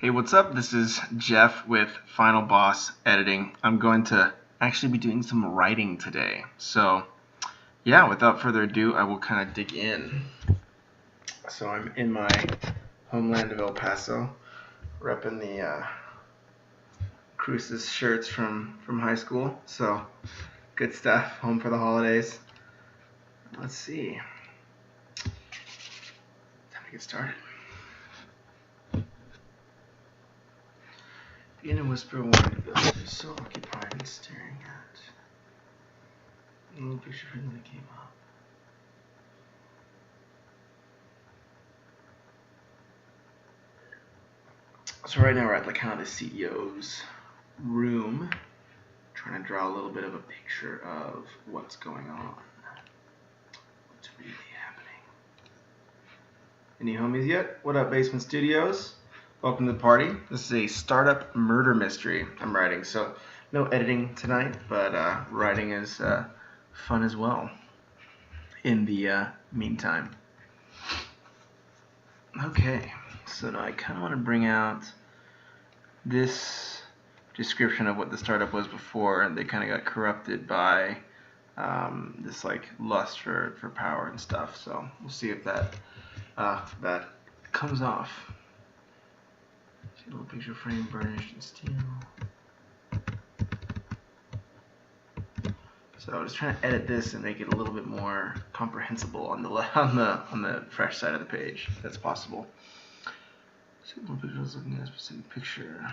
Hey, what's up? This is Jeff with Final Boss Editing. I'm going to actually be doing some writing today. So, yeah, without further ado, I will kind of dig in. So I'm in my homeland of El Paso, repping the Cruces shirts from high school. So, good stuff. Home for the holidays. Let's see. Time to get started. Begin to whisper warning villagers so occupied and staring at a little picture frame that came up. So right now we're at like kind of the CEO's room, trying to draw a little bit of a picture of what's going on, what's really happening. Any homies yet? What up, Basement Studios? Welcome to the party. This is a startup murder mystery I'm writing, so no editing tonight, but writing is fun as well in the meantime. Okay, so now I kind of want to bring out this description of what the startup was before, and they kind of got corrupted by this like lust for power and stuff. So we'll see if that comes off. See a little picture frame burnished in steel. So I was trying to edit this and make it a little bit more comprehensible on the fresh side of the page, if that's possible. See what picture I was looking at, a specific picture.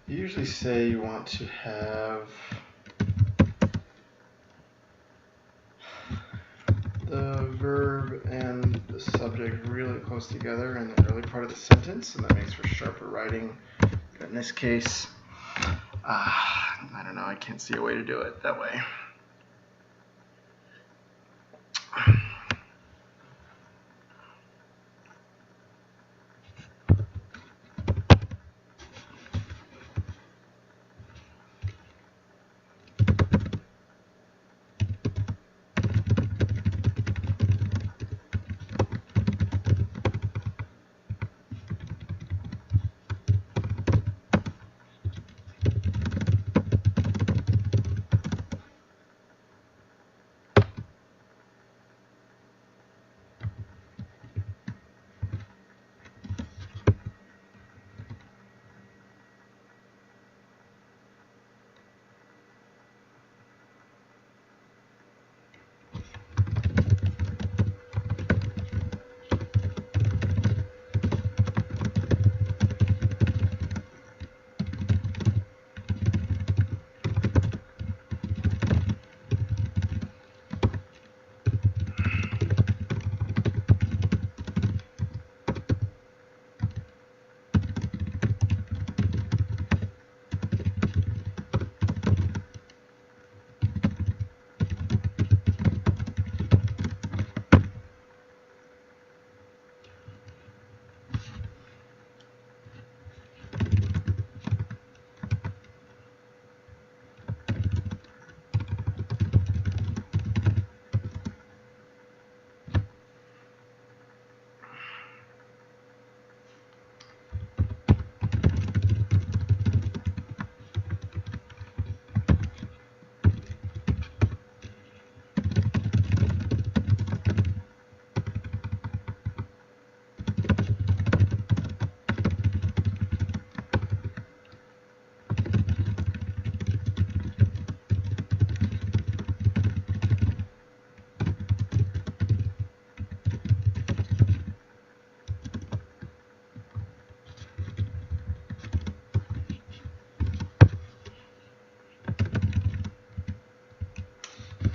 You usually say you want to have the verb and the subject really close together in the early part of the sentence, and that makes for sharper writing. But in this case, I don't know, I can't see a way to do it that way.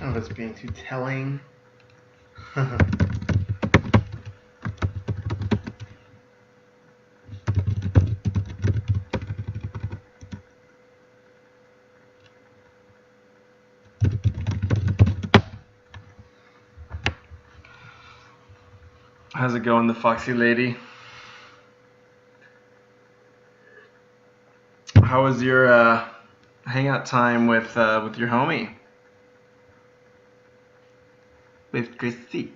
of us being too telling. How's it going, the foxy lady? How was your hangout time with your homie? With Christy.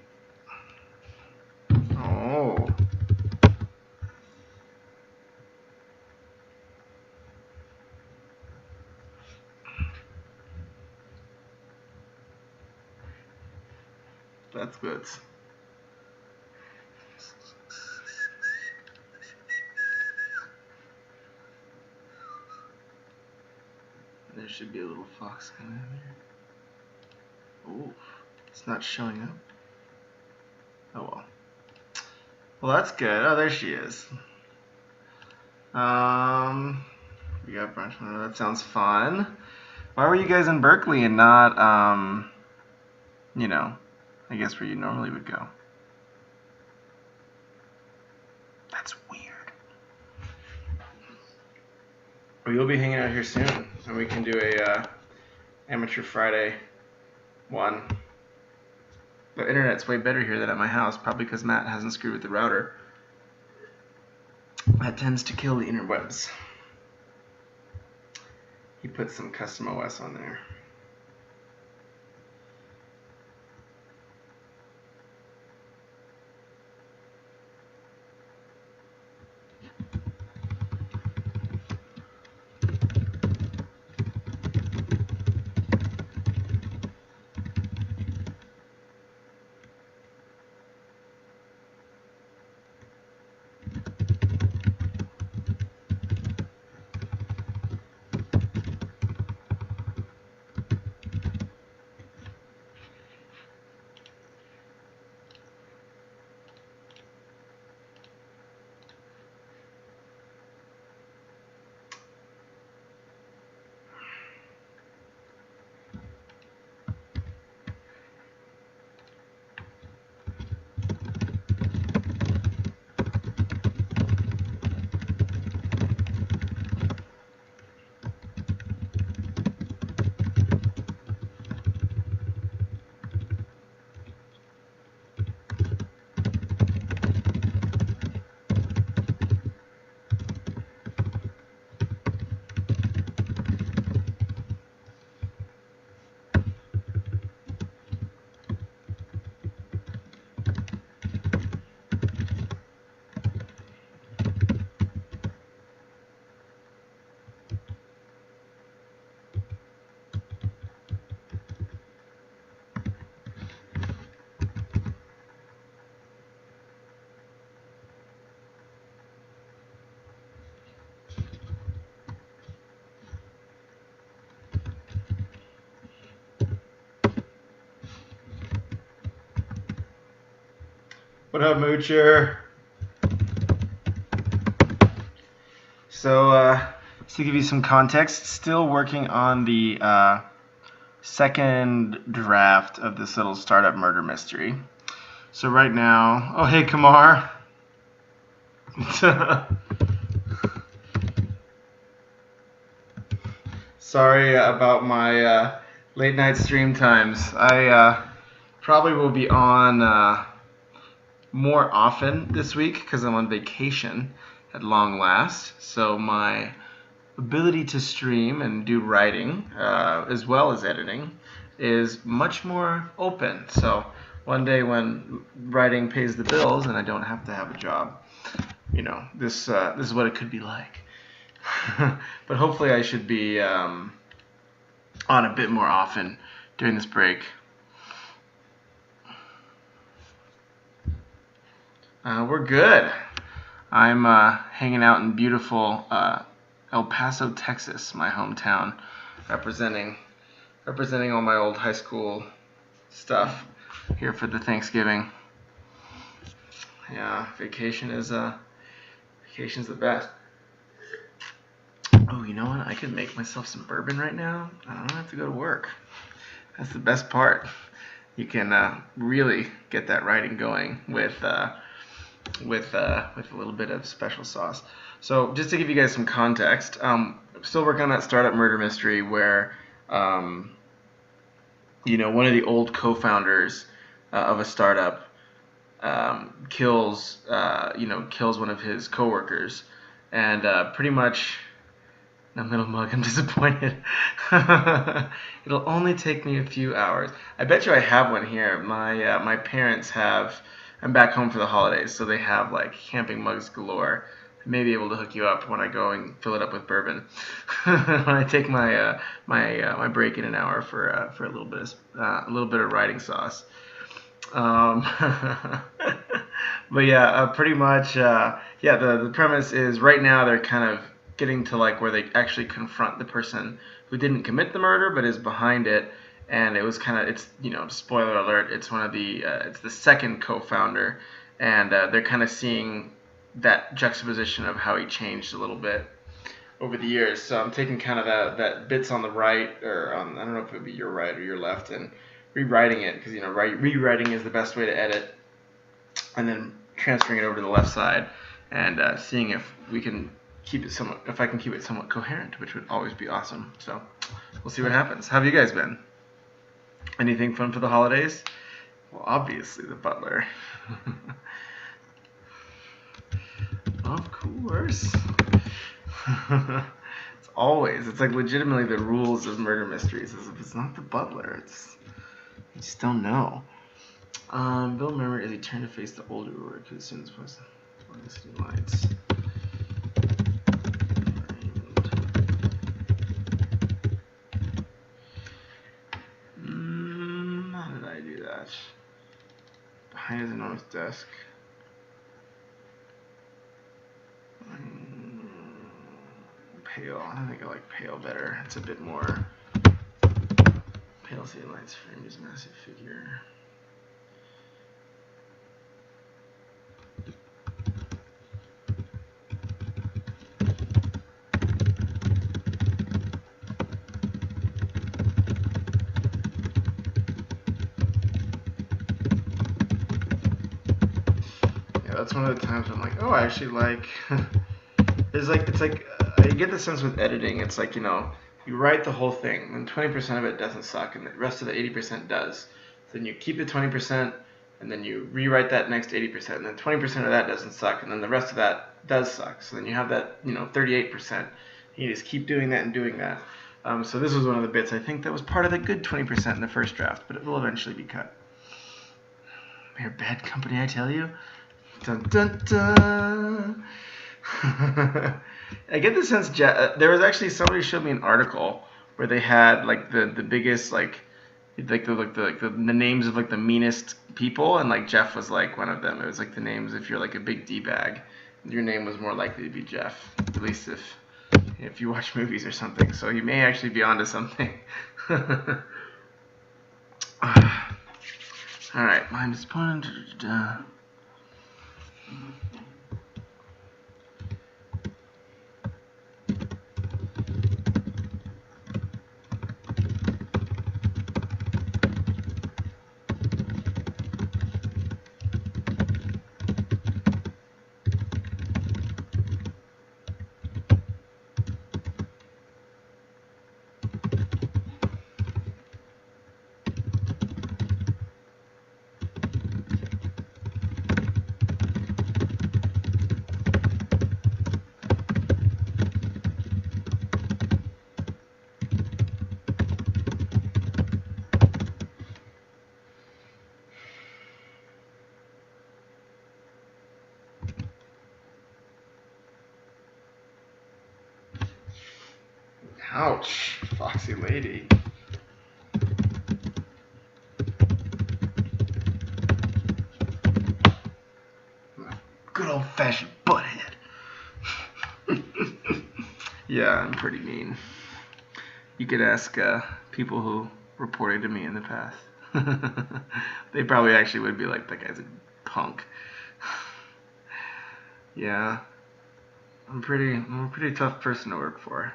Oh. That's good. There should be a little fox coming in there. Ooh, it's not showing up. Oh well. Well, that's good. Oh, there she is. We got brunch. That sounds fun. Why were you guys in Berkeley and not, I guess where you normally would go? That's weird. Well, you'll be hanging out here soon, and we can do a Amateur Friday one. The internet's way better here than at my house, probably because Matt hasn't screwed with the router. That tends to kill the interwebs. He put some custom OS on there. What up, Moocher? So, to give you some context, still working on the second draft of this little startup murder mystery. So right now, oh hey Kamar. Sorry about my late night stream times. I probably will be on more often this week because I'm on vacation at long last. So my ability to stream and do writing as well as editing is much more open. So one day when writing pays the bills and I don't have to have a job, this is what it could be like. But hopefully I should be on a bit more often during this break. We're good. I'm hanging out in beautiful El Paso, Texas, my hometown, representing all my old high school stuff here for the Thanksgiving. Yeah, vacation's the best. Oh, you know what? I could make myself some bourbon right now. I don't have to go to work. That's the best part. You can really get that writing going with a little bit of special sauce. So just to give you guys some context, I'm still working on that startup murder mystery where one of the old co-founders of a startup kills one of his coworkers, and pretty much. No, middle mug, I'm disappointed. It'll only take me a few hours. I bet you I have one here. My parents have. I'm back home for the holidays, so they have like camping mugs galore. I may be able to hook you up when I go and fill it up with bourbon. When I take my break in an hour for a little bit of riding sauce. Um, but yeah, pretty much. The premise is right now they're kind of getting to like where they actually confront the person who didn't commit the murder but is behind it, and it was kind of spoiler alert, it's it's the second co-founder, and they're kind of seeing that juxtaposition of how he changed a little bit over the years. So I'm taking kind of that bits on the right, or I don't know if it would be your right or your left, and rewriting it, because rewriting is the best way to edit, and then transferring it over to the left side and seeing if we can if I can keep it somewhat coherent, which would always be awesome. So we'll see what happens. How have you guys been? Anything fun for the holidays? Well, obviously The Butler. Of course. It's like legitimately the rules of murder mysteries. If it's not The Butler, you just don't know. Bill Murray as he turned to face the older Rourke as soon as possible. City lights. How did I do that? Behind his enormous desk. Pale. I think I like pale better. It's a bit more. Pale city lights frame his massive figure. That's one of the times I'm like, oh, I actually like. I get the sense with editing, it's like, you write the whole thing, and 20% of it doesn't suck, and the rest of the 80% does. Then you keep the 20%, and then you rewrite that next 80%, and then 20% of that doesn't suck, and then the rest of that does suck. So then you have that, 38%. You just keep doing that and doing that. So this was one of the bits I think that was part of the good 20% in the first draft, but it will eventually be cut. We're bad company, I tell you. Dun dun dun. I get the sense there was actually somebody showed me an article where they had like the biggest the names of like the meanest people, and like Jeff was like one of them. It was like the names if you're like a big D-bag, your name was more likely to be Jeff, at least if you watch movies or something. So you may actually be onto something. All right, mine is point. Ouch, foxy lady. Good old-fashioned butthead. Yeah, I'm pretty mean. You could ask people who reported to me in the past. They probably actually would be like, that guy's a punk. Yeah, I'm a pretty tough person to work for.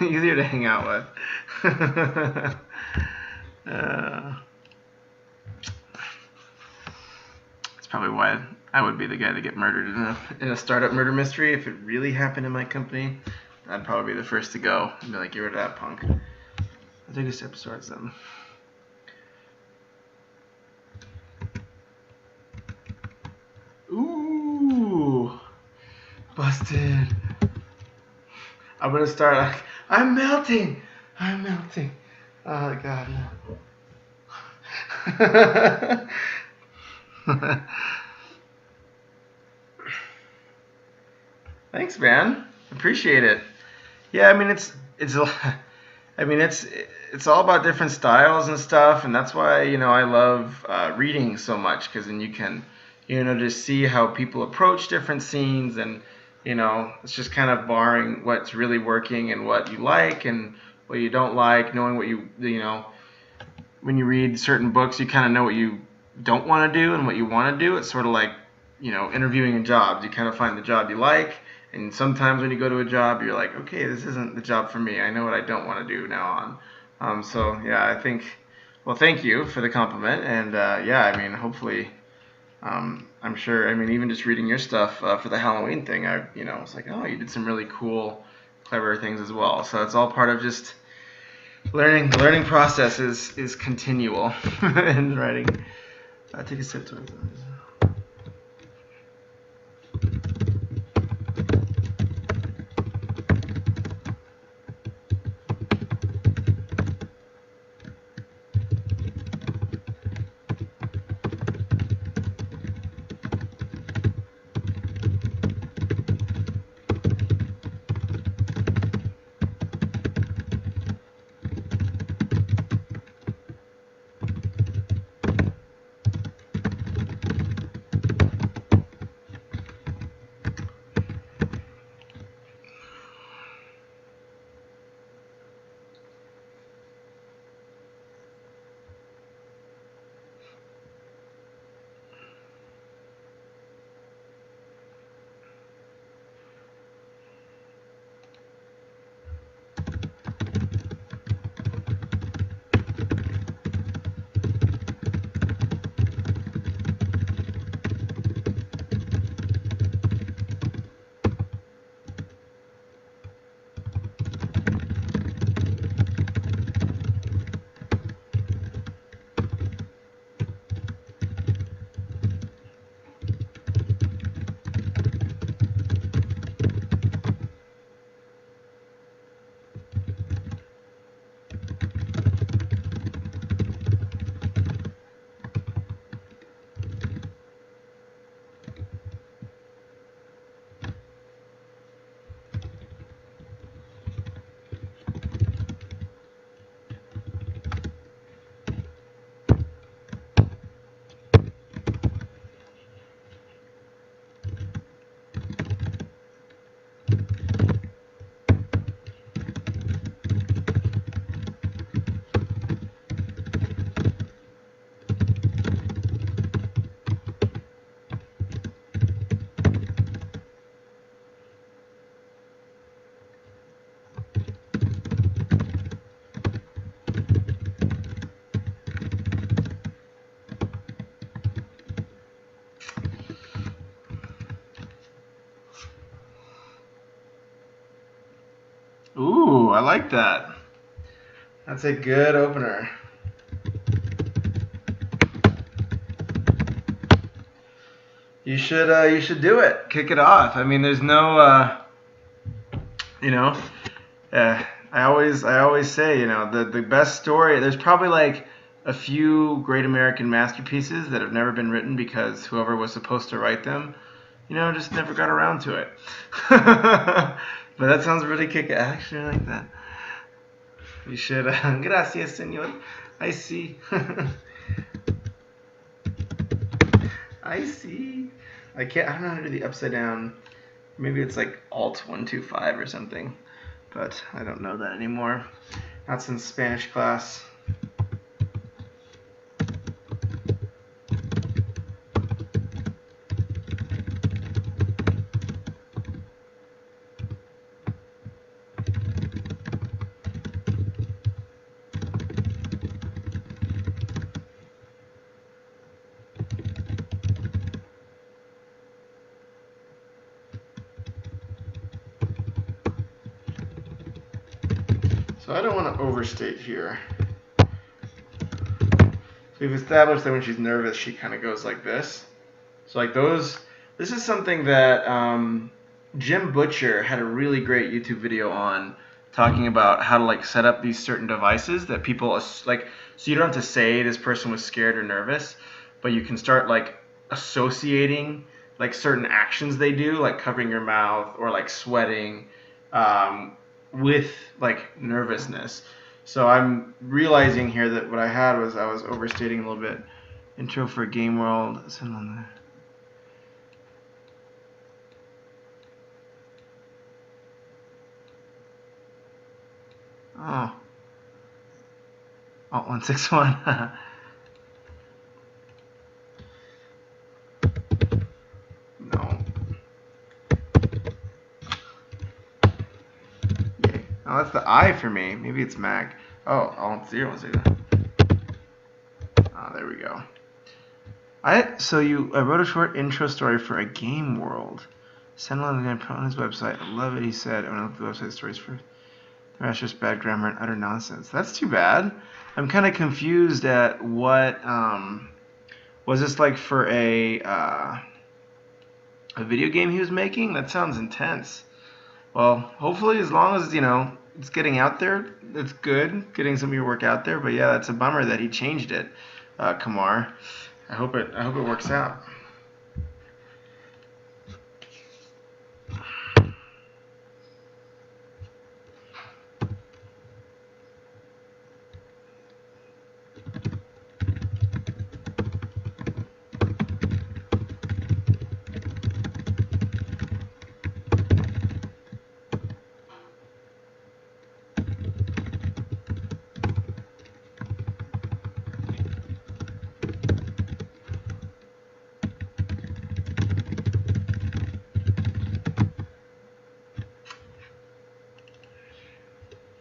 Easier to hang out with. That's probably why I would be the guy to get murdered in a startup murder mystery. If it really happened in my company, I'd probably be the first to go and be like, get rid of that punk. I'll take a step towards them. Ooh, busted. I'm gonna start like, I'm melting. Oh God, no. Thanks, man. Appreciate it. Yeah, I mean it's all about different styles and stuff, and that's why I love reading so much, because then you can just see how people approach different scenes, and it's just kind of barring what's really working and what you like and what you don't like, knowing what when you read certain books, you kind of know what you don't want to do and what you want to do. It's sort of like interviewing in jobs. You kind of find the job you like. And sometimes when you go to a job, you're like, okay, this isn't the job for me. I know what I don't want to do now on. So yeah, I think, well, thank you for the compliment. And yeah, I mean, hopefully, I'm sure, I mean, even just reading your stuff for the Halloween thing, I was like, oh, you did some really cool, clever things as well. So it's all part of just learning. The learning process is continual in writing. Take a sip towards that. Ooh, I like that. That's a good opener. You should do it. Kick it off. I mean, there's no I always say, the best story, there's probably like a few great American masterpieces that have never been written because whoever was supposed to write them, just never got around to it. But that sounds really kick-ass. I actually like that. You should. Gracias, señor. I see. I see. I don't know how to do the upside down. Maybe it's like Alt 125 or something. But I don't know that anymore. Not since Spanish class. So I don't want to overstate here. So we've established that when she's nervous, she kind of goes like this. So like those, this is something that Jim Butcher had a really great YouTube video on, talking about how to like set up these certain devices that people like, so you don't have to say this person was scared or nervous, but you can start like associating like certain actions they do, like covering your mouth or like sweating, with like nervousness. So I'm realizing here that what I had was I was overstating a little bit. Intro for Game World. Send on there. Oh. Alt 161. No. Yay. Oh, that's the I for me. Maybe it's Mac. Oh, Alt 0. Oh, there we go. I wrote a short intro story for a Game World. Send along the guy put on his website. I love it, he said. I'm gonna look at the website stories for the rest just bad grammar and utter nonsense. That's too bad. I'm kind of confused at what was this like for a video game he was making? That sounds intense. Well, hopefully, as long as it's getting out there, it's good getting some of your work out there. But yeah, that's a bummer that he changed it, Kamar. I hope it works out.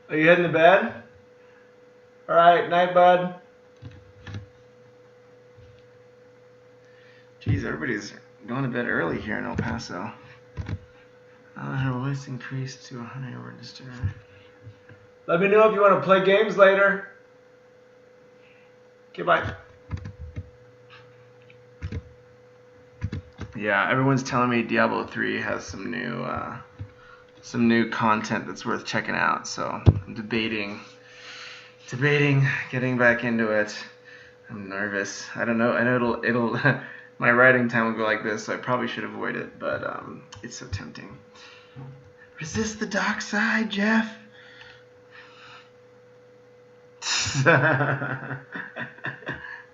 Are you heading to bed? All right, night, bud. Geez, everybody's going to bed early here in El Paso. Her voice increased to 100 register. Let me know if you want to play games later. Okay, bye. Yeah, everyone's telling me Diablo 3 has some new content that's worth checking out. So I'm debating getting back into it. I'm nervous. I don't know. I know it'll my writing time will go like this, so I probably should avoid it, but it's so tempting. Resist the dark side, Jeff.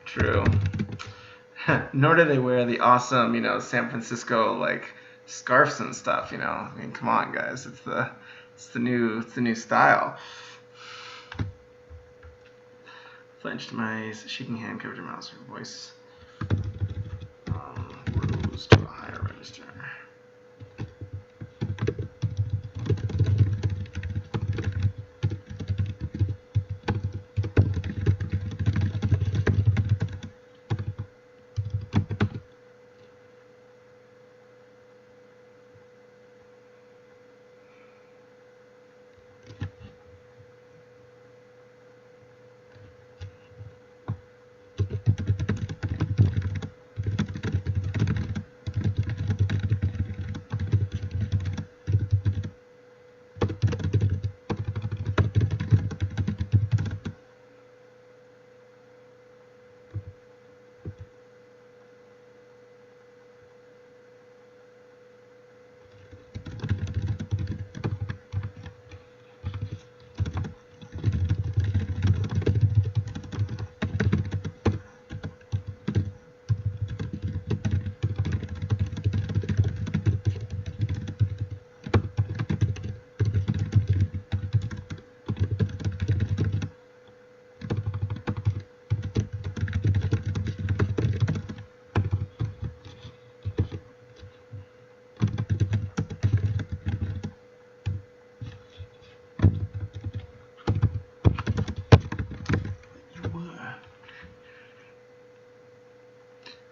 True. Nor do they wear the awesome, San Francisco like scarves and stuff. I mean, come on, guys. It's the new style. Clenched my eyes, shaking hand, covered her mouth, her voice rose to a higher register.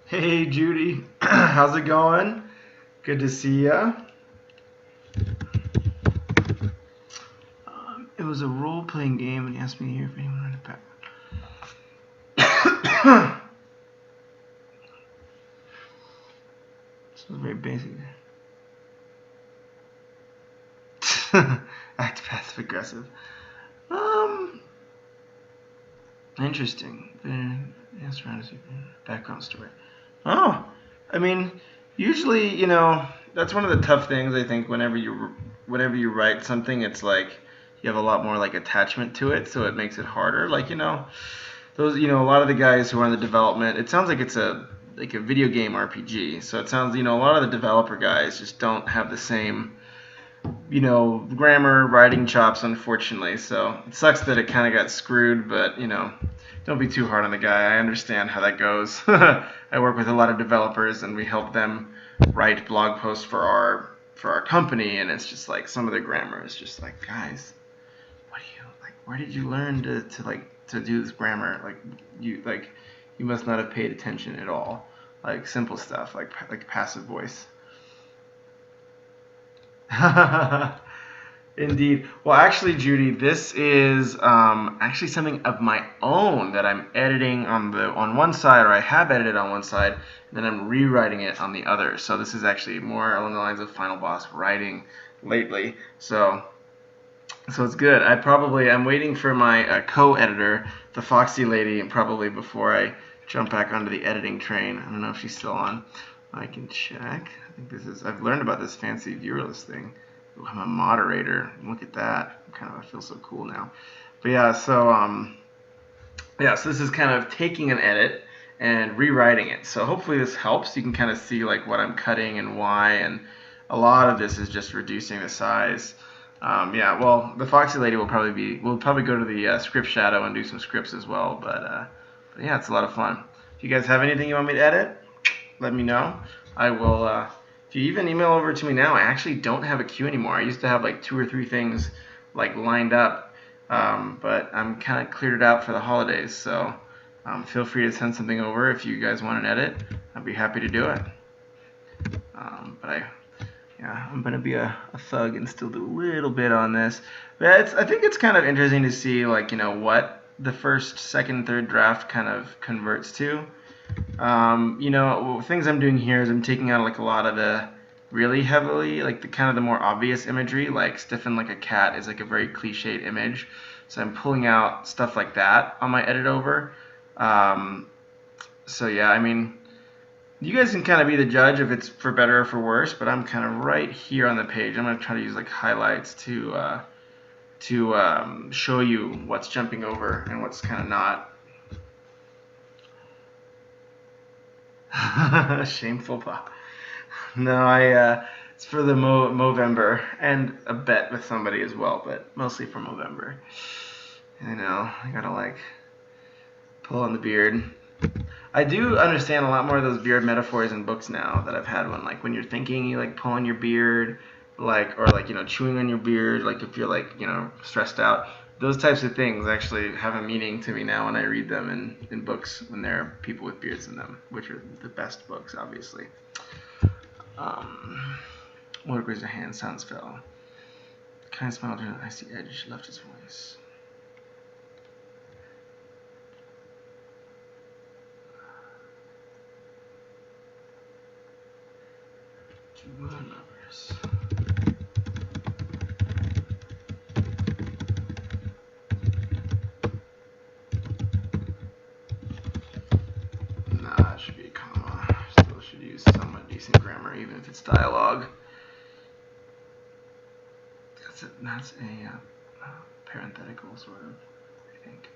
Hey, Judy. How's it going? Good to see ya. It was a role-playing game, and he asked me here if anyone wanted to pack. This was very basic. Act passive aggressive. Interesting. Yes, background story. Oh, I mean, usually, you know, that's one of the tough things I think. Whenever you write something, it's like you have a lot more like attachment to it, so it makes it harder. Like, you know, those, you know, a lot of the guys who are in the development, it sounds like it's a video game RPG. So it sounds, you know, a lot of the developer guys just don't have the same, you know, grammar, writing chops, unfortunately. So it sucks that it kind of got screwed, but, you know, don't be too hard on the guy. I understand how that goes. I work with a lot of developers, and we help them write blog posts for our company, and it's just like some of the grammar is just like, guys, what do you like? Where did you learn to do this grammar? Like you must not have paid attention at all. Like simple stuff like passive voice. Indeed. Well, actually, Judy, this is actually something of my own that I'm editing on one side, or I have edited on one side, and then I'm rewriting it on the other. So this is actually more along the lines of Final Boss writing lately. So it's good. I'm waiting for my co-editor, the Foxy lady, probably before I jump back onto the editing train. I don't know if she's still on. I can check. I think I've learned about this fancy viewer list thing. Ooh, I'm a moderator. Look at that. I feel so cool now. But yeah, so this is kind of taking an edit and rewriting it. So hopefully this helps. You can kind of see like what I'm cutting and why, and a lot of this is just reducing the size. Yeah, well, the Foxy lady we'll probably go to the script shadow and do some scripts as well. But yeah, it's a lot of fun. If you guys have anything you want me to edit, let me know. I will. If you even email over to me now, I actually don't have a queue anymore. I used to have like 2 or 3 things like lined up, but I'm kind of cleared it out for the holidays. So feel free to send something over if you guys want an edit. I'd be happy to do it. But I'm gonna be a thug and still do a little bit on this. But I think it's kind of interesting to see like, you know, what the first, second, third draft kind of converts to. You know, things I'm doing here is I'm taking out like a lot of the really heavily, like the kind of the more obvious imagery, like stiffen like a cat is like a very cliched image. So I'm pulling out stuff like that on my edit over. So yeah, I mean, you guys can kind of be the judge if it's for better or for worse, but I'm kind of right here on the page. I'm going to try to use like highlights to show you what's jumping over and what's kind of not. Shameful pop. No, it's for the Movember and a bet with somebody as well, but mostly for Movember. I know, I gotta like pull on the beard. I do understand a lot more of those beard metaphors in books now that I've had one. Like when you're thinking, you like pull on your beard, like, or like, you know, chewing on your beard, like if you're like, you know, stressed out. Those types of things actually have a meaning to me now when I read them in books when there are people with beards in them, which are the best books, obviously. What raised a hand? Sounds fell. Kind of smiled at an icy edge, left his voice. Numbers. Nah, it should be a comma. Still should use somewhat decent grammar, even if it's dialogue. That's a parenthetical sort of, I think.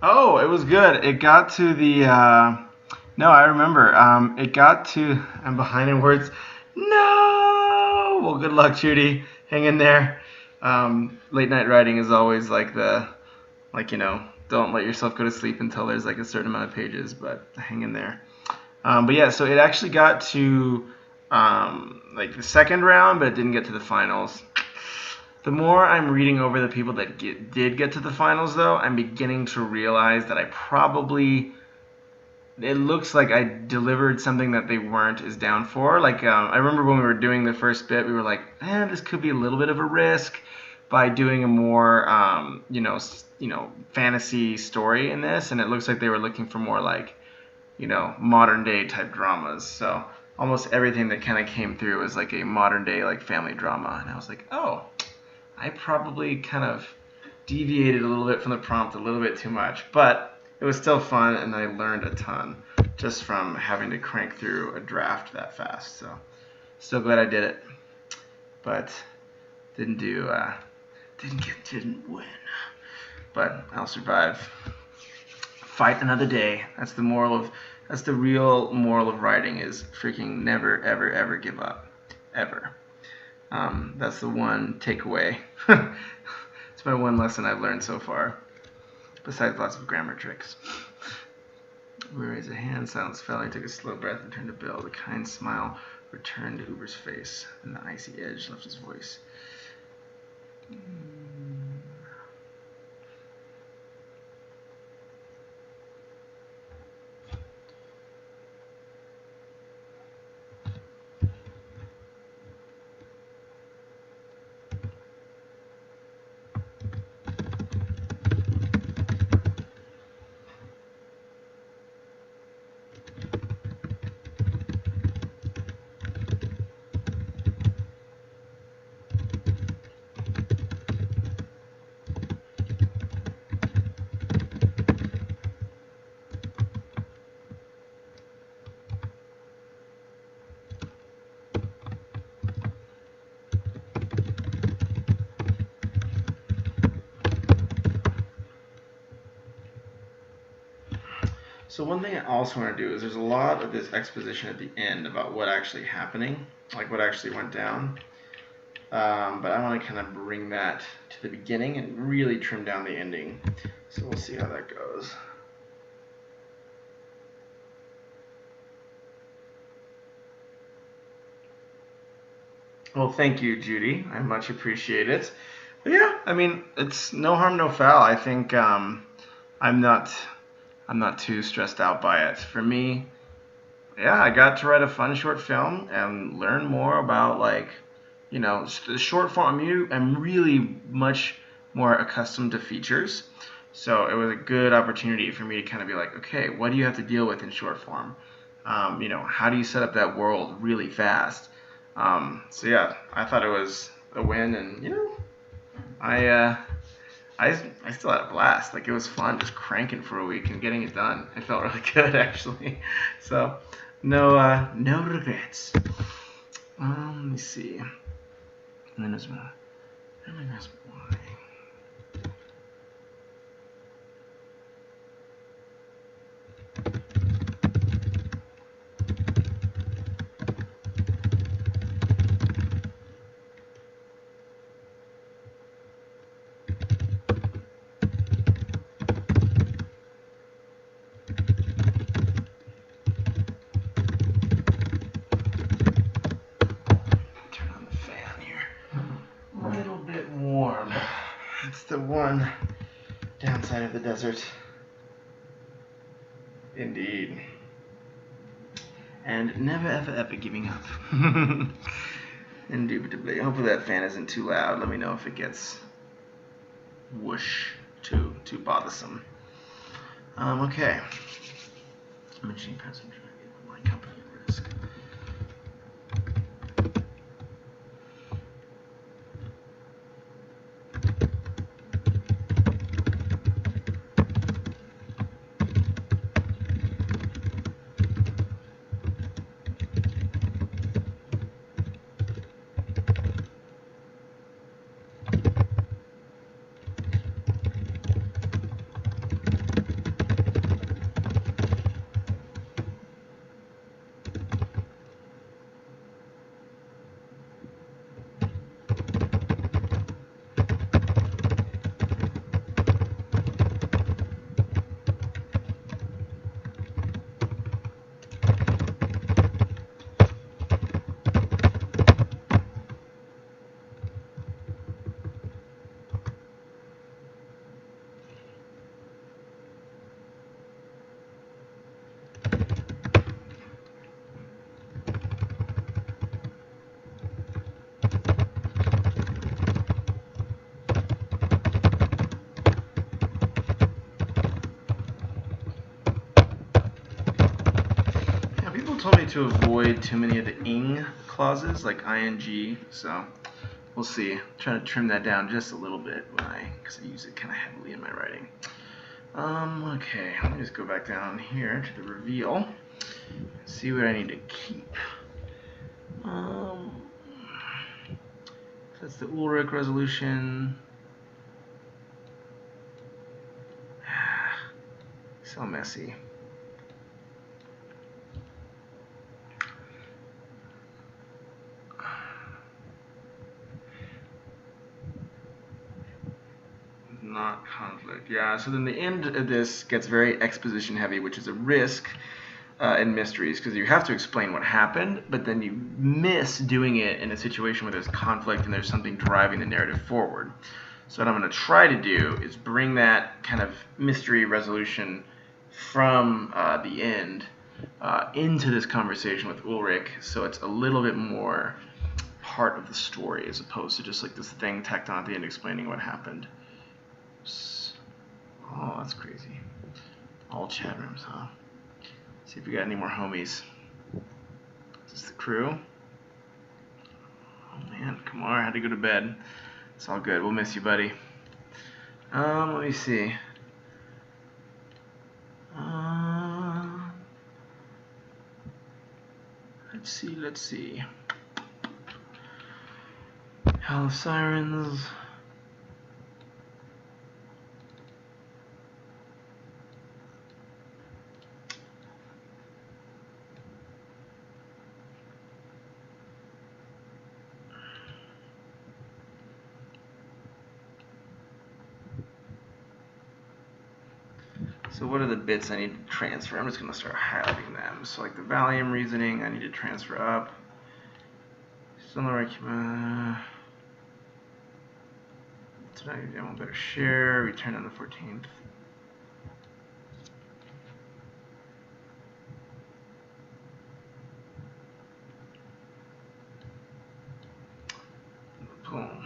Oh, it was good. It got to the, no, I remember. It got to, I'm behind in words. No! Well, good luck, Judy. Hang in there. Late night writing is always like you know, don't let yourself go to sleep until there's like a certain amount of pages, but hang in there. But yeah, so it actually got to, like the second round, but it didn't get to the finals. The more I'm reading over the people that did get to the finals, though, I'm beginning to realize that I probably it looks like I delivered something that they weren't as down for. Like I remember when we were doing the first bit, we were like, this could be a little bit of a risk by doing a more fantasy story in this, and it looks like they were looking for more like modern day type dramas. So almost everything that kind of came through was like a modern day like family drama, and I was like, oh, I probably kind of deviated a little bit from the prompt a little bit too much, but it was still fun, and I learned a ton just from having to crank through a draft that fast. So still glad I did it, but didn't win. But I'll survive. Fight another day. That's the real moral of writing, is freaking never ever ever give up, ever. That's the one takeaway. It's my one lesson I've learned so far, besides lots of grammar tricks. We raised a hand, silence fell. He took a slow breath and turned to Bill. The kind smile returned to Uber's face, and the icy edge left his voice. So one thing I also want to do is there's a lot of this exposition at the end about what actually happening, like what actually went down. But I want to kind of bring that to the beginning and really trim down the ending. So we'll see how that goes. Well, thank you, Judy. I much appreciate it. But yeah, I mean, it's no harm, no foul. I think I'm not too stressed out by it. For me, yeah, I got to write a fun short film and learn more about the short form. I'm really much more accustomed to features, so it was a good opportunity for me to kind of be like, okay, what do you have to deal with in short form? How do you set up that world really fast? So yeah, I thought it was a win, and I still had a blast. Like, it was fun just cranking for a week and getting it done. It felt really good, actually. So no regrets. Let me see. And then there's why. That's the one downside of the desert. Indeed. And never ever ever giving up. Indubitably. Hopefully that fan isn't too loud. Let me know if it gets whoosh too bothersome. Okay. Mentioning passenger my company at risk. to avoid too many of the ing clauses like ing, so we'll see. I'm trying to trim that down just a little bit because I use it kind of heavily in my writing. Okay, let me just go back down here to the reveal. See what I need to keep. That's the Ulrich resolution. So messy. Not conflict. Yeah, so then the end of this gets very exposition heavy, which is a risk in mysteries, because you have to explain what happened, but then you miss doing it in a situation where there's conflict and there's something driving the narrative forward. So what I'm going to try to do is bring that kind of mystery resolution from the end into this conversation with Ulrich, so it's a little bit more part of the story as opposed to just like this thing tacked on at the end explaining what happened. Oh, that's crazy. All chat rooms, huh? See if we got any more homies. Is this the crew? Oh man, Kamar had to go to bed. It's all good. We'll miss you, buddy. Let me see. Let's see. Hell of Sirens. So what are the bits I need to transfer? I'm just going to start highlighting them. So like the Valium reasoning, I need to transfer up. Similar tonight I want better share, return on the 14th. Boom.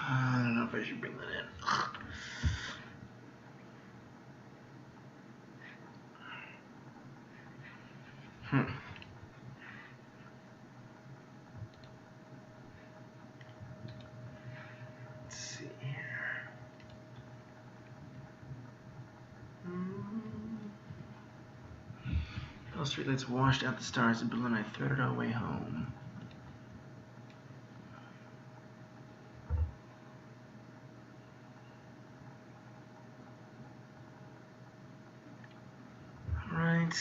I don't know if I should bring that in. Let's see here. All streetlights washed out the stars in Berlin. I threaded our way home. All right.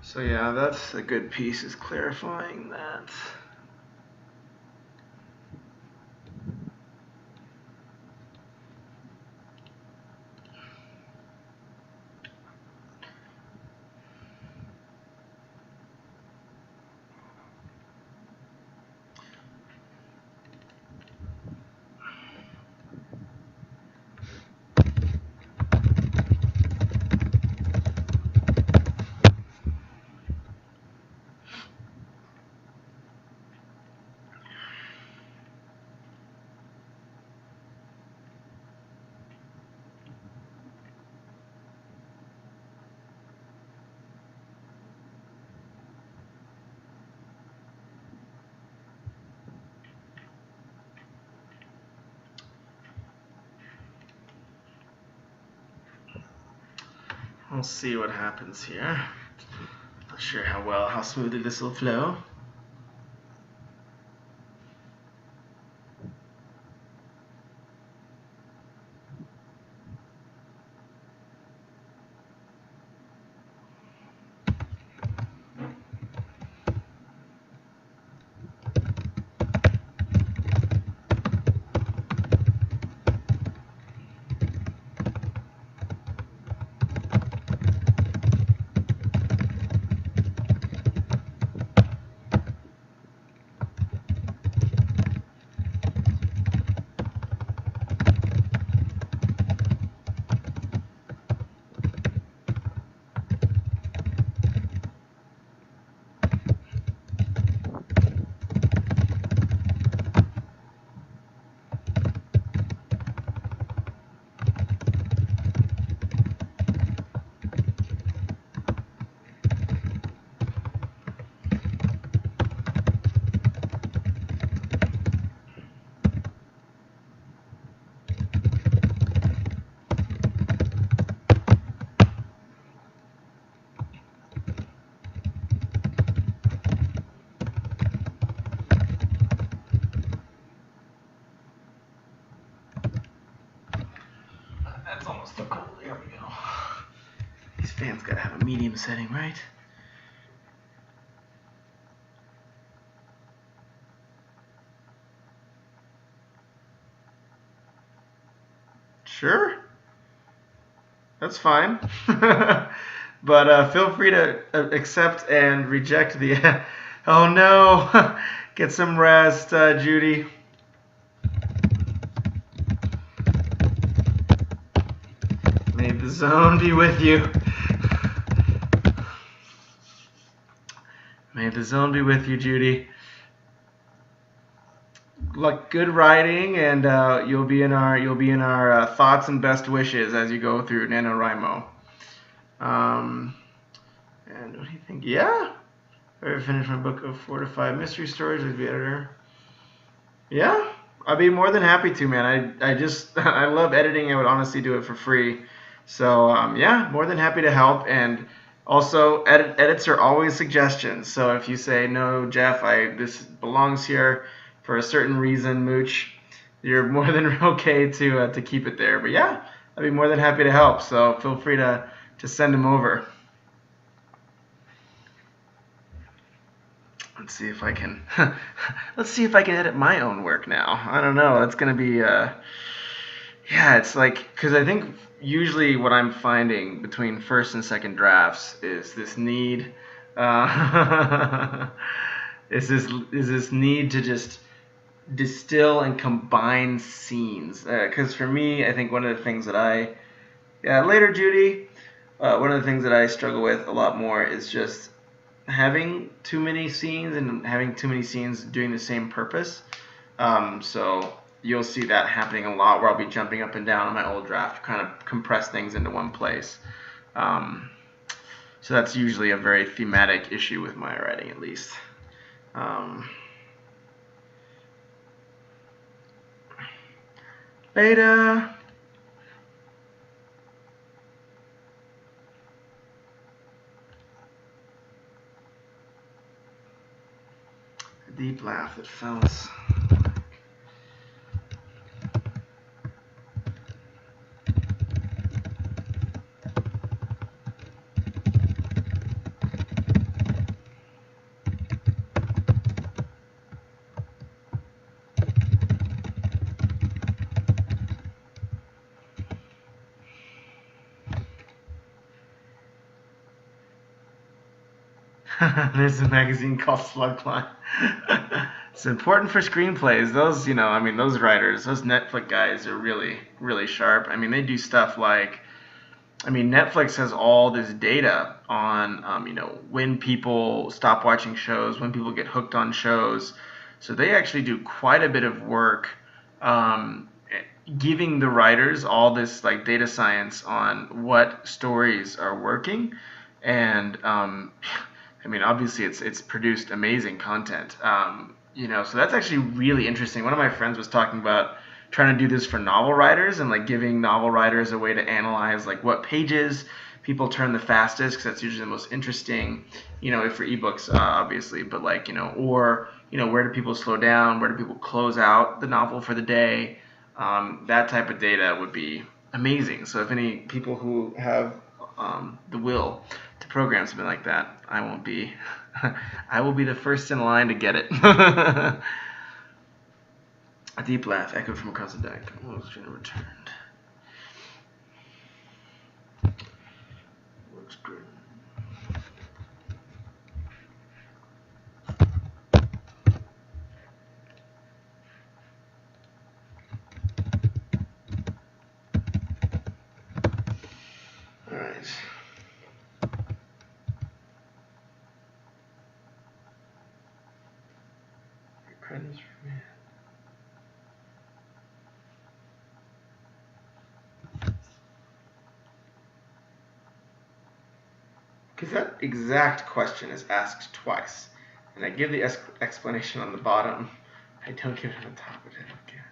So yeah, that's a good piece, is clarifying that. We'll see what happens here. Not sure how smoothly this will flow. That's almost too cold. There we go. These fans gotta have a medium setting, right? Sure. That's fine. But feel free to accept and reject the... Oh no! Get some rest, Judy. May the zone be with you. May the zone be with you, Judy. Look, good writing, and you'll be in our thoughts and best wishes as you go through NaNoWriMo. And what do you think? Yeah, I finished my book of 4 to 5 mystery stories with the editor. Yeah, I'd be more than happy to, man. I just I love editing. I would honestly do it for free. So yeah, more than happy to help. And also, edits are always suggestions. So if you say no, Jeff, this belongs here for a certain reason, Mooch, you're more than okay to keep it there. But yeah, I'd be more than happy to help. So feel free to send them over. Let's see if I can. Let's see if I can edit my own work now. I don't know. It's gonna be. Yeah, it's like, because I think usually what I'm finding between first and second drafts is this need. Is this need to just distill and combine scenes? Because for me, I think one of the things that later, Judy. One of the things that I struggle with a lot more is just having too many scenes and having too many scenes doing the same purpose. So you'll see that happening a lot where I'll be jumping up and down on my old draft, kind of compress things into one place. So that's usually a very thematic issue with my writing, at least. Beta. A deep laugh that fell. There's a magazine called Slugline. It's important for screenplays. Those, those writers, those Netflix guys are really, really sharp. I mean, they do stuff like, Netflix has all this data on, when people stop watching shows, when people get hooked on shows. So they actually do quite a bit of work giving the writers all this like data science on what stories are working. And obviously it's produced amazing content. So that's actually really interesting. One of my friends was talking about trying to do this for novel writers and like giving novel writers a way to analyze like what pages people turn the fastest because that's usually the most interesting, for ebooks, obviously, but like, or, where do people slow down? Where do people close out the novel for the day? That type of data would be amazing. So if any people who have the will to program something like that, I won't be, I will be the first in line to get it. A deep laugh echoed from across the deck. Almost returned. Looks good. All right. Credits for me. Because that exact question is asked twice, and I give the explanation on the bottom. I don't give it on the top, which I don't care.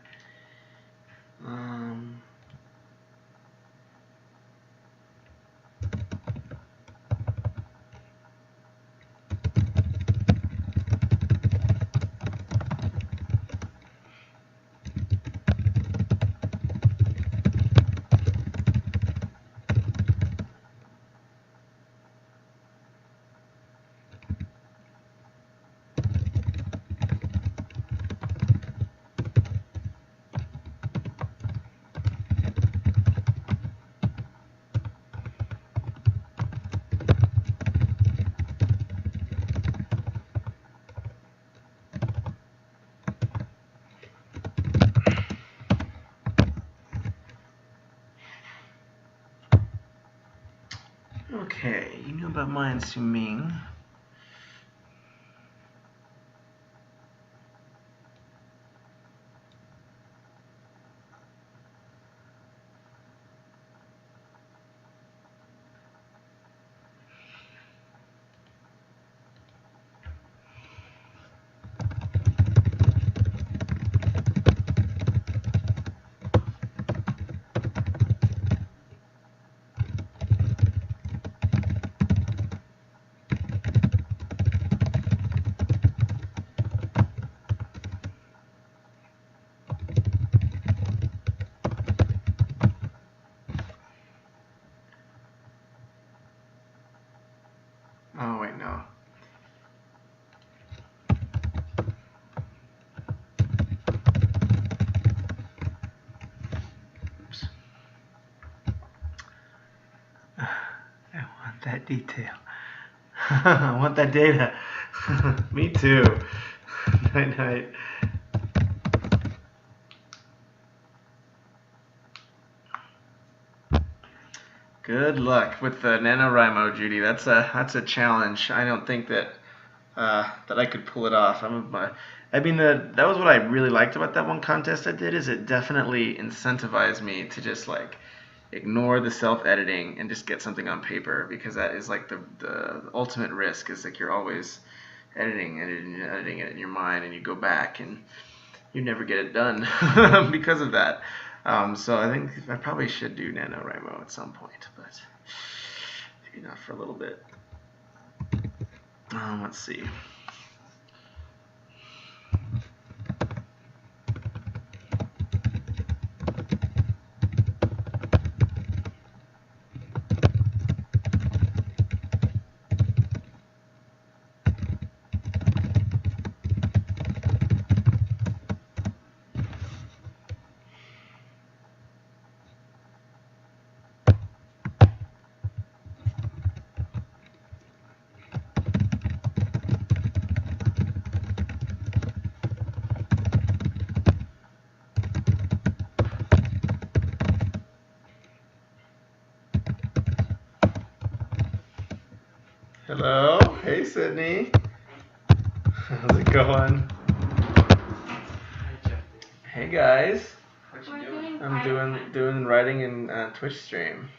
Okay, you know about Mai and Su-Ming. Oh, wait, no. Oops. I want that detail. I want that data. Me too. Night, night. Good luck with the NaNoWriMo, Judy. That's a challenge. I don't think that I could pull it off. That was what I really liked about that one contest I did, is it definitely incentivized me to just like ignore the self-editing and just get something on paper, because that is like the ultimate risk, is like you're always editing it in your mind, and you go back and you never get it done because of that. So I think I probably should do NaNoWriMo at some point, but maybe not for a little bit. Let's see. Hello, hey Sydney. How's it going? Hey guys. What you doing? I'm doing writing in Twitch stream.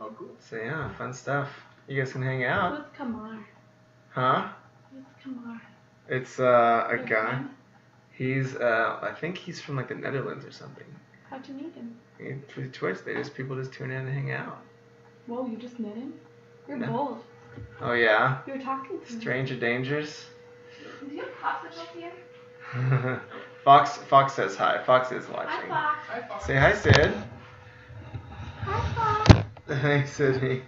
Oh, cool. So yeah, fun stuff. You guys can hang out. Who's Kamar? Huh? Who's Kamar? It's a Your guy. friend? He's I think he's from like the Netherlands or something. How'd you meet him? Through Twitch, people just tune in and hang out. Whoa, you just knitting? You're Yeah. bold. Oh yeah? You're talking to me. Stranger dangers? Do you have popsicles here? Fox says hi. Fox is watching. Hi, Fox. Hi, Fox. Say hi, Sid. Hi, Fox. Hi, Sydney.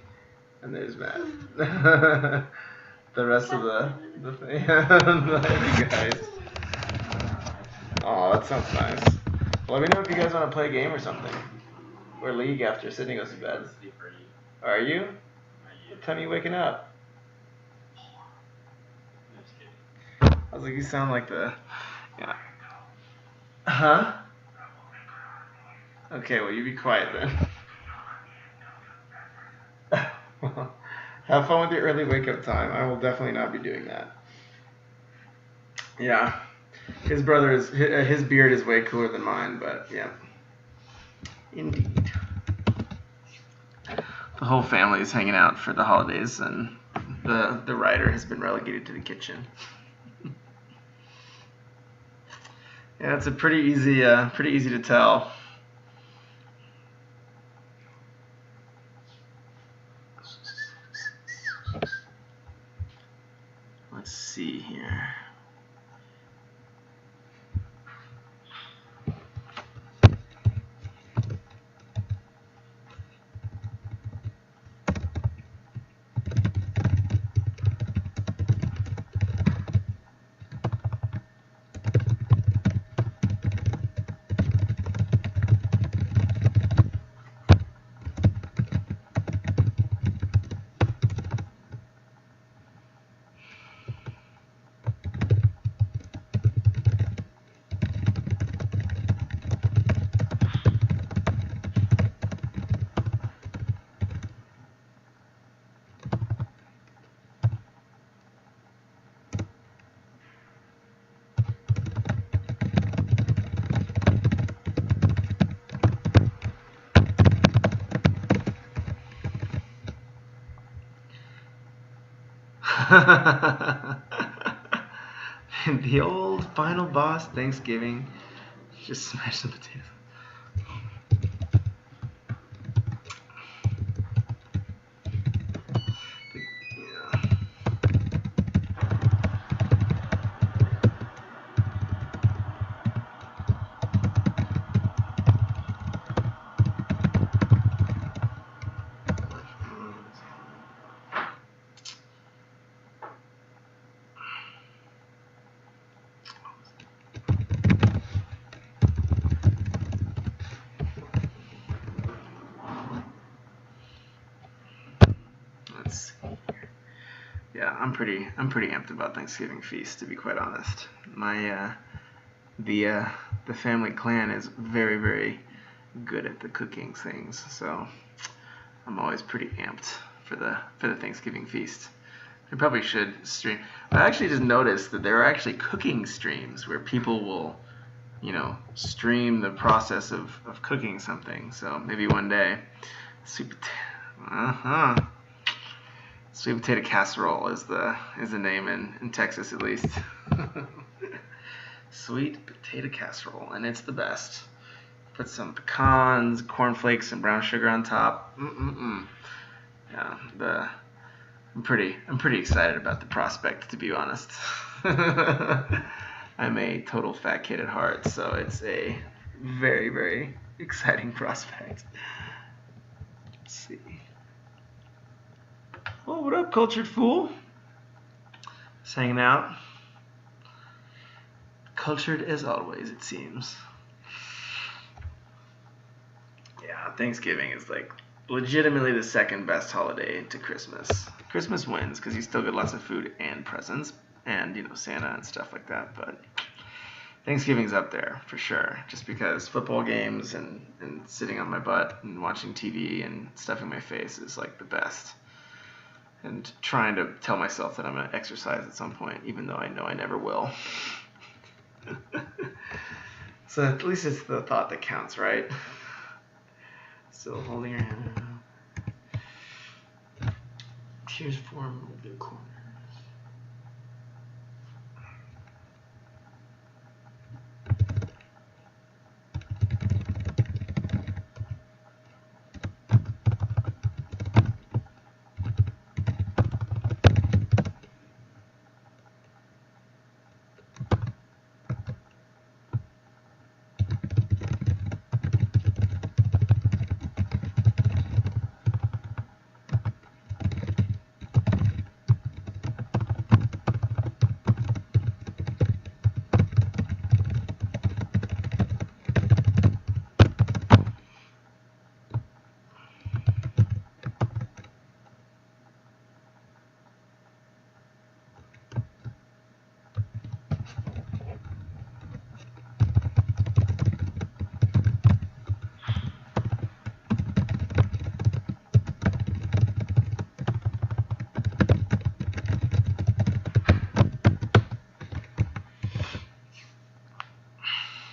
And there's Matt. The rest of the thing. You guys. Oh, that sounds nice. Let me know if you guys want to play a game or something. Or league after Sydney goes to bed. Are you? What time are you waking up? I was like, you sound like the... Yeah. Huh? Okay, well, you be quiet then. Have fun with your early wake-up time. I will definitely not be doing that. Yeah. His beard is way cooler than mine, but yeah. Indeed. The whole family is hanging out for the holidays, and the writer has been relegated to the kitchen. Yeah, it's a pretty easy to tell. Let's see here. The old final boss Thanksgiving. Just smash the potatoes. Yeah, I'm pretty amped about Thanksgiving feast, to be quite honest. My the family clan is very, very good at the cooking things, so I'm always pretty amped for the Thanksgiving feast. I probably should stream. I actually just noticed that there are actually cooking streams where people will, stream the process of cooking something. So maybe one day, sweet potato casserole is the name in Texas at least. Sweet potato casserole, and it's the best. Put some pecans, cornflakes, and brown sugar on top. Yeah, I'm pretty excited about the prospect, to be honest. I'm a total fat kid at heart, so it's a very, very exciting prospect. Let's see. Oh, what up, cultured fool? Just hanging out. Cultured as always, it seems. Yeah, Thanksgiving is like legitimately the second best holiday to Christmas. Christmas wins because you still get lots of food and presents and, Santa and stuff like that. But Thanksgiving's up there for sure, just because football games and sitting on my butt and watching TV and stuffing my face is like the best. And trying to tell myself that I'm going to exercise at some point, even though I know I never will. So at least it's the thought that counts, right? Still holding your hand. Tears form the corners.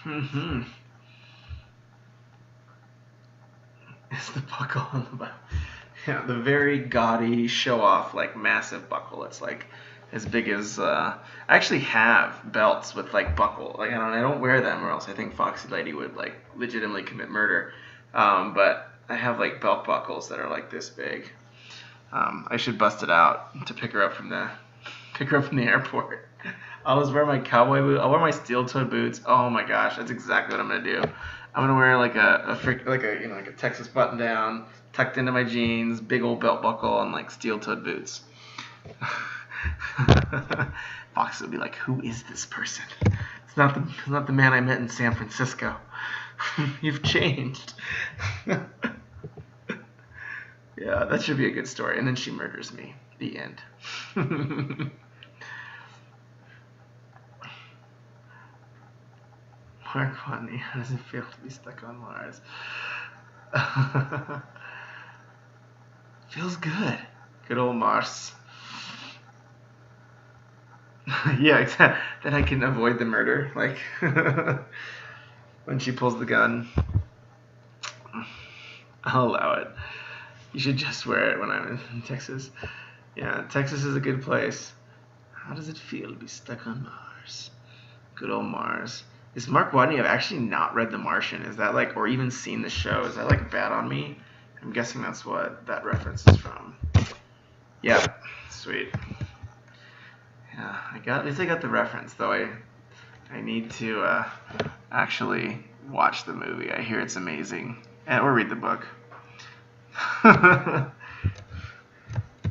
Mm-hmm. It's the buckle on the back. Yeah, the very gaudy show-off, like massive buckle. It's like as big as. I actually have belts with like buckle. Like I don't wear them, or else I think Foxy Lady would like legitimately commit murder. But I have like belt buckles that are like this big. I should bust it out to pick her up from the airport. I'll just wear my cowboy boot. I'll wear my steel-toed boots. Oh my gosh, that's exactly what I'm gonna do. I'm gonna wear like like a Texas button down, tucked into my jeans, big old belt buckle, and like steel-toed boots. Fox will be like, "Who is this person? It's not the man I met in San Francisco. You've changed." Yeah, that should be a good story. And then she murders me. The end. Mark Watney, how does it feel to be stuck on Mars? Feels good. Good old Mars. Yeah, exactly. Then I can avoid the murder. Like, when she pulls the gun, I'll allow it. You should just wear it when I'm in Texas. Yeah, Texas is a good place. How does it feel to be stuck on Mars? Good old Mars. Is Mark Watney? I've actually not read The Martian. Is that like, or even seen the show? Is that like bad on me? I'm guessing that's what that reference is from. Yeah, sweet. Yeah, at least I got the reference, though. I need to actually watch the movie. I hear it's amazing, or read the book.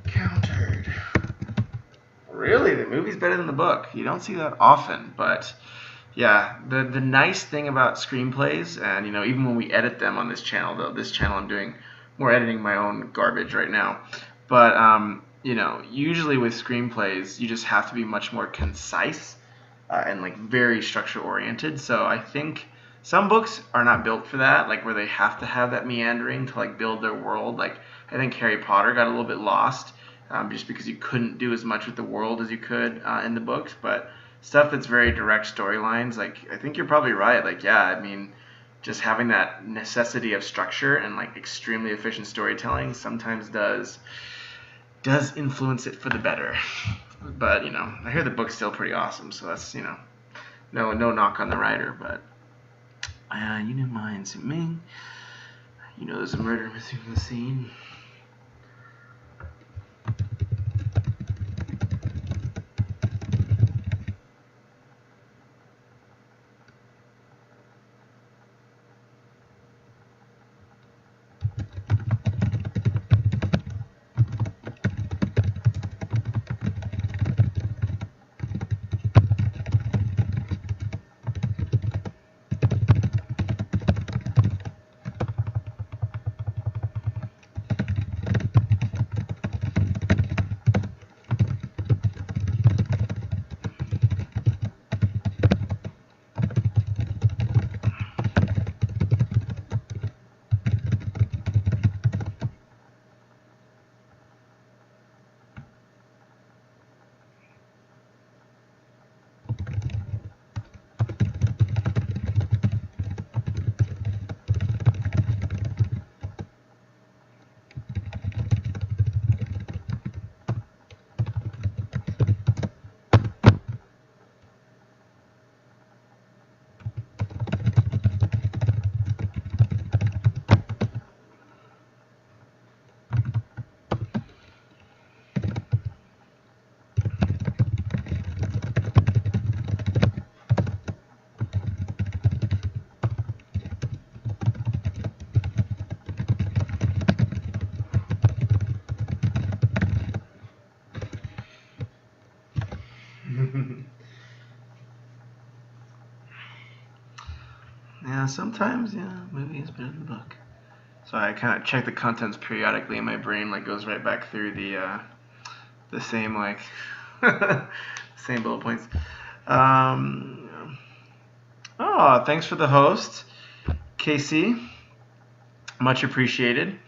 Countered. Really, the movie's better than the book. You don't see that often, but yeah, the nice thing about screenplays, and even when we edit them on this channel, though this channel I'm doing more editing my own garbage right now, but usually with screenplays you just have to be much more concise and like very structure oriented. So I think some books are not built for that, like where they have to have that meandering to like build their world. Like I think Harry Potter got a little bit lost just because you couldn't do as much with the world as you could in the books. But stuff that's very direct storylines, like I think you're probably right. Like yeah, I mean, just having that necessity of structure and like extremely efficient storytelling sometimes does influence it for the better. But I hear the book's still pretty awesome, so that's no knock on the writer, but you know mine, Su Ming. There's a murder missing from the scene. Yeah, sometimes, movie is better than the book. So I kind of check the contents periodically, and my brain like goes right back through the same like same bullet points. Oh, thanks for the host, Casey. Much appreciated.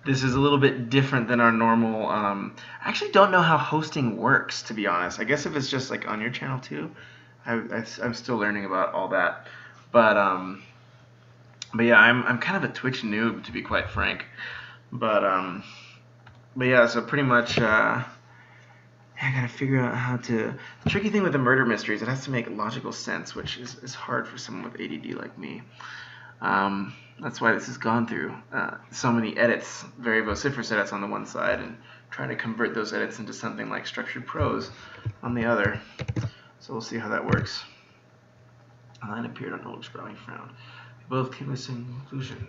This is a little bit different than our normal. I actually don't know how hosting works, to be honest. I guess if it's just like on your channel too, I'm still learning about all that. But yeah, I'm kind of a Twitch noob, to be quite frank. But yeah, so pretty much I gotta figure out how to. The tricky thing with the murder mysteries, it has to make logical sense, which is hard for someone with ADD like me. That's why this has gone through so many edits, very vociferous edits on the one side, and trying to convert those edits into something like structured prose on the other. So we'll see how that works. A line appeared on Ulrich's brow. He frowned. We both came to the same conclusion.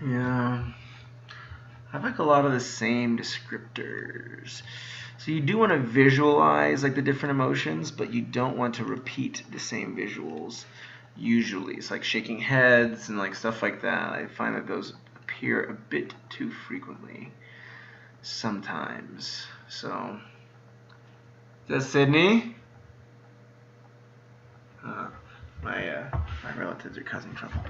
Yeah, I like a lot of the same descriptors. So you do want to visualize like the different emotions, but you don't want to repeat the same visuals usually. It's like shaking heads and like stuff like that. I find that those appear a bit too frequently sometimes. So, is that Sydney? My relatives are causing trouble.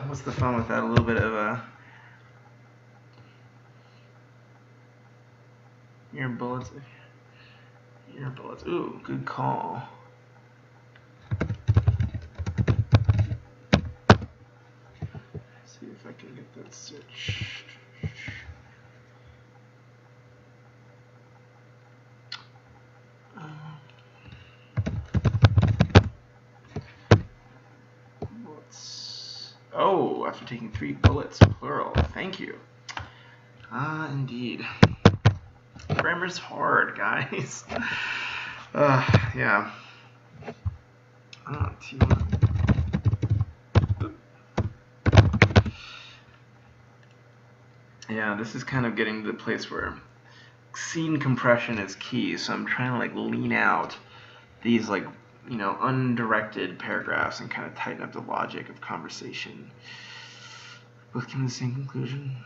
What's the fun with that? A little bit of ear bullets. Ear bullets. Ooh, good call. See if I can get that switch. Oh, after taking 3 bullets, plural. Thank you. Indeed. Grammar's hard, guys. Yeah. T1. Yeah, this is kind of getting to the place where scene compression is key, so I'm trying to like lean out these like, undirected paragraphs and kind of tighten up the logic of conversation. Both came to the same conclusion.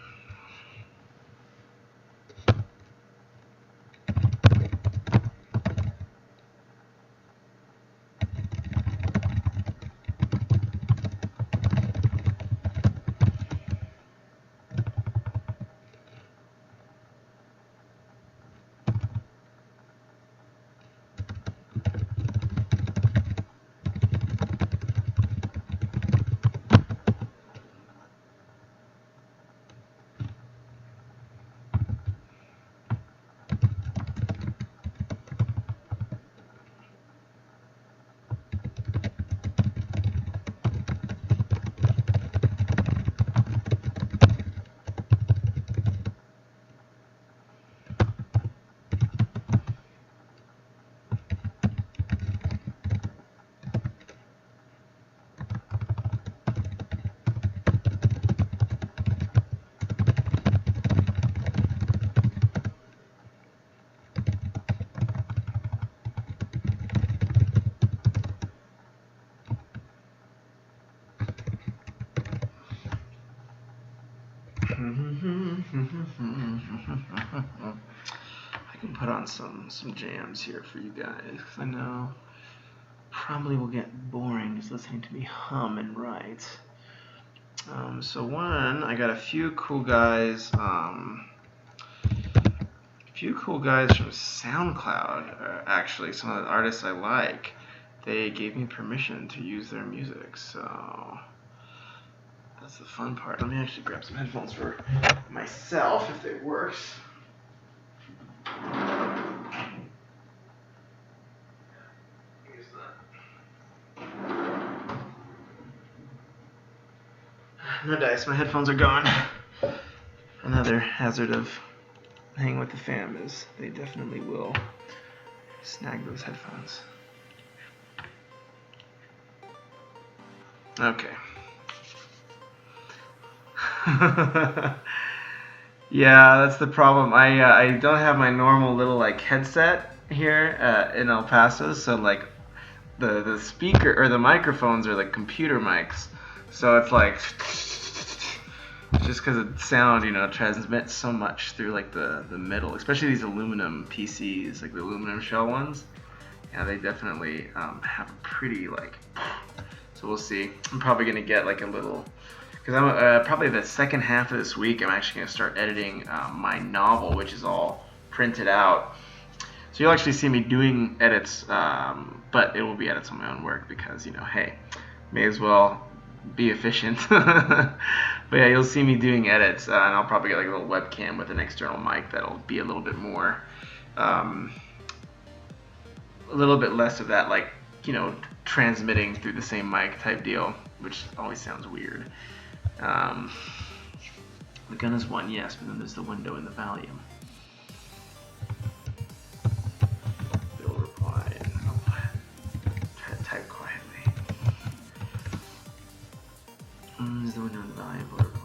I can put on some jams here for you guys, because I know probably will get boring just listening to me hum and write. So one, I got a few cool guys from SoundCloud. Actually, some of the artists I like, they gave me permission to use their music, so that's the fun part. Let me actually grab some headphones for myself if it works. No dice. My headphones are gone. Another hazard of hanging with the fam is they definitely will snag those headphones. Okay. Yeah, that's the problem. I don't have my normal little like headset here in El Paso, so like the speaker or the microphones are like computer mics, so it's like just because the sound transmits so much through like the middle, especially these aluminum PCs, like the aluminum shell ones. Yeah, they definitely have a pretty like. So we'll see. I'm probably gonna get like a little. Because I'm probably the second half of this week, I'm actually going to start editing my novel, which is all printed out. So you'll actually see me doing edits, but it will be edits on my own work because, hey, may as well be efficient. But yeah, you'll see me doing edits, and I'll probably get like a little webcam with an external mic that'll be a little bit more, a little bit less of that, like, transmitting through the same mic type deal, which always sounds weird. The gun is one, yes, but then there's the window and the volume. Bill replied. I'll try to type quietly. There's the window and the volume. Bill replied.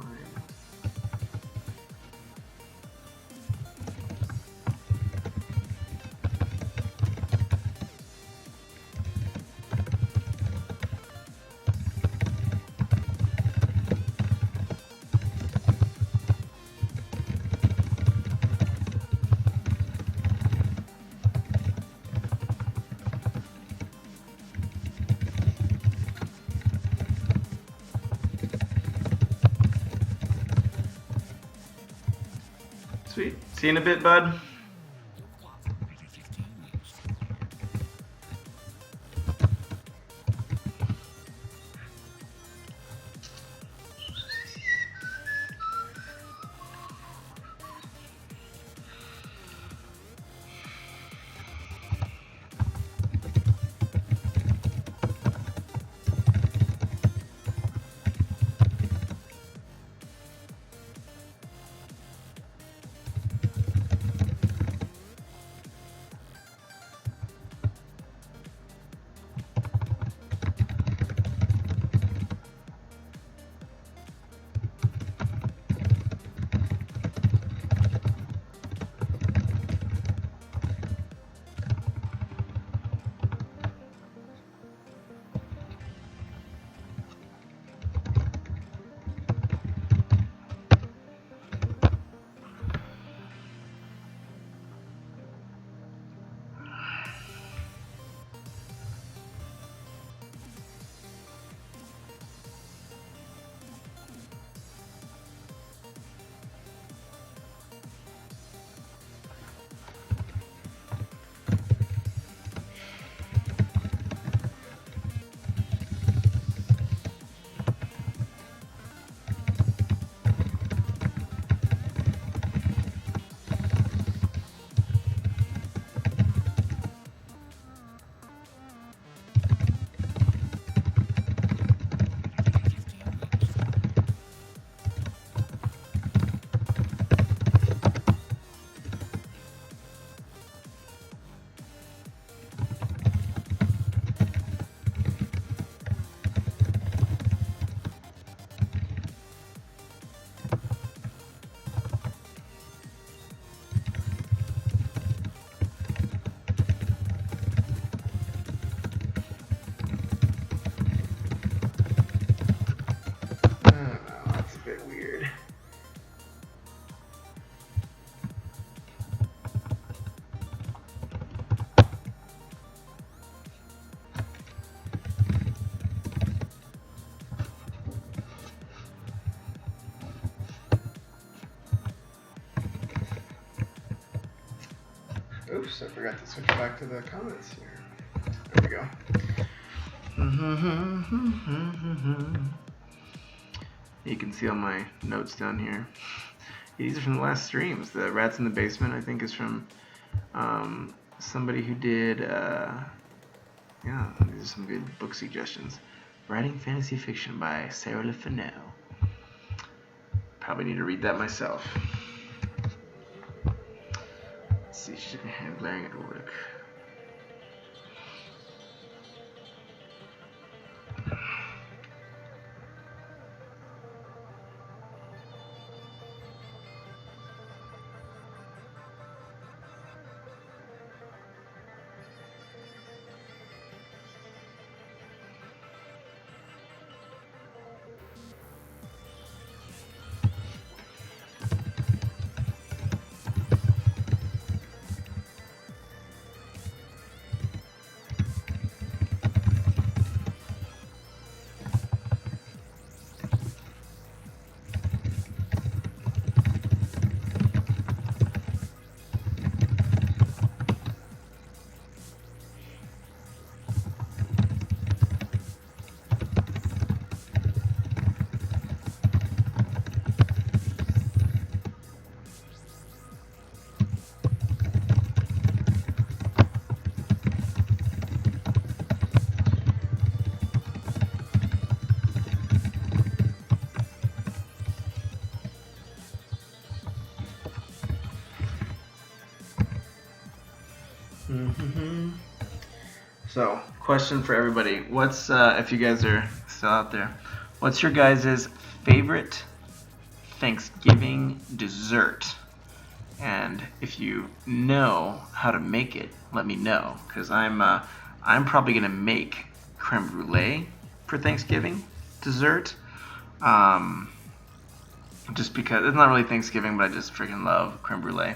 Sweet. See you in a bit, bud. That's a bit weird. Oops, I forgot to switch back to the comments here. There we go. You can see all my notes down here. These are from the last streams. The Rats in the Basement, I think, is from somebody who did, yeah, these are some good book suggestions. Writing Fantasy Fiction by Sarah Le Fennell. Probably need to read that myself. Let's see, should be hand glaring at work. So, question for everybody. What's, if you guys are still out there, what's your guys' favorite Thanksgiving dessert? And if you know how to make it, let me know, because I'm probably gonna make creme brulee for Thanksgiving dessert. Just because it's not really Thanksgiving, but I just freaking love creme brulee.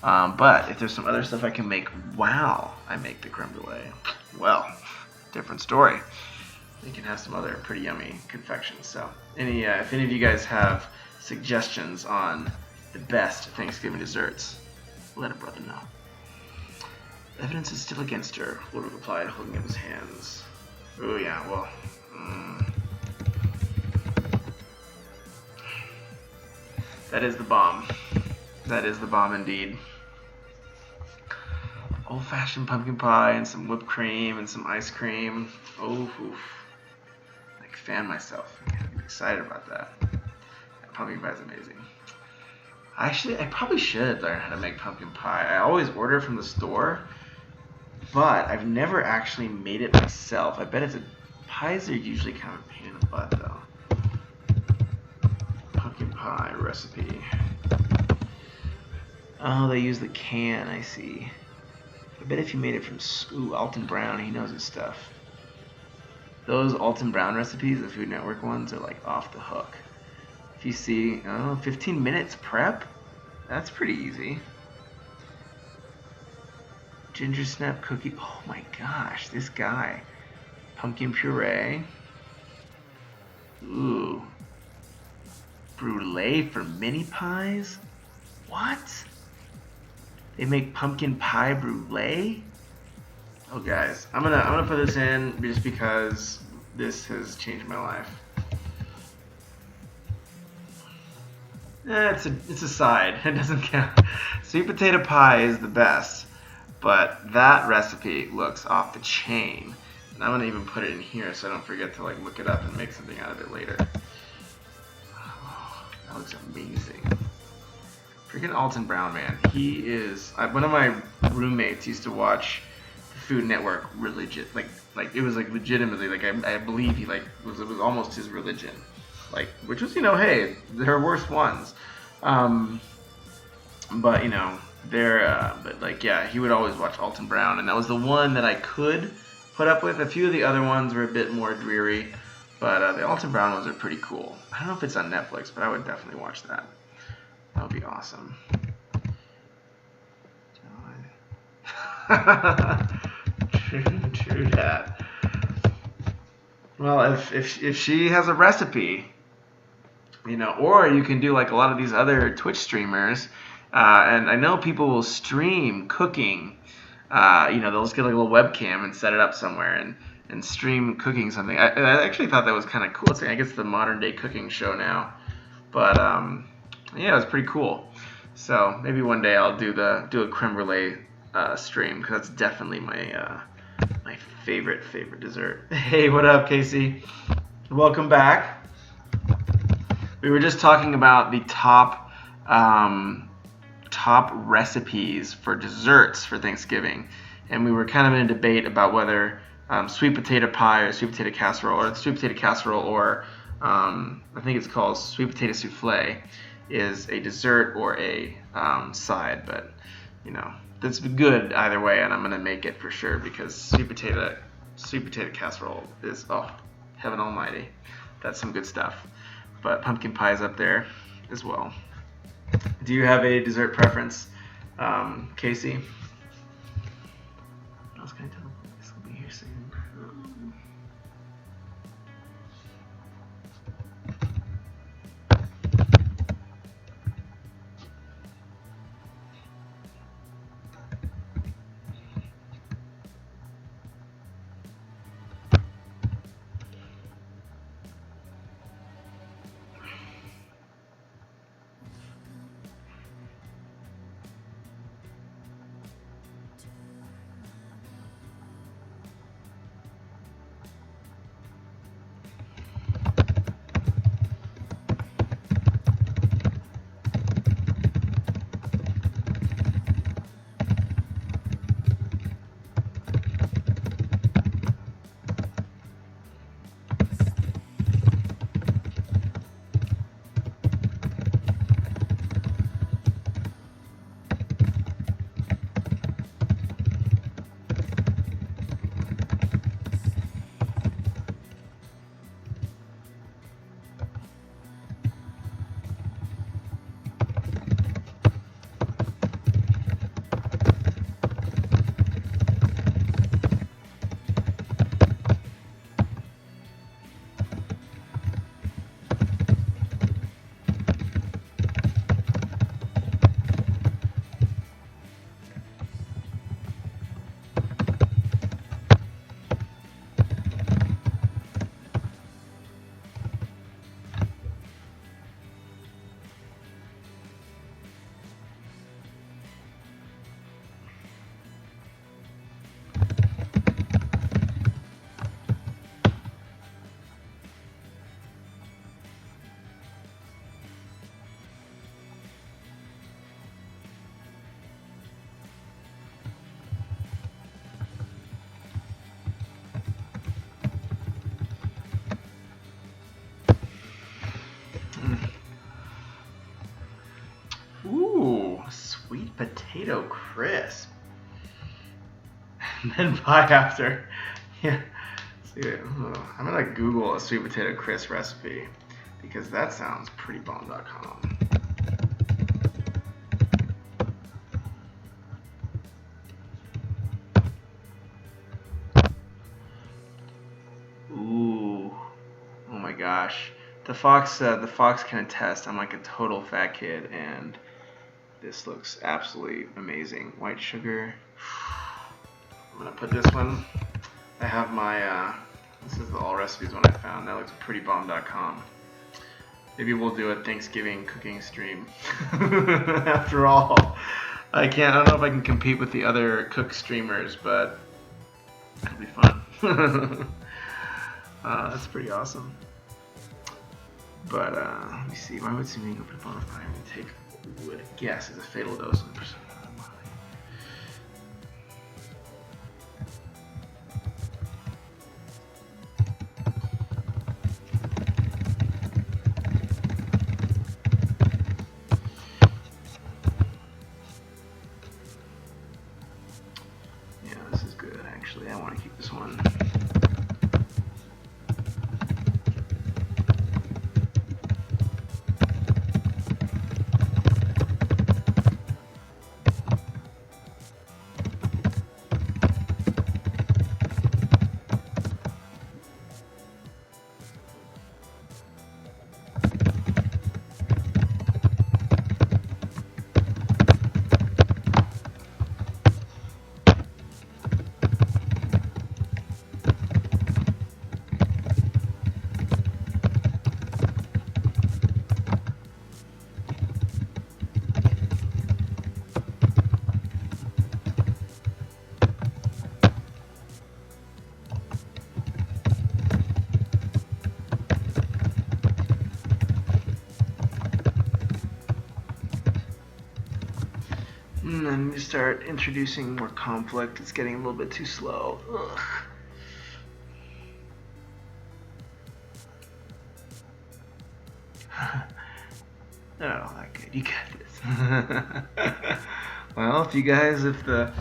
But if there's some other stuff I can make while I make the creme brulee, well, different story. You can have some other pretty yummy confections. So, if any of you guys have suggestions on the best Thanksgiving desserts, let a brother know. Evidence is still against her, Lord replied, holding up his hands. Oh yeah, well. That is the bomb. That is the bomb indeed. Old-fashioned pumpkin pie and some whipped cream and some ice cream. Oh, oof. I can fan myself. I'm excited about that. That pumpkin pie is amazing. Actually, I probably should learn how to make pumpkin pie. I always order from the store, but I've never actually made it myself. I bet pies are usually kind of a pain in the butt, though. Pumpkin pie recipe. Oh, they use the can, I see. I bet if you made it from Alton Brown, he knows his stuff. Those Alton Brown recipes, the Food Network ones, are like off the hook. If you see, 15 minutes prep, that's pretty easy. Ginger snap cookie. Oh my gosh, this guy. Pumpkin puree. Ooh. Brulee for mini pies? What? They make pumpkin pie brulee? Oh guys, I'm gonna put this in just because this has changed my life. It's a side. It doesn't count. Sweet potato pie is the best, but that recipe looks off the chain. And I'm gonna even put it in here so I don't forget to like look it up and make something out of it later. Oh, that looks amazing. Freaking Alton Brown, man. He is. One of my roommates used to watch the Food Network like it was like legitimately like I believe he like it was almost his religion, like which was hey, there are worse ones, but but like yeah, he would always watch Alton Brown, and that was the one that I could put up with. A few of the other ones were a bit more dreary, but the Alton Brown ones are pretty cool. I don't know if it's on Netflix, but I would definitely watch that. That would be awesome. True that. Well, if she has a recipe, or you can do like a lot of these other Twitch streamers, and I know people will stream cooking. They'll just get like a little webcam and set it up somewhere and stream cooking something. I actually thought that was kind of cool. I guess it's the modern day cooking show now, but yeah, it was pretty cool. So maybe one day I'll do a creme brulee stream, because that's definitely my my favorite dessert. Hey, what up, Casey? Welcome back. We were just talking about the top recipes for desserts for Thanksgiving, and we were kind of in a debate about whether sweet potato pie or sweet potato casserole, or I think it's called sweet potato souffle, is a dessert or a side. But you know, that's good either way, and I'm gonna make it for sure because sweet potato casserole is, oh, heaven almighty. That's some good stuff. But pumpkin pie is up there as well. Do you have a dessert preference, Casey? I was going to tell them this will be here soon. Ooh, sweet potato crisp. And then pie after. Yeah. See, I'm gonna Google a sweet potato crisp recipe because that sounds pretty bomb.com. Ooh, oh my gosh. The fox can attest. I'm like a total fat kid, and this looks absolutely amazing. White sugar. I'm gonna put this one. I have my, this is the all recipes one I found. That looks pretty bomb.com. Maybe we'll do a Thanksgiving cooking stream. After all, I don't know if I can compete with the other cook streamers, but it'll be fun. That's pretty awesome. But let me see. Why would somebody go for the bonfire and take wood? Gas is a fatal dose of percent. Yeah, this is good actually. I want to keep this one. to start introducing more conflict. It's getting a little bit too slow. Ugh. Oh, okay, you got this. Well, if you guys, if the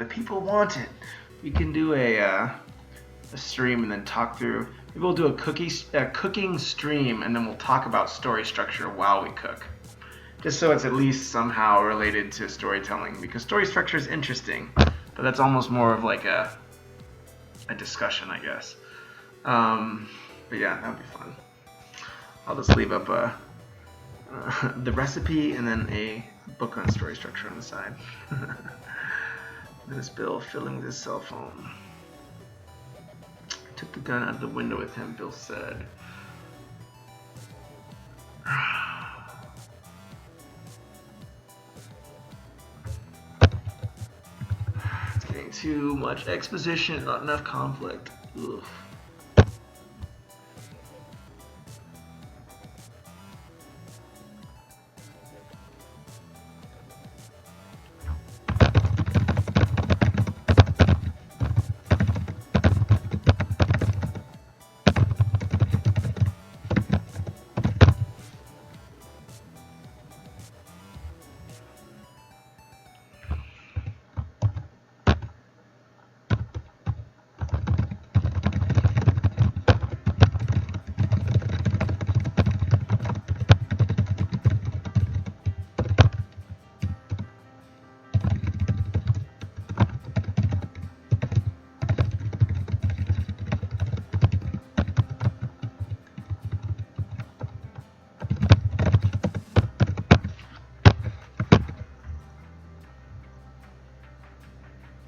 people want it, we can do a stream and then talk through. Maybe we'll do a cooking stream, and then we'll talk about story structure while we cook, just so it's at least somehow related to storytelling. Because story structure is interesting, but that's almost more of like a discussion, I guess. But yeah, that would be fun. I'll just leave up the recipe and then a book on story structure on the side. This Bill fiddling with his cell phone. Took the gun out of the window with him, Bill said. It's getting too much exposition, not enough conflict. Ugh.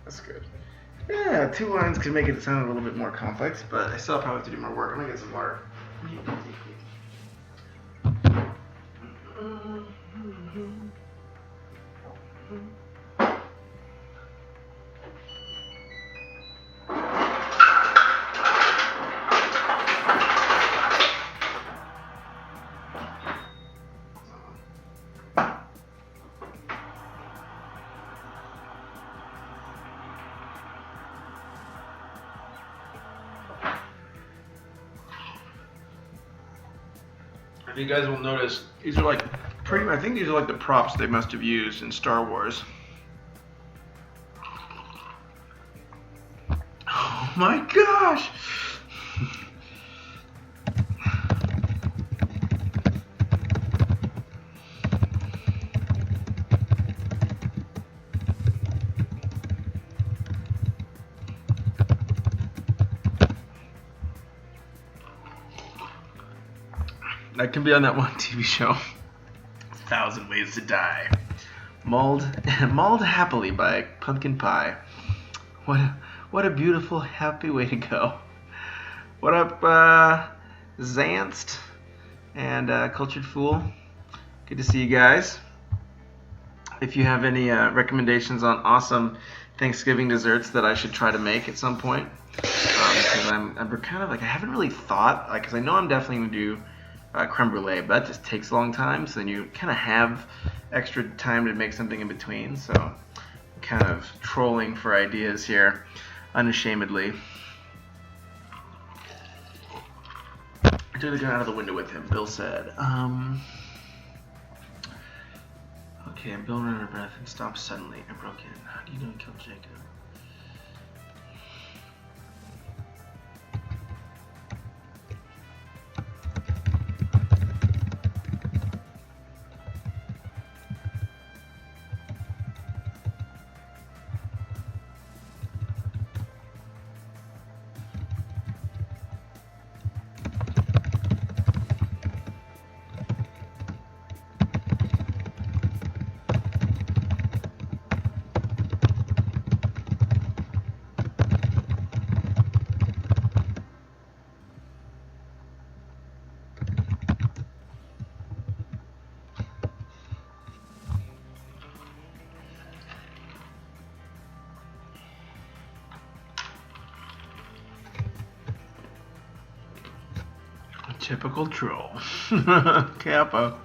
That's good. Yeah, 2 lines could make it sound a little bit more complex, but I still probably have to do more work. I'm gonna get some water. If you guys will notice, these are like I think these are like the props they must have used in Star Wars. Oh my gosh! That can be on that one TV show. 1,000 Ways to Die. Mauled happily by pumpkin pie. What a beautiful, happy way to go. What up, Zanst and Cultured Fool? Good to see you guys. If you have any recommendations on awesome Thanksgiving desserts that I should try to make at some point, because I'm kind of like I haven't really thought, because I know I'm definitely gonna do creme brulee, but that just takes a long time, so then you kind of have extra time to make something in between. So I'm kind of trolling for ideas here, unashamedly. I took the gun out of the window with him, Bill said. Okay, Bill ran out of breath and stopped suddenly. I broke in. How do you know he killed Jacob? Typical troll. Kappa.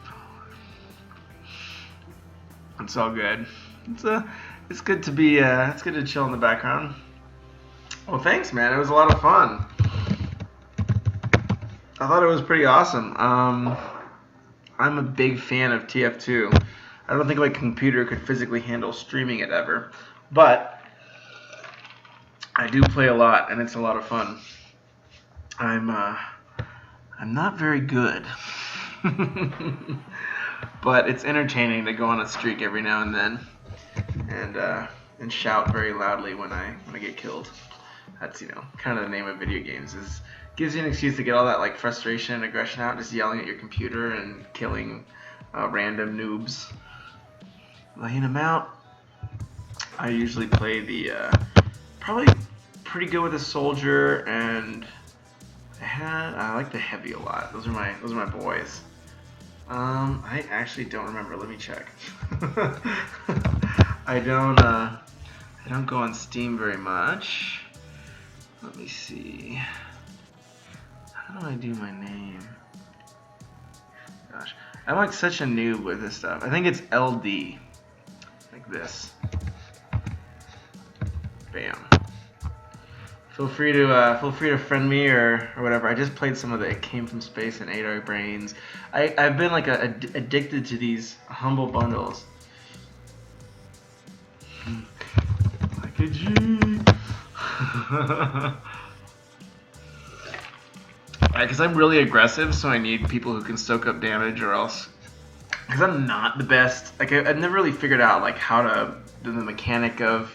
It's all good. It's good to be it's good to chill in the background. Well, thanks, man. It was a lot of fun. I thought it was pretty awesome. I'm a big fan of TF2. I don't think my computer could physically handle streaming it ever, but I do play a lot, and it's a lot of fun. I'm not very good, but it's entertaining to go on a streak every now and then, and shout very loudly when I get killed. That's kind of the name of video games is. Gives you an excuse to get all that like frustration and aggression out, just yelling at your computer and killing random noobs, laying them out. I usually play the probably pretty good with the soldier, and I like the heavy a lot. Those are my boys. I actually don't remember. Let me check. I don't go on Steam very much. Let me see. How do I do my name? Gosh, I'm like such a noob with this stuff. I think it's LD, like this. Bam. Feel free to friend me or whatever. I just played some of the It Came From Space and 8 Hour Brains. I've been like addicted to these humble bundles. Like a G. Because I'm really aggressive, so I need people who can soak up damage, or else. Because I'm not the best. Like I've never really figured out like how to do the mechanic of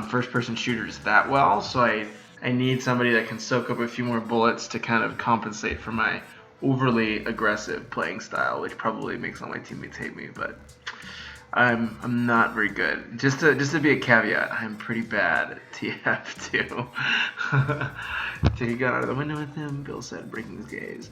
first-person shooters that well. So I need somebody that can soak up a few more bullets to kind of compensate for my overly aggressive playing style, which probably makes all my teammates hate me. But I'm not very good. Just to be a caveat, I'm pretty bad at TF2. Take a gun out of the window with him, Bill said, breaking his gaze.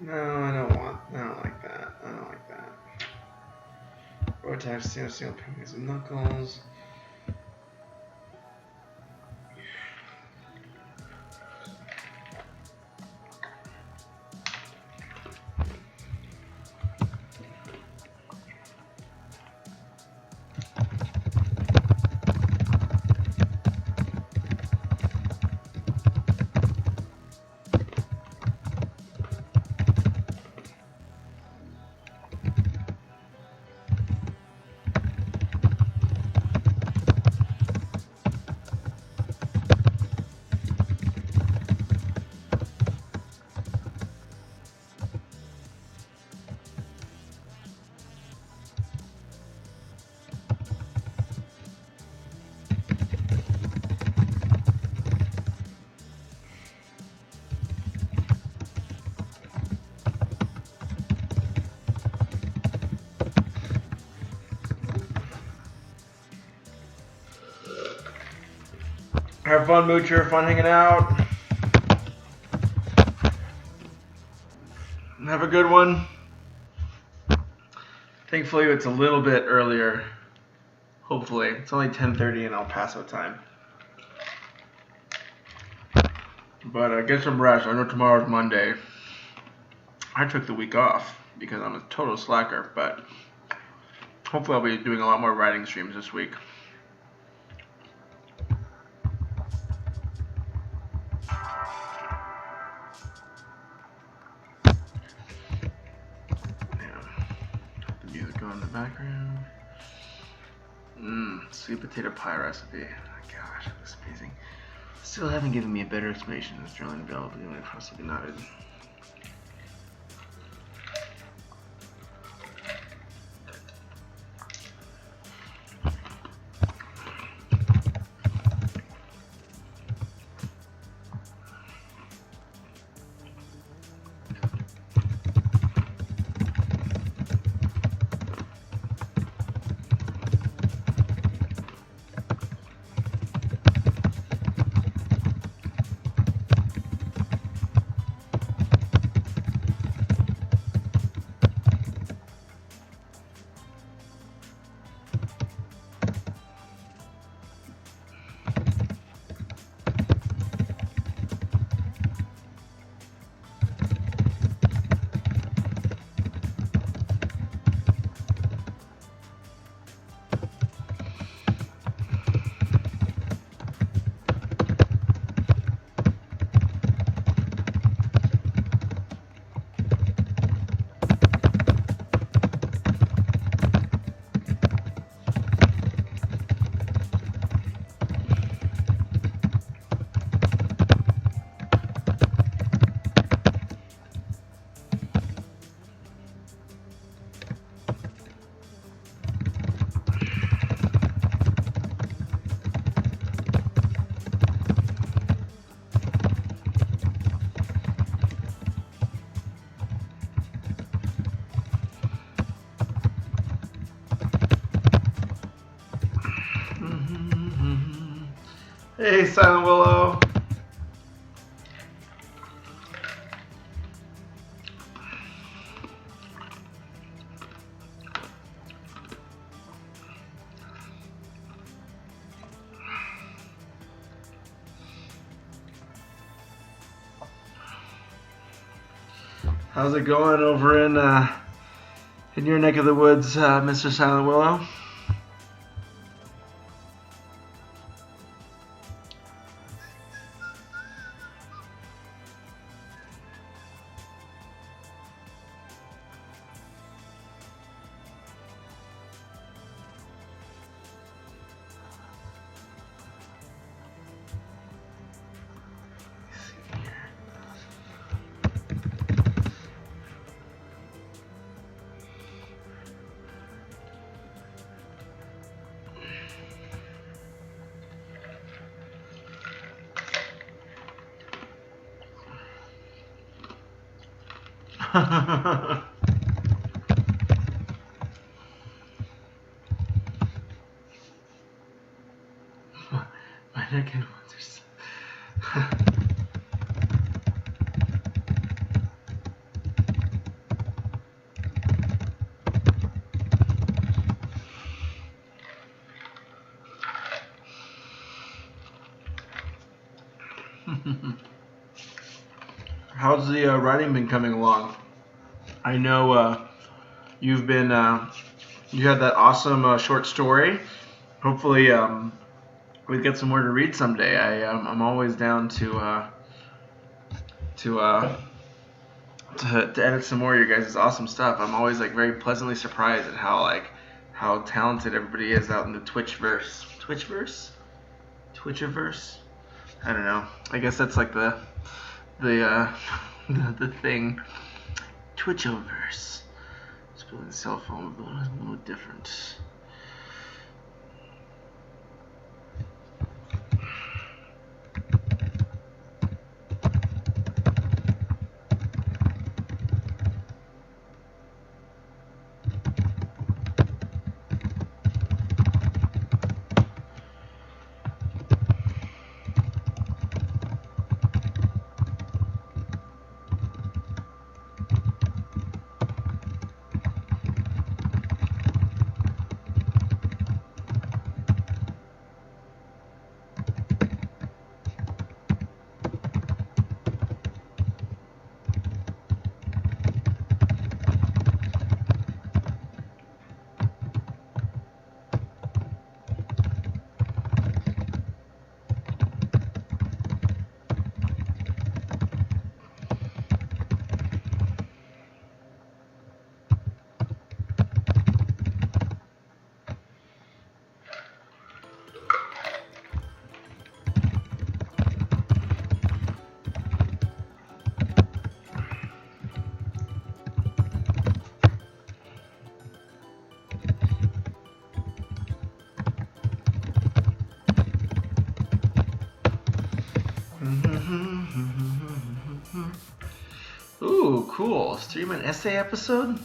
No, I don't like that. I don't like that. Rotax, single penguins and knuckles. Have fun, Moocher. Fun hanging out. Have a good one. Thankfully, it's a little bit earlier. Hopefully. It's only 10:30 in El Paso time. But get some rest. I know tomorrow's Monday. I took the week off because I'm a total slacker. But hopefully I'll be doing a lot more writing streams this week. In the background. Sweet potato pie recipe. Oh, gosh, that's amazing. Still haven't given me a better explanation of this drilling available when it possibly nodded. Hey, Silent Willow. How's it going over in your neck of the woods, Mr. Silent Willow? My neck and woods are How's the writing been coming along? I know you've been you had that awesome short story. Hopefully we get some more to read someday. I'm always down to edit some more of your guys' awesome stuff. I'm always like very pleasantly surprised at how talented everybody is out in the Twitchverse. Twitchiverse? I don't know. I guess that's like the thing. Twitchiverse. Just building a cell phone, but a little different. Ooh, cool. Stream an essay episode?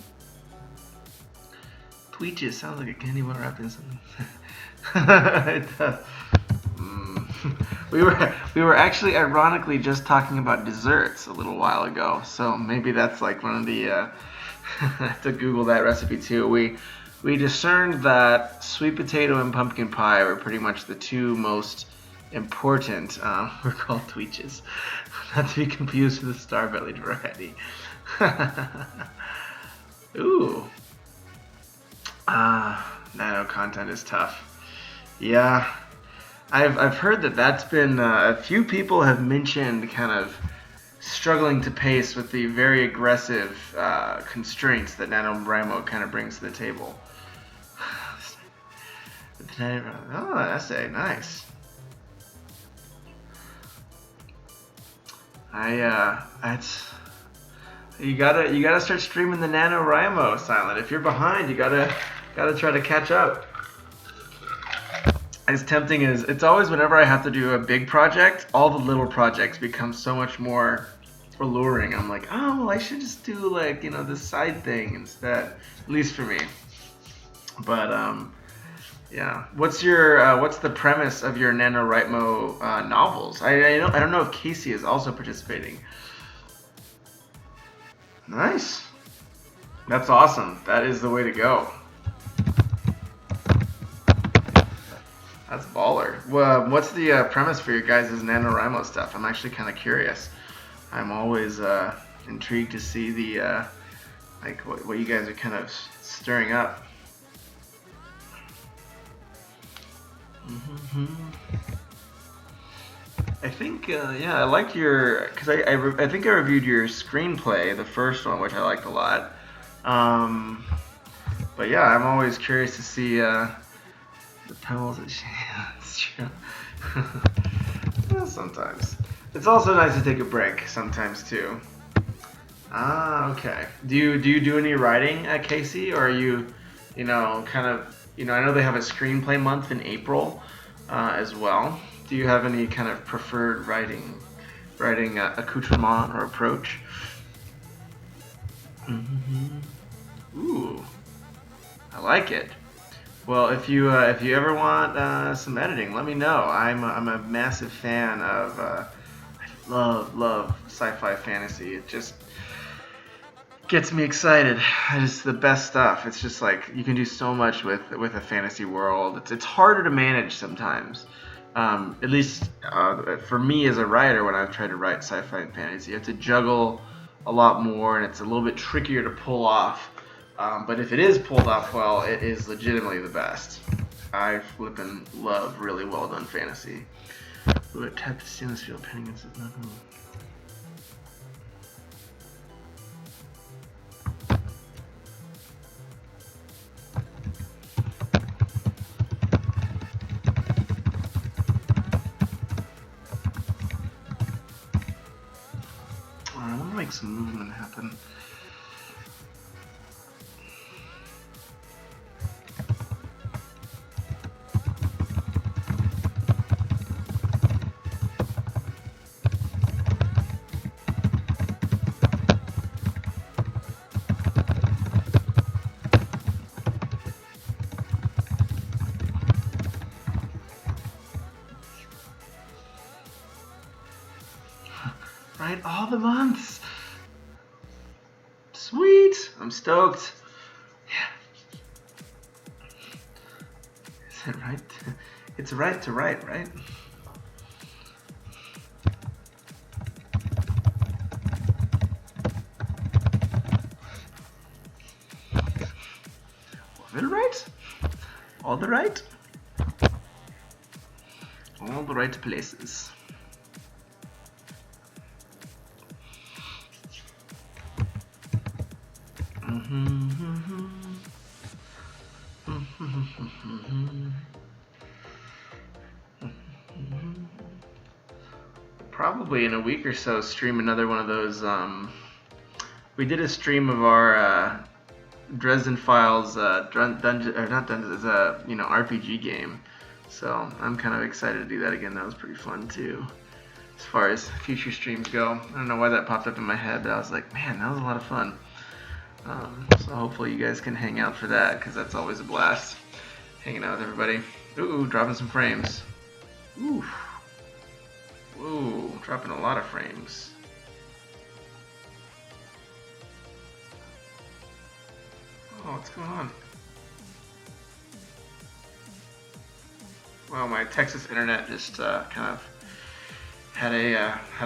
Tweeches sounds like a candy bar wrapped in something. It does. We were actually ironically just talking about desserts a little while ago, so maybe that's like one of the I have to Google that recipe too. We discerned that sweet potato and pumpkin pie were pretty much the two most important. We're called tweeches, not to be confused with the star-bellied variety. Ooh. Nano content is tough. Yeah, I've heard that's been a few people have mentioned kind of struggling to pace with the very aggressive constraints that NaNoWriMo kind of brings to the table. Oh, essay, nice. You gotta start streaming the NaNoWriMo, Silent. If you're behind, you gotta try to catch up. As tempting as it's always, whenever I have to do a big project, all the little projects become so much more alluring. I'm like, oh, well, I should just do like this side thing instead, at least for me. But Yeah. What's the premise of your NaNoWriMo novels? I don't know if Casey is also participating. Nice. That's awesome. That is the way to go. That's baller. Well, what's the premise for your guys' NaNoWriMo stuff? I'm actually kind of curious. I'm always intrigued to see the like what you guys are kind of stirring up. I think yeah, I like your because I think I reviewed your screenplay, the first one, which I liked a lot. But yeah, I'm always curious to see the tunnels that she. It's true. Well, sometimes it's also nice to take a break sometimes too. Ah, okay. Do you do any writing at Casey, or are you, kind of, I know they have a screenplay month in April, as well. Do you have any kind of preferred writing accoutrement or approach? Ooh, I like it. Well, if you ever want some editing, let me know. I'm a massive fan of I love sci-fi fantasy. It just gets me excited. It's the best stuff. It's just like you can do so much with a fantasy world. It's harder to manage sometimes. At least for me as a writer, when I've tried to write sci-fi and fantasy, you have to juggle a lot more, and it's a little bit trickier to pull off. But if it is pulled off well, it is legitimately the best. I flippin' love really well done fantasy. Ooh, it tapped the stainless steel pen against it. I want to make some movement happen. Right, all the months. Sweet. I'm stoked. Yeah. Is that right? It's right to write, right? Was it right? All the right? All the right places. Probably in a week or so stream another one of those. We did a stream of our Dresden Files dungeon, or not dungeon, it's a RPG game. So I'm kind of excited to do that again. That was pretty fun too. As far as future streams go, I don't know why that popped up in my head, but I was like, man, that was a lot of fun. So hopefully you guys can hang out for that, because that's always a blast, hanging out with everybody. Ooh, dropping some frames. Ooh. Ooh, dropping a lot of frames. Oh, what's going on? Well, my Texas internet just kind of had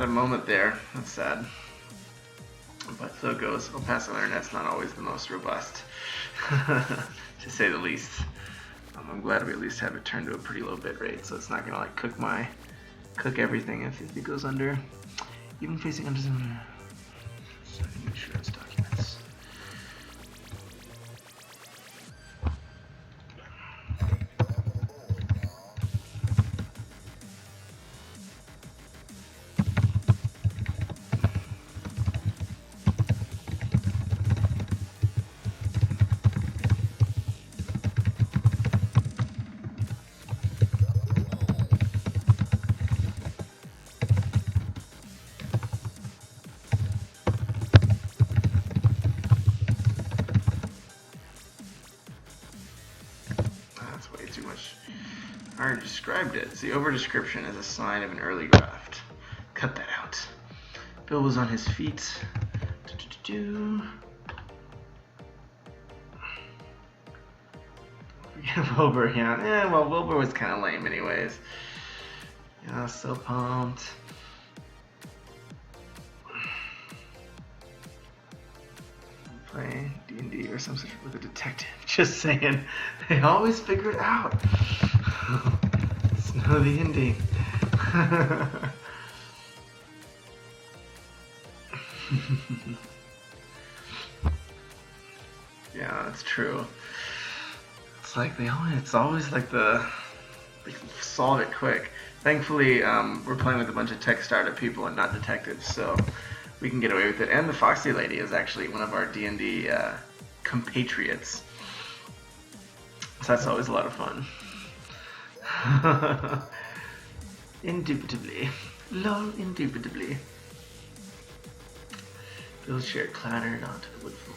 a moment there. That's sad. But so it goes. El Paso internet's not always the most robust, to say the least. I'm glad we at least have it turned to a pretty low bit rate, so it's not gonna like cook everything if it goes under. Even facing under some. So I can make sure it's documents. way too much. I already described it. See, over-description is a sign of an early graft. Cut that out. Bill was on his feet. Wilbur, yeah. Well, Wilbur was kind of lame anyways. Yeah, so pumped. Play D&D or some such with a detective. Just saying. They always figure it out. Snow the indie. Yeah, that's true. It's like it's always like they solve it quick. Thankfully, we're playing with a bunch of tech startup people and not detectives, so we can get away with it. And the Foxy Lady is actually one of our D&D compatriots. So that's always a lot of fun. Indubitably. Lol, indubitably. Bill's chair clattered onto the wood floor.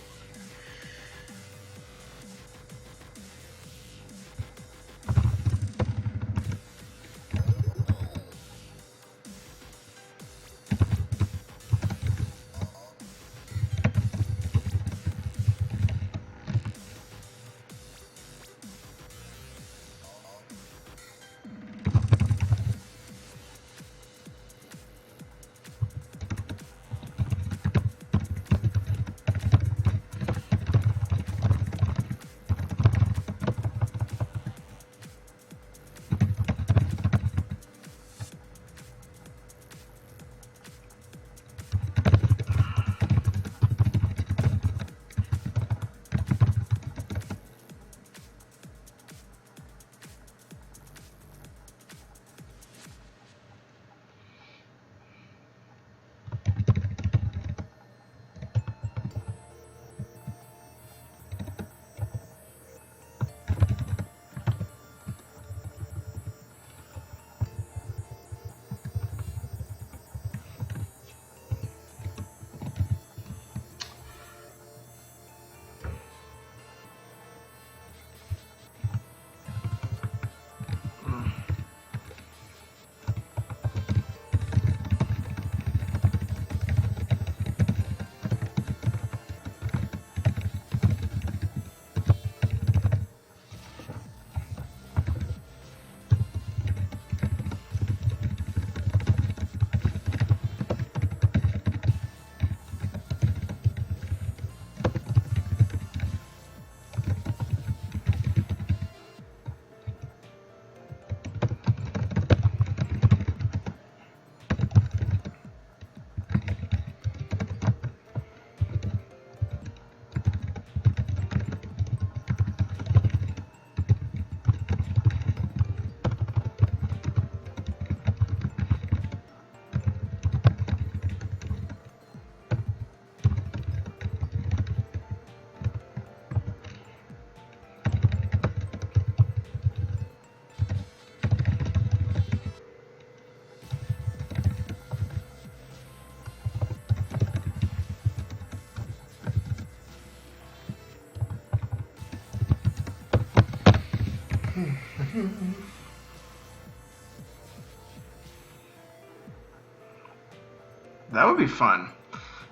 That would be fun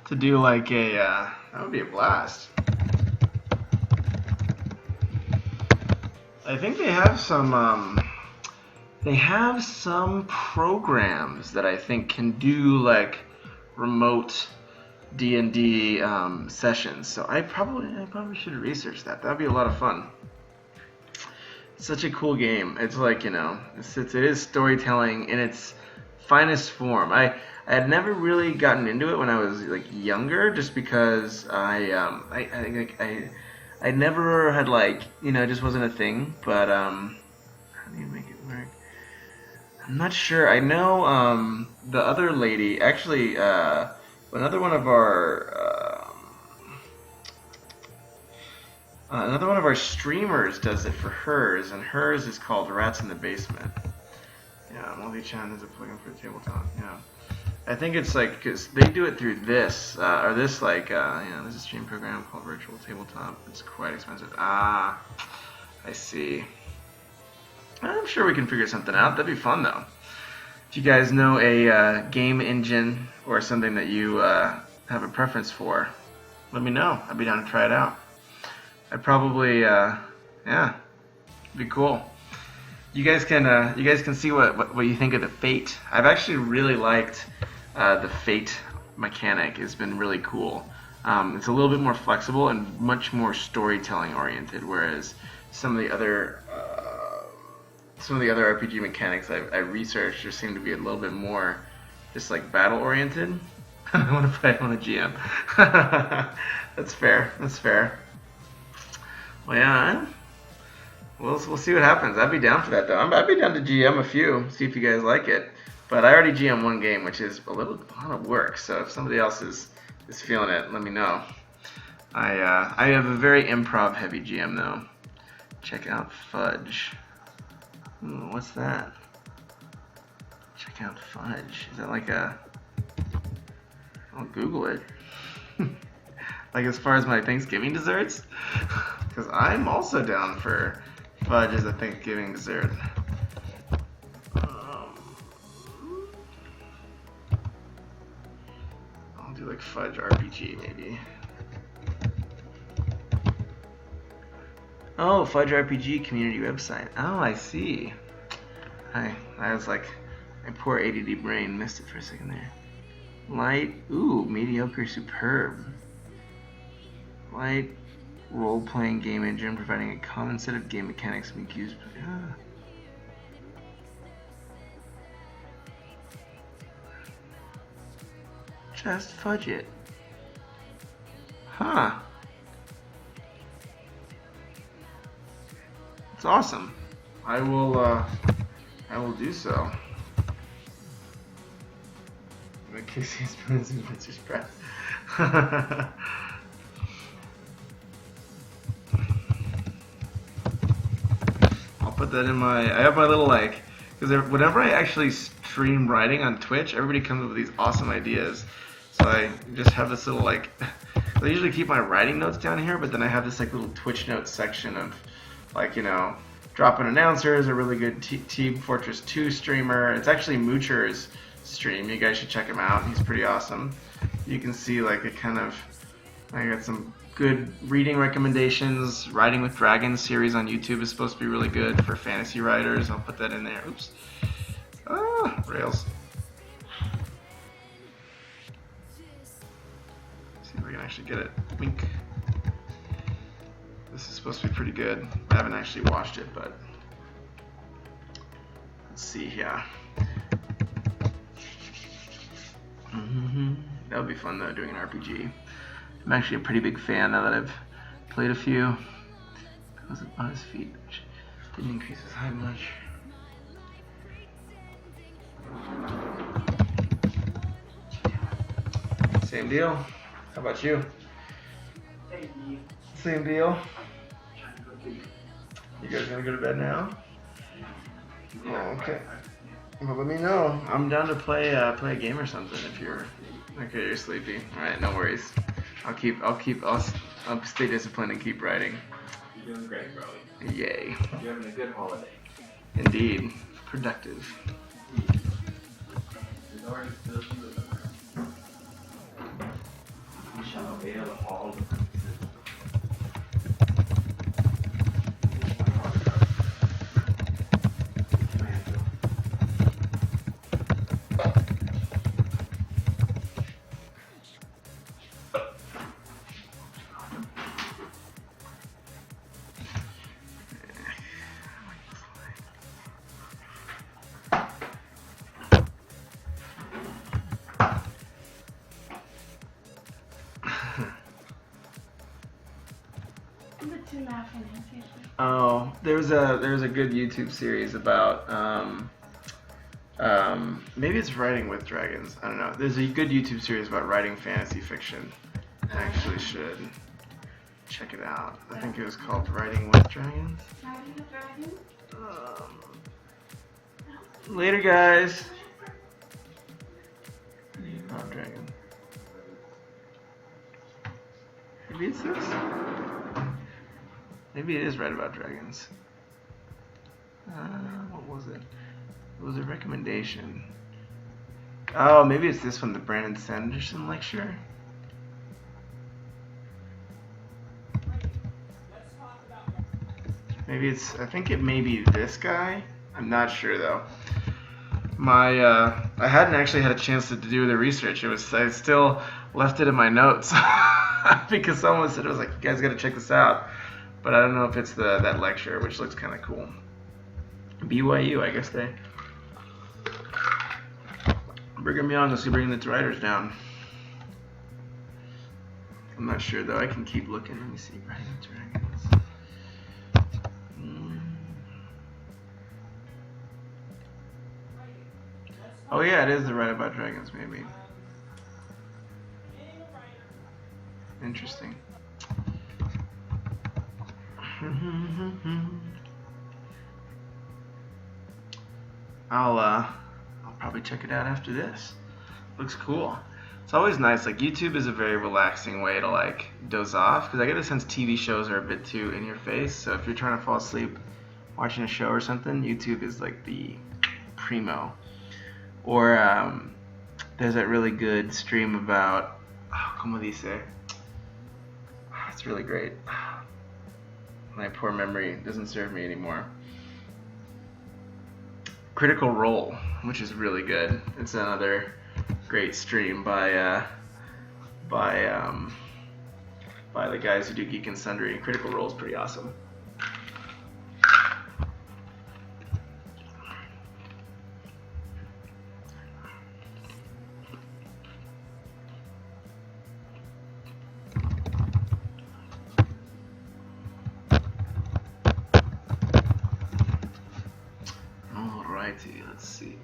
to do, like a that would be a blast. I think they have some programs that I think can do like remote D&D sessions. So I probably should research that. That'd be a lot of fun. It's such a cool game. It's like, it is storytelling in its finest form. I had never really gotten into it when I was like younger, just because I never had it just wasn't a thing. But how do you make it work? I'm not sure. I know the other lady, actually, another one of our streamers does it for hers, and hers is called Rats in the Basement. Yeah, multi-chan is a plugin for tabletop. Yeah, I think it's like because they do it through this or this there's a stream program called Virtual Tabletop. It's quite expensive. Ah, I see. I'm sure we can figure something out. That'd be fun though. If you guys know a game engine or something that you have a preference for, let me know. I'd be down to try it out. I'd probably, yeah, it'd be cool. You guys can see what you think of the Fate. I've actually really liked the Fate mechanic. It's been really cool. It's a little bit more flexible and much more storytelling oriented, whereas some of the other RPG mechanics I researched just seem to be a little bit more just like battle oriented. I want to play on a GM. That's fair. That's fair. Well, yeah. We'll see what happens. I'd be down for that though. I'd be down to GM a few, see if you guys like it. But I already GM one game, which is a lot of work. So if somebody else is feeling it, let me know. I have a very improv heavy GM though. Check out Fudge. Ooh, what's that? Check out Fudge. Is that like a? I'll Google it. Like as far as my Thanksgiving desserts, because I'm also down for fudge as a Thanksgiving dessert. I'll do like fudge RPG maybe. Oh, Fudge RPG community website. Oh, I see. I was like, my poor ADD brain missed it for a second there. Light, ooh, mediocre, superb. Light role-playing game engine providing a common set of game mechanics to be used. Just fudge it. Huh. It's awesome. I will do so. Casey Spoons and Vintage Press. I'll put that in my. I have my little like, because whenever I actually stream writing on Twitch, everybody comes up with these awesome ideas. So I just have this little like. I usually keep my writing notes down here, but then I have this like little Twitch notes section of, like, you know, Drop-In Announcer is a really good Team Fortress 2 streamer. It's actually Moocher's stream. You guys should check him out. He's pretty awesome. You can see like a kind of, I got some good reading recommendations. Writing with Dragons series on YouTube is supposed to be really good for fantasy writers. I'll put that in there. Oops. Ah, Rails. See if we can actually get it. Wink. This is supposed to be pretty good. I haven't actually watched it, but let's see here. That would be fun though, doing an RPG. I'm actually a pretty big fan now that I've played a few. Because on his feet, which didn't increase his height much. Same deal. How about you? Same deal. You guys gonna go to bed now? Oh, okay. Well, let me know. I'm down to play a game or something if you're okay. You're sleepy. All right, no worries. I'll stay disciplined and keep writing. You're doing great, bro. Yay. You're having a good holiday. Indeed. Productive. We shall obey all. Oh, there's a good YouTube series about maybe it's Writing with Dragons. I don't know. There's a good YouTube series about writing fantasy fiction. I actually should check it out. I think it was called Writing with Dragons. Writing with Dragons? Later, guys. Oh, dragon. Maybe it's this. Maybe it is right about dragons. What was it? It was a recommendation. Oh, maybe it's this one, the Brandon Sanderson lecture. Maybe it's, I think it may be this guy. I'm not sure though. I hadn't actually had a chance to do the research. I still left it in my notes because someone said, it was like, you guys got to check this out. But I don't know if it's that lecture, which looks kind of cool. BYU, I guess they. Brigham Young is bringing the writers down. I'm not sure though. I can keep looking. Let me see. Riding the Dragons. Oh yeah, it is the Write About Dragons, maybe. Interesting. I'll probably check it out after this. Looks cool. It's always nice. Like YouTube is a very relaxing way to like doze off because I get a sense TV shows are a bit too in your face. So if you're trying to fall asleep watching a show or something, YouTube is like the primo. Or there's that really good stream about como dice. It's really great. My poor memory doesn't serve me anymore. Critical Role, which is really good. It's another great stream by the guys who do Geek and Sundry. Critical Role is pretty awesome. Alrighty, let's see.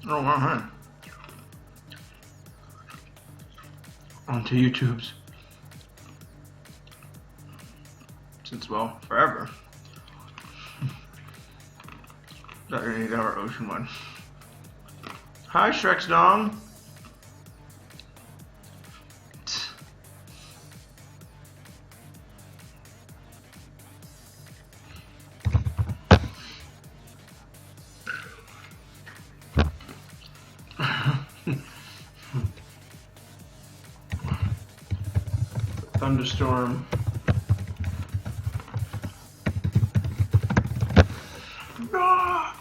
Oh, wow. Onto YouTube's. Since, well, forever. That 8-hour ocean one. Hi, Shrek's Dong. Thunderstorm. Ah!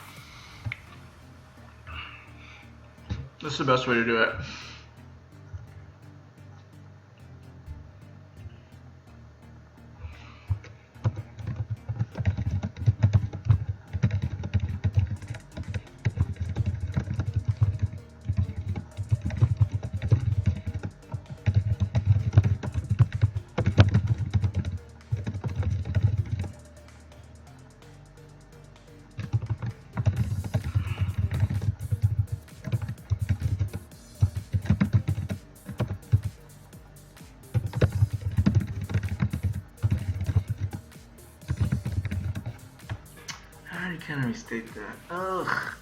That's the best way to do it. can't I restate that? Ugh.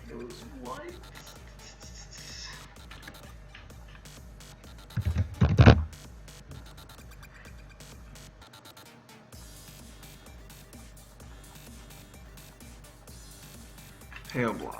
Those whites. Pale blonde.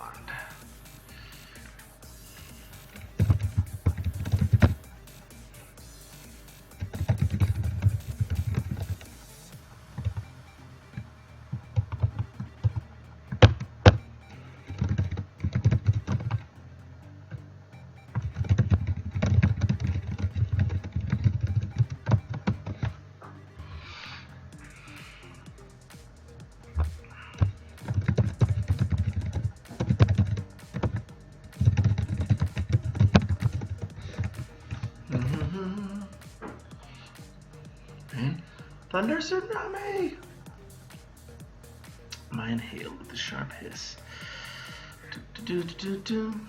Thunder tsunami! Mine hailed with a sharp hiss. Do, do, do, do, do.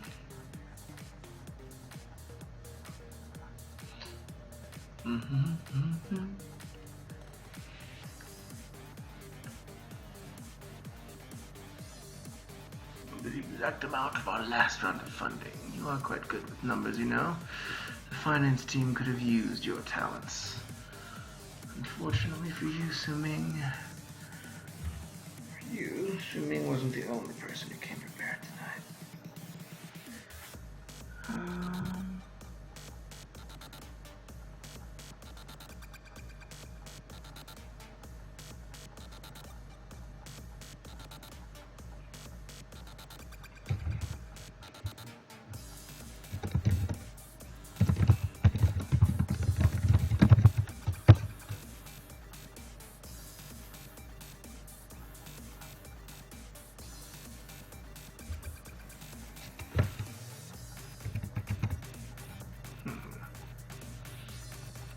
The exact amount of our last round of funding. You are quite good with numbers, you know. The finance team could have used your talents. Unfortunately for you, Su-Ming, Su-Ming wasn't the only person who came prepared tonight.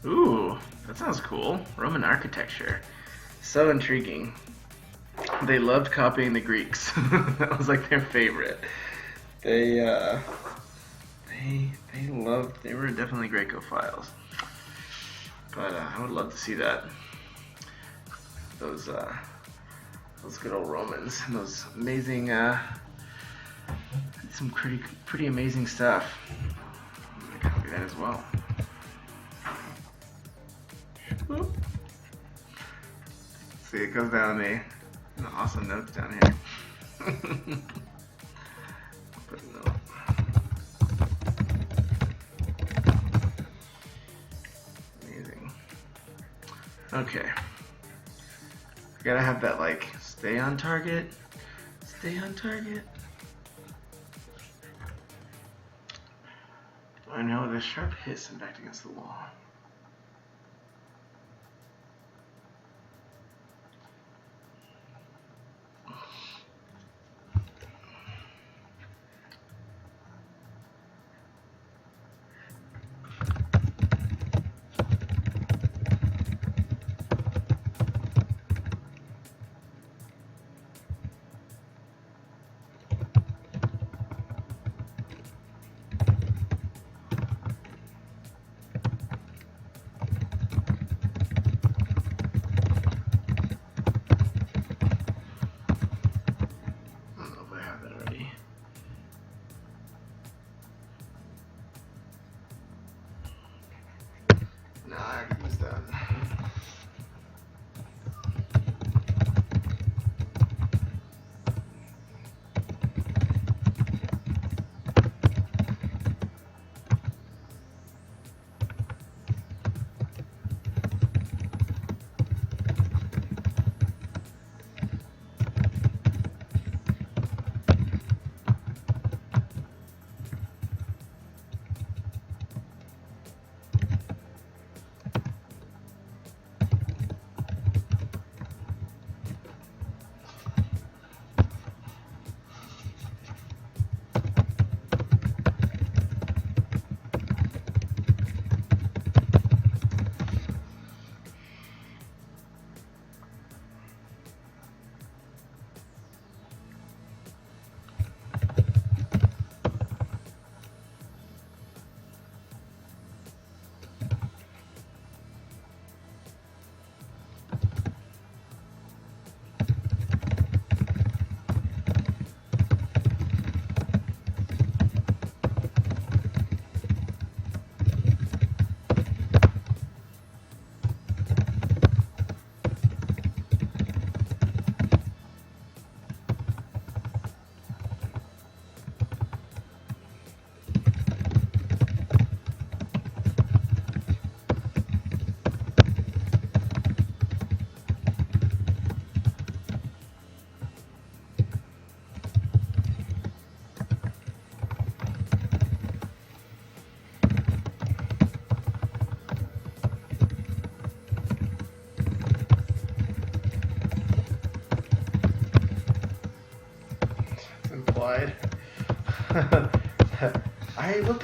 Ooh, that sounds cool. Roman architecture. So intriguing. They loved copying the Greeks. That was like their favorite. They were definitely Greco-philes. But I would love to see that. Those good old Romans and those amazing, some pretty amazing stuff. I'm gonna copy that as well. Whoop. See, it goes down the awesome notes down here. Put a note. Amazing. Okay. I gotta have that like stay on target. Stay on target. I know the sharp hiss and backed against the wall.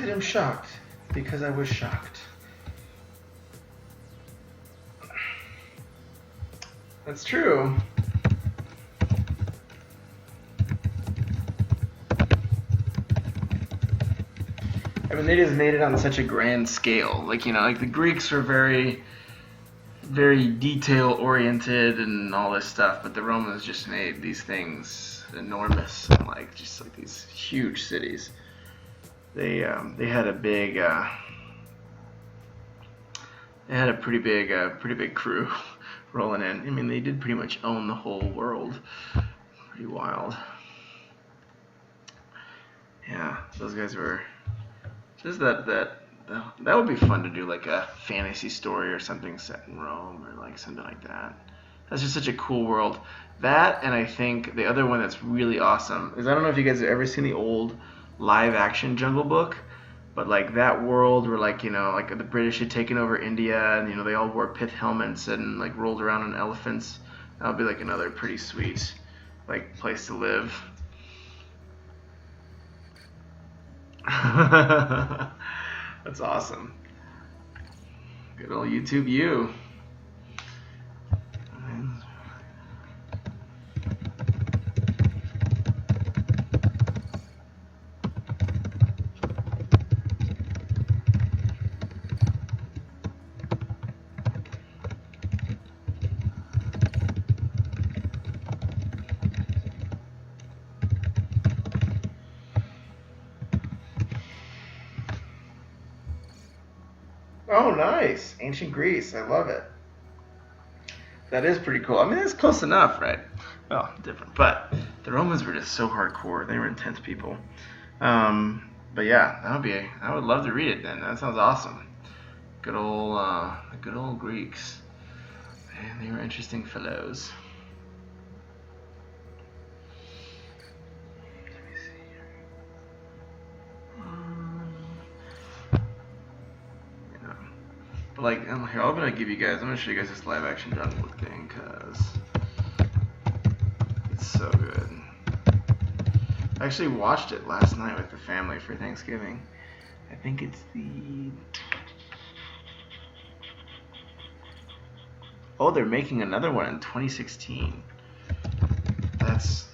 I am shocked because I was shocked. That's true. I mean, they just made it on such a grand scale. Like, you know, like the Greeks were very, very detail oriented and all this stuff, but the Romans just made these things enormous and like just like these huge cities. They had a big they had a pretty big crew rolling in. I mean, they did pretty much own the whole world. Pretty wild. Yeah, those guys were just that would be fun to do, like a fantasy story or something set in Rome or like something like that. That's just such a cool world. That, and I think the other one that's really awesome is, I don't know if you guys have ever seen the old live action Jungle Book, but like that world where, like, you know, like the British had taken over India and, you know, they all wore pith helmets and like rolled around on elephants. That would be like another pretty sweet like place to live. That's awesome. Good old YouTube you. Oh, nice. Ancient Greece. I love it. That is pretty cool. I mean, it's close enough, right? Well, different. But the Romans were just so hardcore. They were intense people. But yeah, I would love to read it then. That sounds awesome. Good old Greeks. Man, they were interesting fellows. But like, here, I'm gonna show you guys this live action Jungle Book thing, because it's so good. I actually watched it last night with the family for Thanksgiving. I think it's the... Oh, they're making another one in 2016.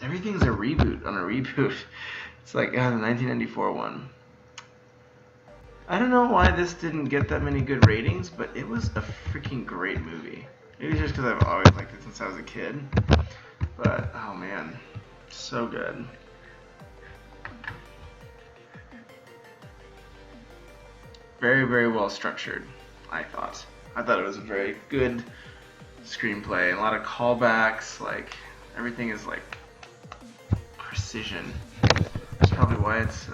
Everything's a reboot on a reboot. It's like the 1994 one. I don't know why this didn't get that many good ratings, but it was a freaking great movie. Maybe just because I've always liked it since I was a kid. But, oh man, so good. Very, very well structured, I thought. I thought it was a very good screenplay. A lot of callbacks, like, everything is like precision. That's probably why it's,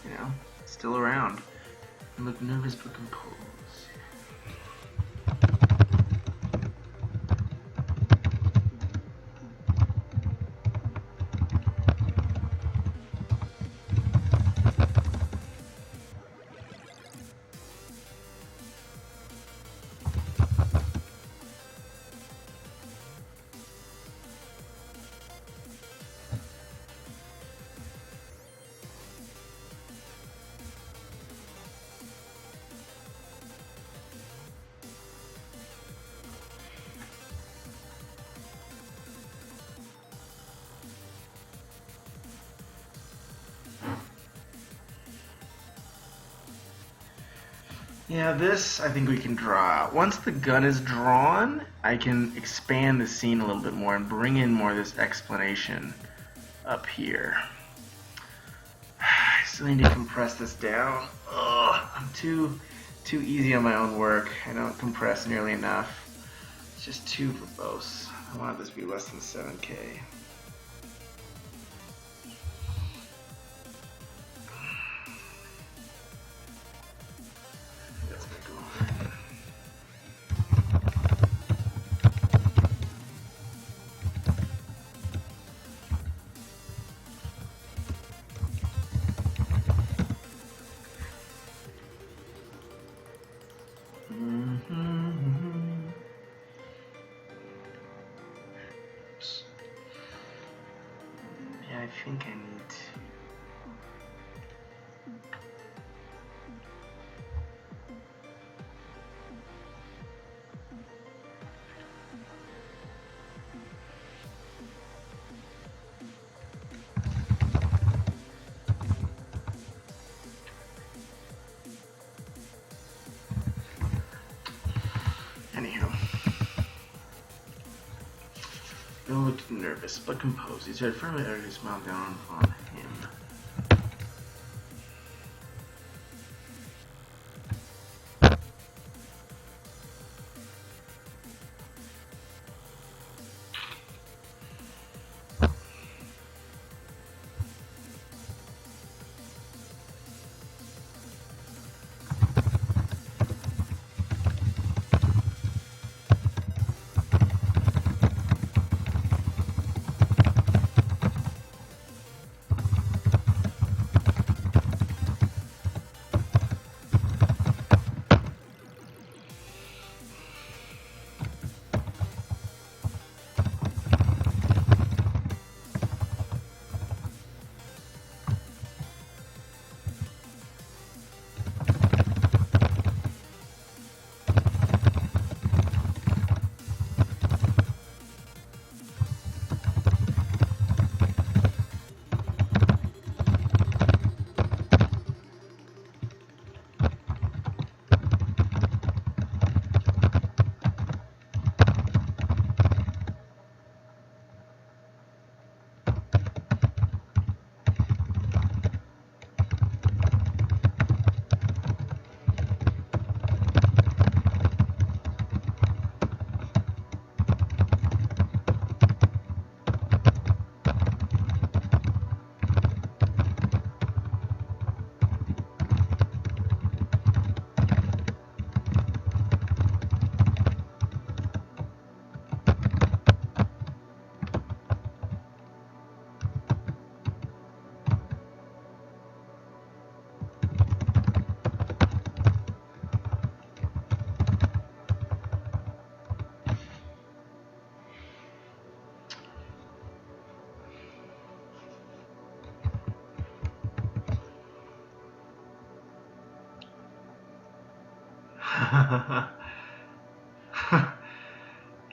you know, still around. I look nervous but composed. Yeah, this I think we can draw out. Once the gun is drawn, I can expand the scene a little bit more and bring in more of this explanation up here. I still need to compress this down. Ugh, I'm too easy on my own work. I don't compress nearly enough. It's just too verbose. I want this to be less than 7K. Yeah, I think I need to. looked nervous but composed. He stared firmly at her who smiled down on him.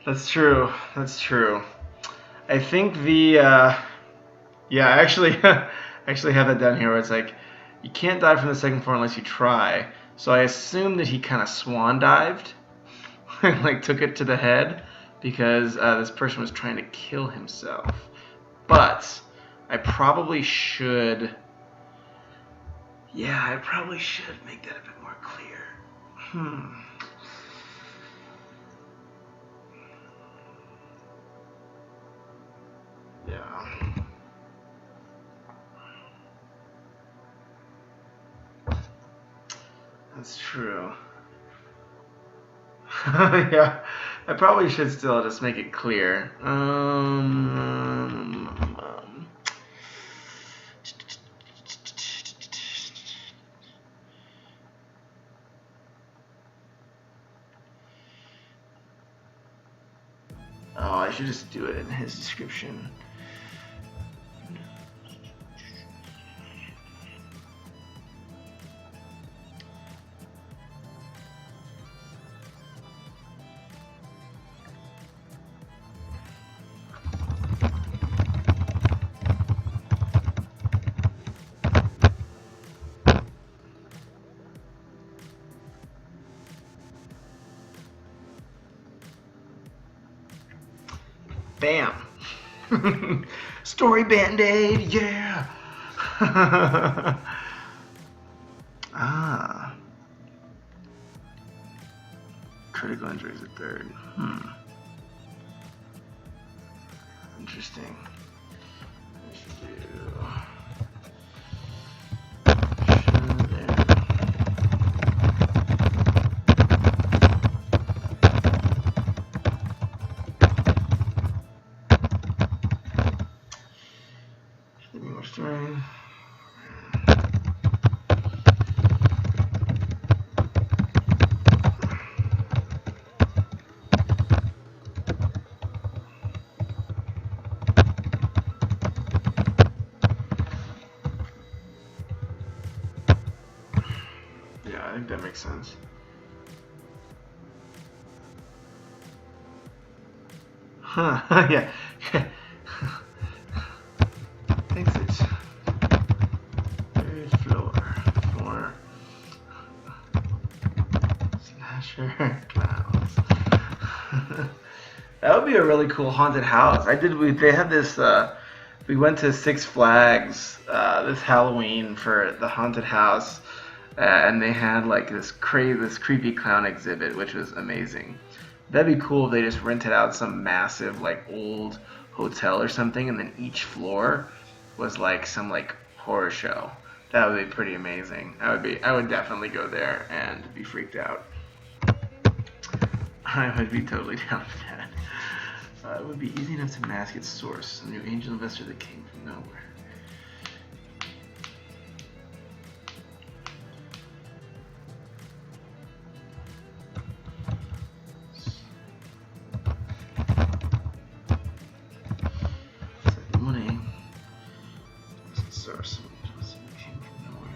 That's true. That's true. I think the yeah, I actually actually have that down here where it's like you can't dive from the second floor unless you try. So I assume that he kind of swan dived, like took it to the head because this person was trying to kill himself. But I probably should. Yeah, I probably should make that a bit more clear. Yeah. That's true. Yeah, I probably should still just make it clear. Oh, I should just do it in his description. Bam! Story Band-Aid, yeah! Ah. Critical injuries at third. Interesting. I should do... Story. Yeah, I think that makes sense. Huh, yeah. Exit. Third floor. Slasher clowns. That would be a really cool haunted house. They had this. We went to Six Flags this Halloween for the haunted house, and they had like this creepy clown exhibit, which was amazing. That'd be cool if they just rented out some massive like old hotel or something, and then each floor was like some like horror show. That would be pretty amazing. I would definitely go there and be freaked out. I would be totally down with that. It would be easy enough to mask its source. A new angel investor that came from nowhere. Set money. What's its source? It came from nowhere.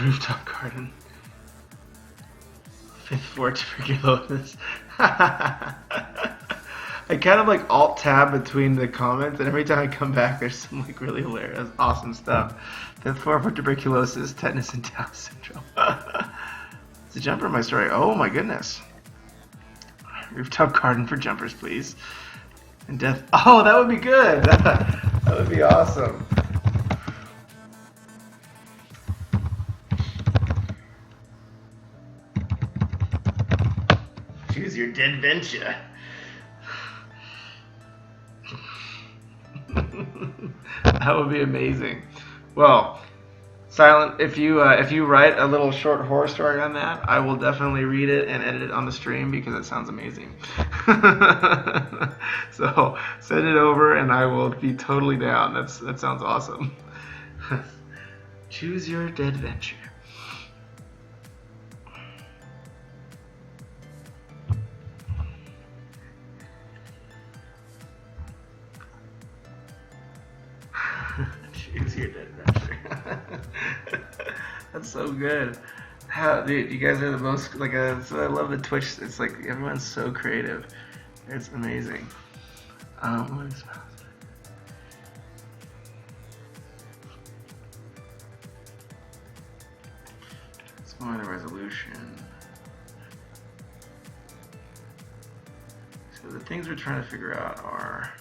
Rooftop garden. Fifth floor tuberculosis. I kind of like alt tab between the comments, and every time I come back, there's some like really hilarious, awesome stuff. Fifth floor for tuberculosis, tetanus, and Down syndrome. It's a jumper in my story. Oh my goodness. Rooftop garden for jumpers, please. And death. Oh, that would be good. That would be awesome. Choose your dead venture. That would be amazing. Well, Silent, if you write a little short horror story on that, I will definitely read it and edit it on the stream because it sounds amazing. So send it over and I will be totally down. That sounds awesome. Choose your dead venture. Choose your dead venture. That's so good. Dude, you guys are the most so I love the Twitch. It's like everyone's so creative. It's amazing. What is Explore the resolution. So the things we're trying to figure out are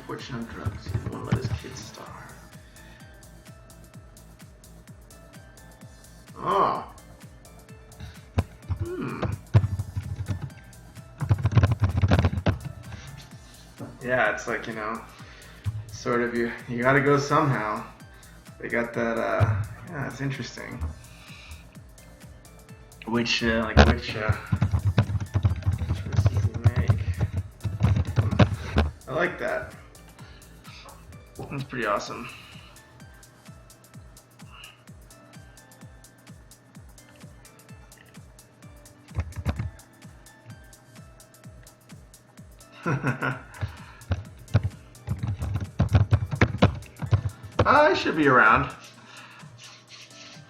fortune on drugs. He didn't want to let his kids starve. Oh. Yeah, it's like, sort of you gotta go somehow. They got that, yeah, it's interesting. Which choices you make. I like that. That's pretty awesome. I should be around.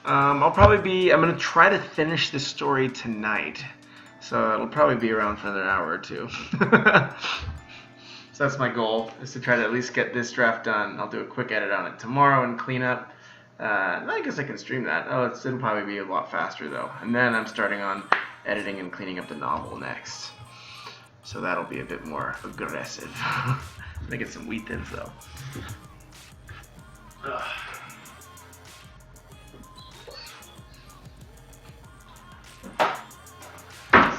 I'm going to try to finish this story tonight. So it'll probably be around for another hour or two. So that's my goal, is to try to at least get this draft done. I'll do a quick edit on it tomorrow and clean up. I guess I can stream that. It'll probably be a lot faster though. And then I'm starting on editing and cleaning up the novel next. So that'll be a bit more aggressive. I'm gonna get some wheat thins though. Ugh.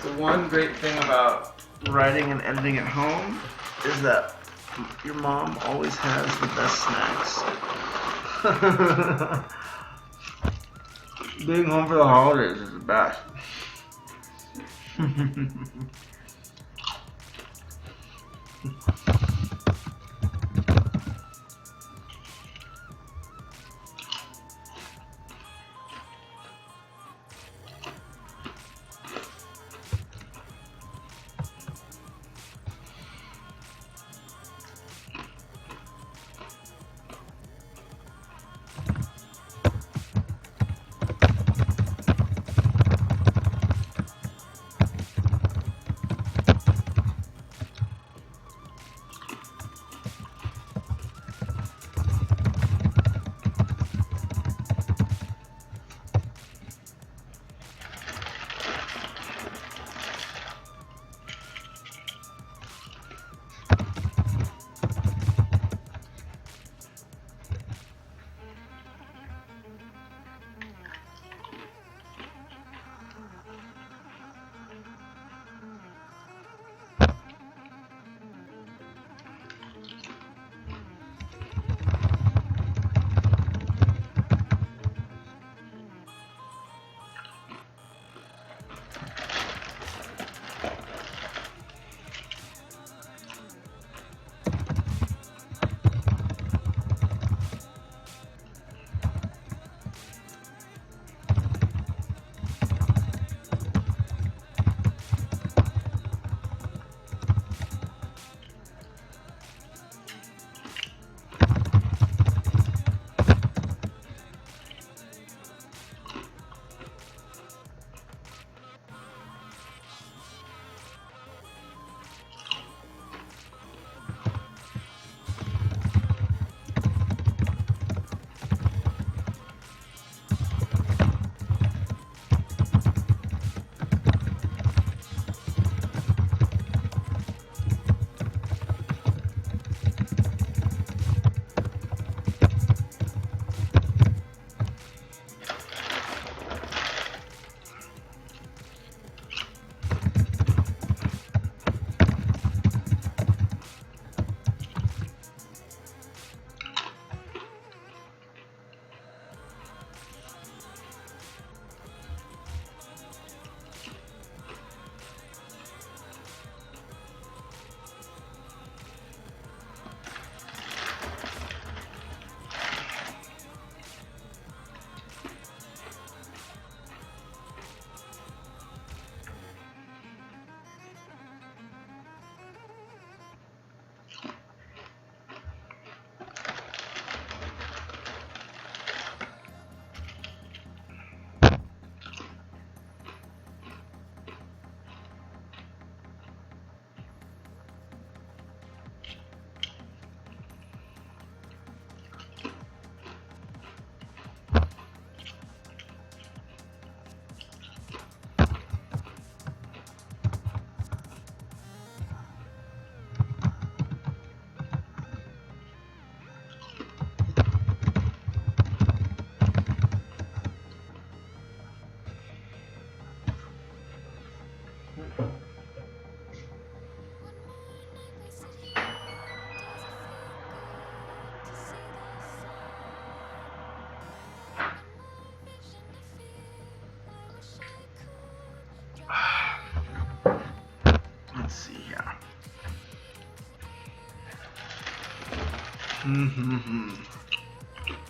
So one great thing about writing and editing at home is that your mom always has the best snacks. Being home for the holidays is the best.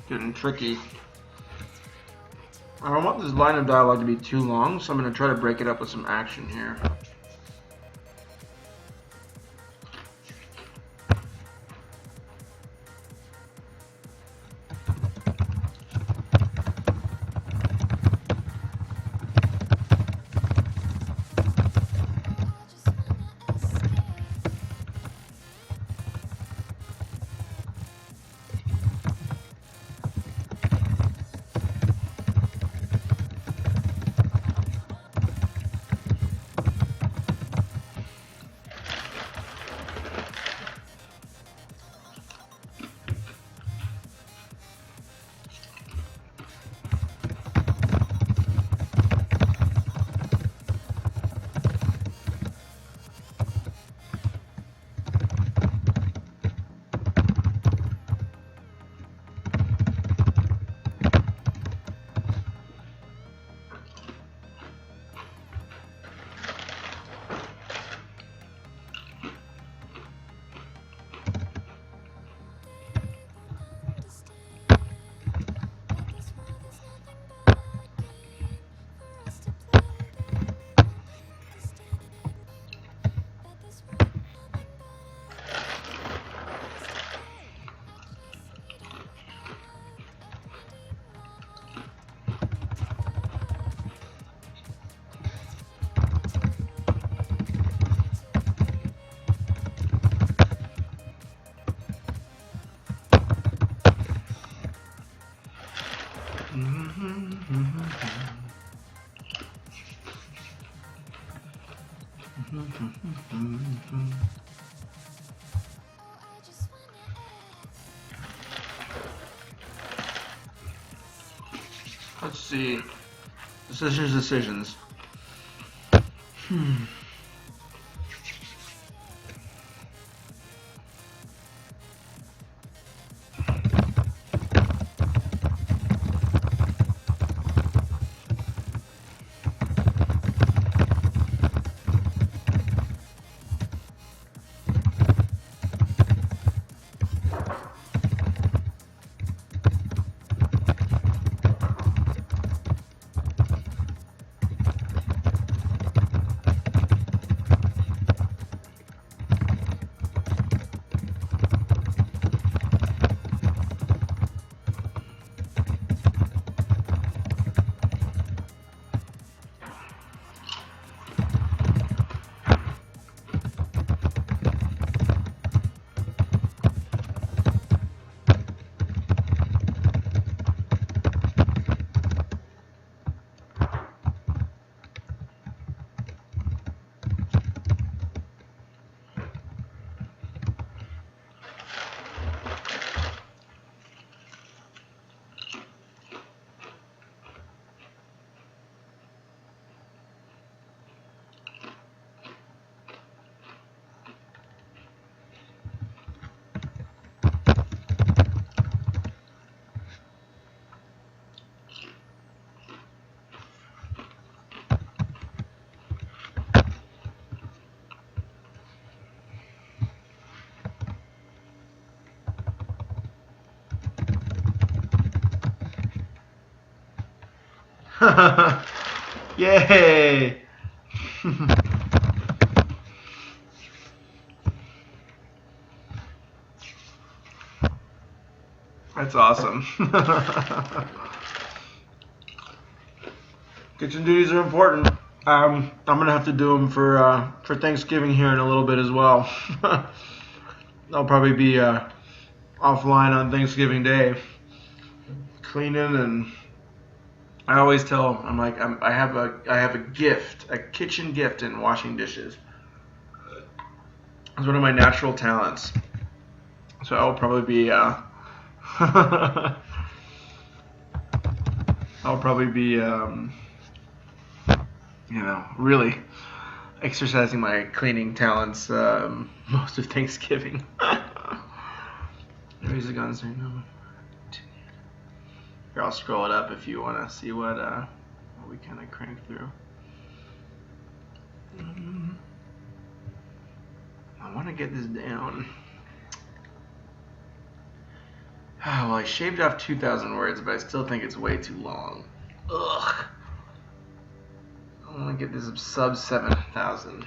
Getting tricky. I don't want this line of dialogue to be too long, so I'm going to try to break it up with some action here. Let's see. Decisions. Yay! That's awesome. Kitchen duties are important. I'm gonna have to do them for Thanksgiving here in a little bit as well. I'll probably be offline on Thanksgiving Day, cleaning, and I always tell I'm like I have a gift, a kitchen gift in washing dishes. It's one of my natural talents. So I'll probably be really exercising my cleaning talents most of Thanksgiving. Raise the guns there. No. Here, I'll scroll it up if you want to see what we kind of crank through. I want to get this down. Well, I shaved off 2,000 words, but I still think it's way too long. Ugh. I want to get this sub 7,000.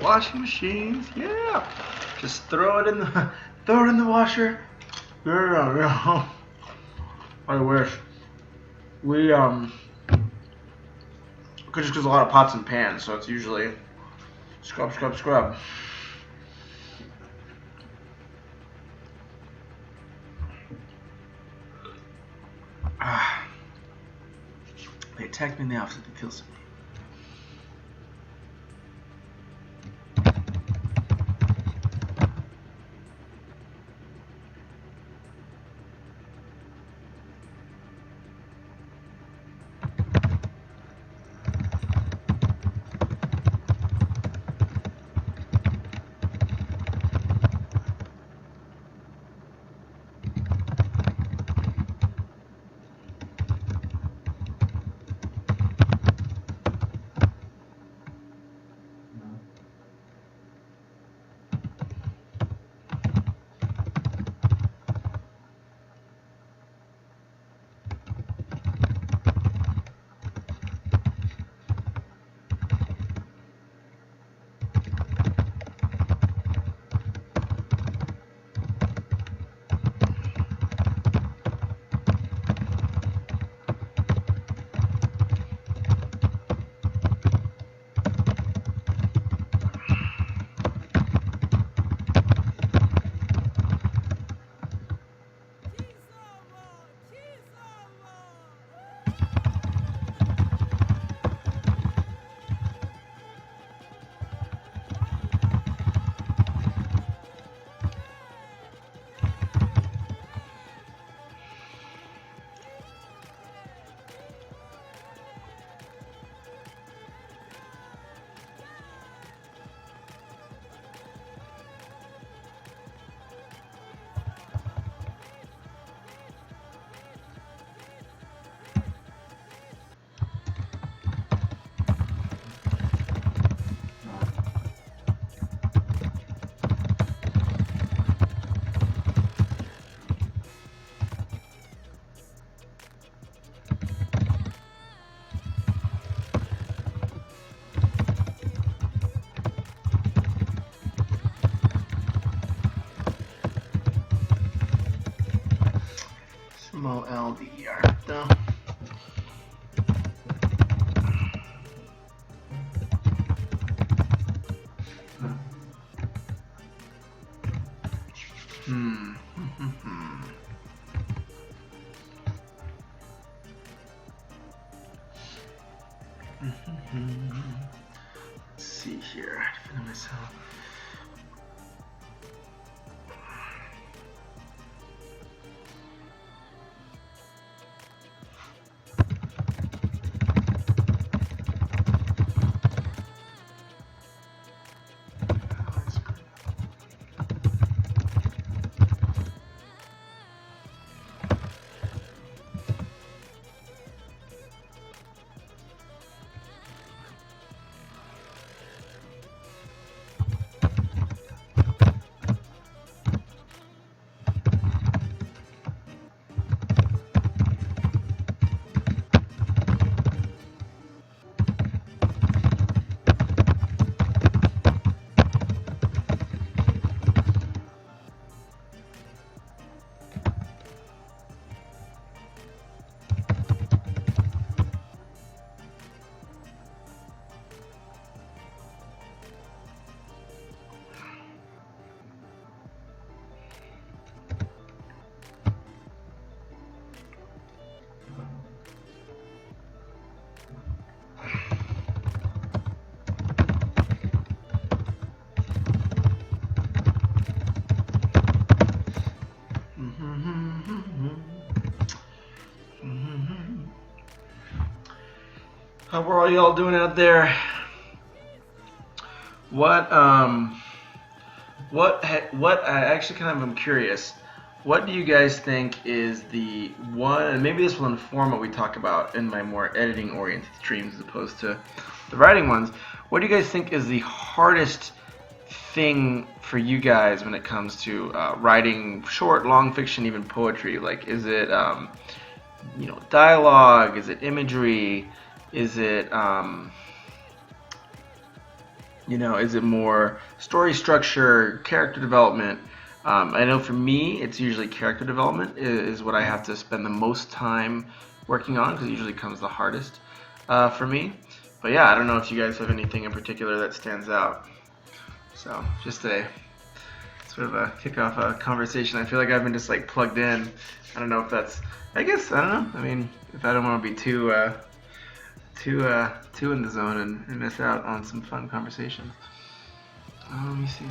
Washing machines, yeah. Just throw it in the washer. Yeah. I wish we because there's a lot of pots and pans, so it's usually scrub, scrub, scrub. They attacked me in the office. They killed somebody. Mo LDR. Though. Let's see here. Defend myself. How are all y'all doing out there? What I actually kind of am curious. What do you guys think is the one, and maybe this will inform what we talk about in my more editing-oriented streams as opposed to the writing ones. What do you guys think is the hardest thing for you guys when it comes to writing short, long fiction, even poetry? Like, is it dialogue? Is it imagery? Is it is it more story structure, character development? I know for me, it's usually character development is what I have to spend the most time working on because it usually comes the hardest for me. But yeah, I don't know if you guys have anything in particular that stands out. So just a sort of a kick off a conversation. I feel like I've been just like plugged in. I don't know if that's. I guess I don't know. I mean, if I don't want to be too in the zone and miss out on some fun conversation. Let me see.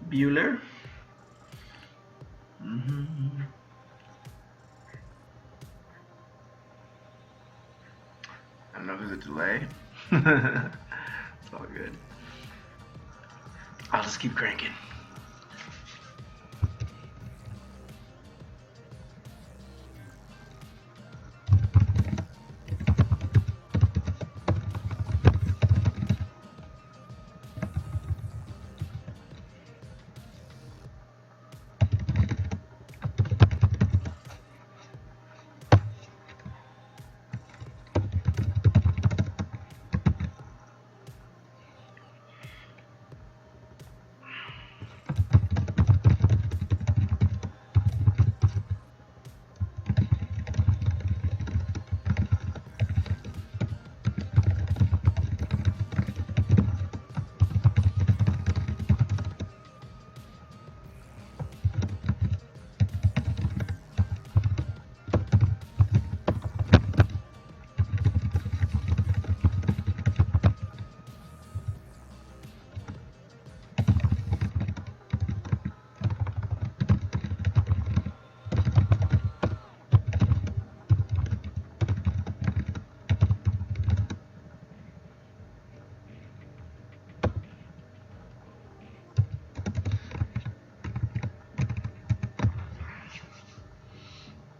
Bueller. I don't know if there's a delay. It's all good. I'll just keep cranking.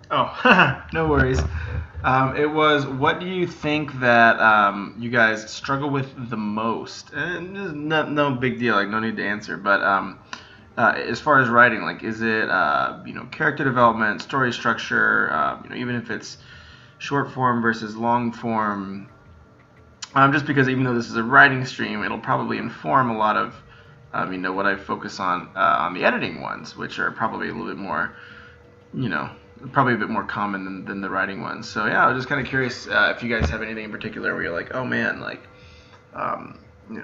Oh, no worries. It was, what do you think that you guys struggle with the most? And no big deal, like no need to answer. But as far as writing, like, is it character development, story structure? Even if it's short form versus long form. Just because even though this is a writing stream, it'll probably inform a lot of what I focus on the editing ones, which are probably a little bit more, probably a bit more common than the writing ones. So yeah, I was just kind of curious if you guys have anything in particular where you're like, oh man, like,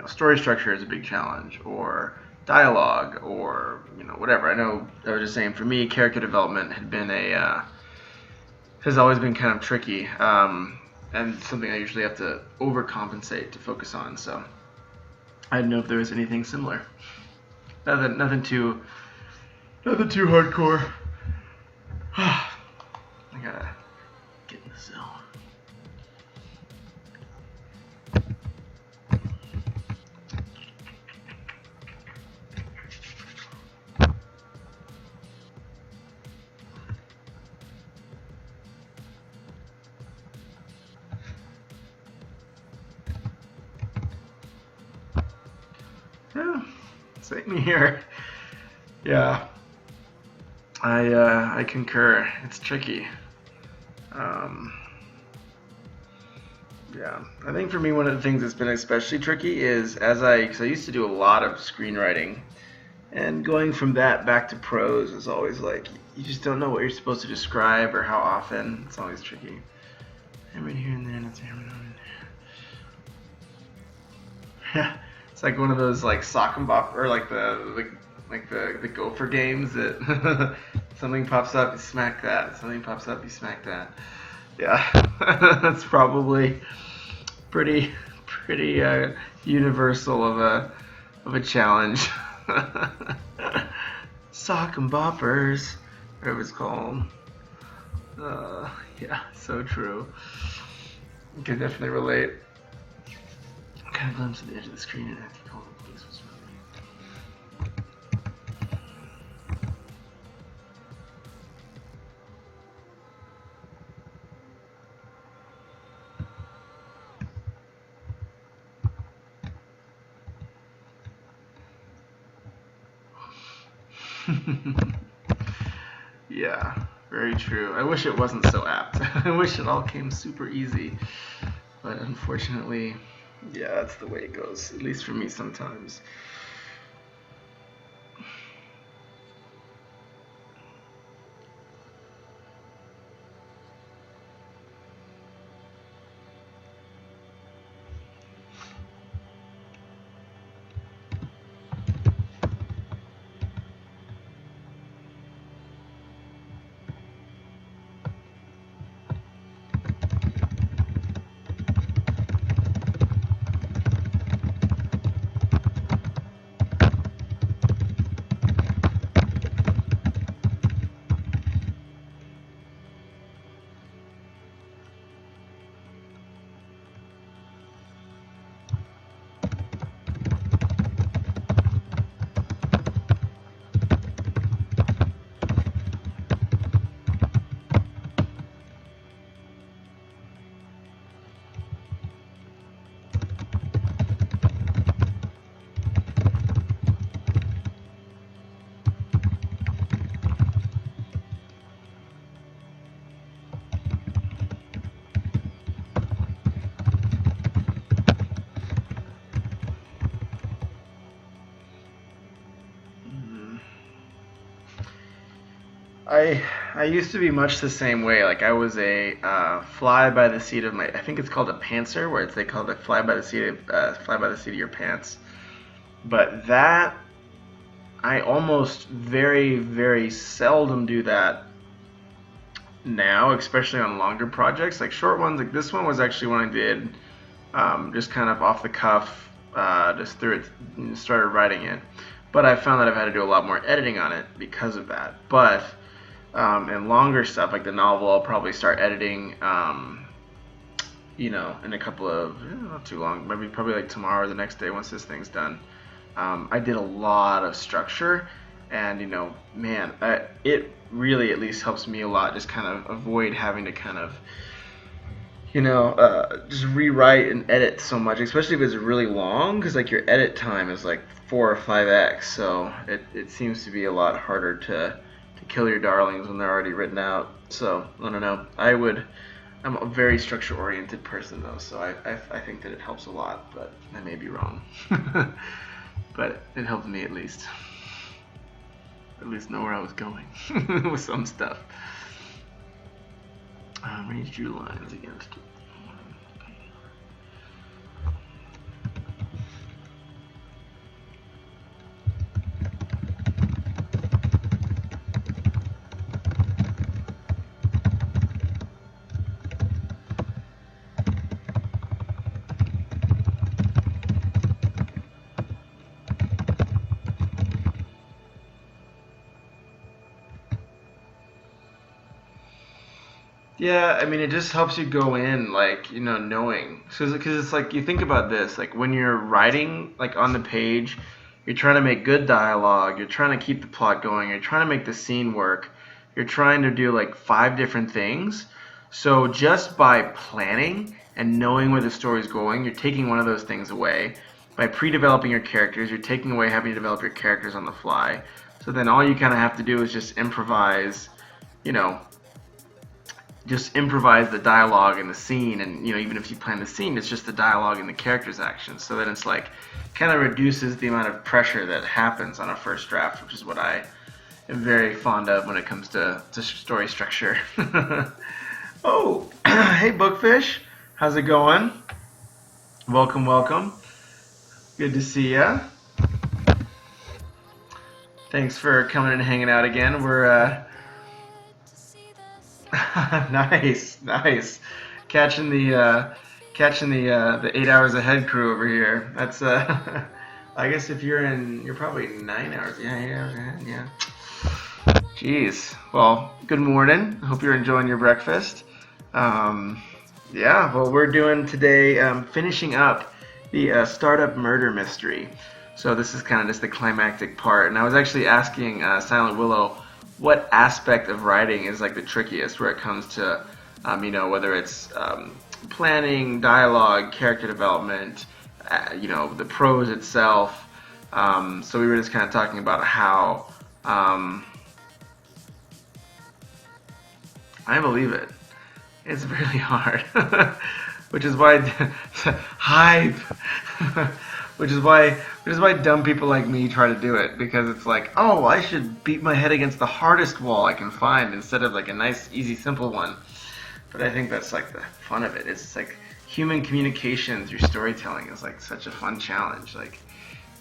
story structure is a big challenge, or dialogue, or whatever. I know I was just saying for me, character development has always been kind of tricky, and something I usually have to overcompensate to focus on. So I didn't know if there was anything similar. Nothing too hardcore. I gotta get in the zone. Yeah, same here. Yeah. I concur. It's tricky. Yeah, Yeah, I think for me one of the things that's been especially tricky is because I used to do a lot of screenwriting, and going from that back to prose is always like you just don't know what you're supposed to describe or how often. It's always tricky. Hammered here and there, not hammered on. Yeah, it's like one of those like sock and bop or like the gopher games that something pops up, you smack that. Something pops up, you smack that. Yeah, that's probably pretty universal of a challenge. Sock and boppers, whatever it's called. Yeah, so true. You can definitely relate. Kind of glimpse at the edge of the screen and after calling the police was moving. Yeah, very true. I wish it wasn't so apt. I wish it all came super easy. But unfortunately, yeah, that's the way it goes, at least for me sometimes. I used to be much the same way. Like I was a fly by the seat of my. I think it's called a pantser, where they call it fly by the seat of your pants. But that I almost very seldom do that now, especially on longer projects. Like short ones, like this one was actually one I did just kind of off the cuff, just threw it, and started writing it. But I found that I've had to do a lot more editing on it because of that. But and longer stuff like the novel, I'll probably start editing, in a couple of not too long, maybe probably like tomorrow or the next day once this thing's done. I did a lot of structure, and man, it really at least helps me a lot. Just kind of avoid having to kind of just rewrite and edit so much, especially if it's really long, because like your edit time is like 4 or 5x. So it seems to be a lot harder to kill your darlings when they're already written out. So I don't know. I'm a very structure-oriented person though, so I think that it helps a lot, but I may be wrong. But it helped me at least know where I was going with some stuff. Range drew lines against. Yeah, I mean, it just helps you go in, like, knowing. Because it's like, you think about this, like, when you're writing, like, on the page, you're trying to make good dialogue, you're trying to keep the plot going, you're trying to make the scene work, you're trying to do, like, 5 different things. So just by planning and knowing where the story's going, you're taking one of those things away. By pre-developing your characters, you're taking away having to develop your characters on the fly. So then all you kind of have to do is just improvise, just improvise the dialogue in the scene, and even if you plan the scene, it's just the dialogue and the characters' actions. So then it's like kind of reduces the amount of pressure that happens on a first draft, which is what I am very fond of when it comes to story structure. Oh, hey Bookfish, how's it going? Welcome, welcome. Good to see ya. Thanks for coming and hanging out again. We're nice. Catching the 8 hours ahead crew over here. That's I guess if you're probably 9 hours. Yeah, 8 hours ahead. Yeah. Jeez. Well, good morning. I hope you're enjoying your breakfast. Yeah. Well, we're doing today finishing up the startup murder mystery. So this is kind of just the climactic part. And I was actually asking Silent Willow what aspect of writing is like the trickiest, where it comes to, whether it's planning, dialogue, character development, the prose itself. So we were just kind of talking about how, I believe it. It's really hard, which is why hype. Which is why dumb people like me try to do it, because it's like, oh, I should beat my head against the hardest wall I can find instead of like a nice, easy, simple one. But I think that's like the fun of it. It's like human communication through storytelling is like such a fun challenge. Like,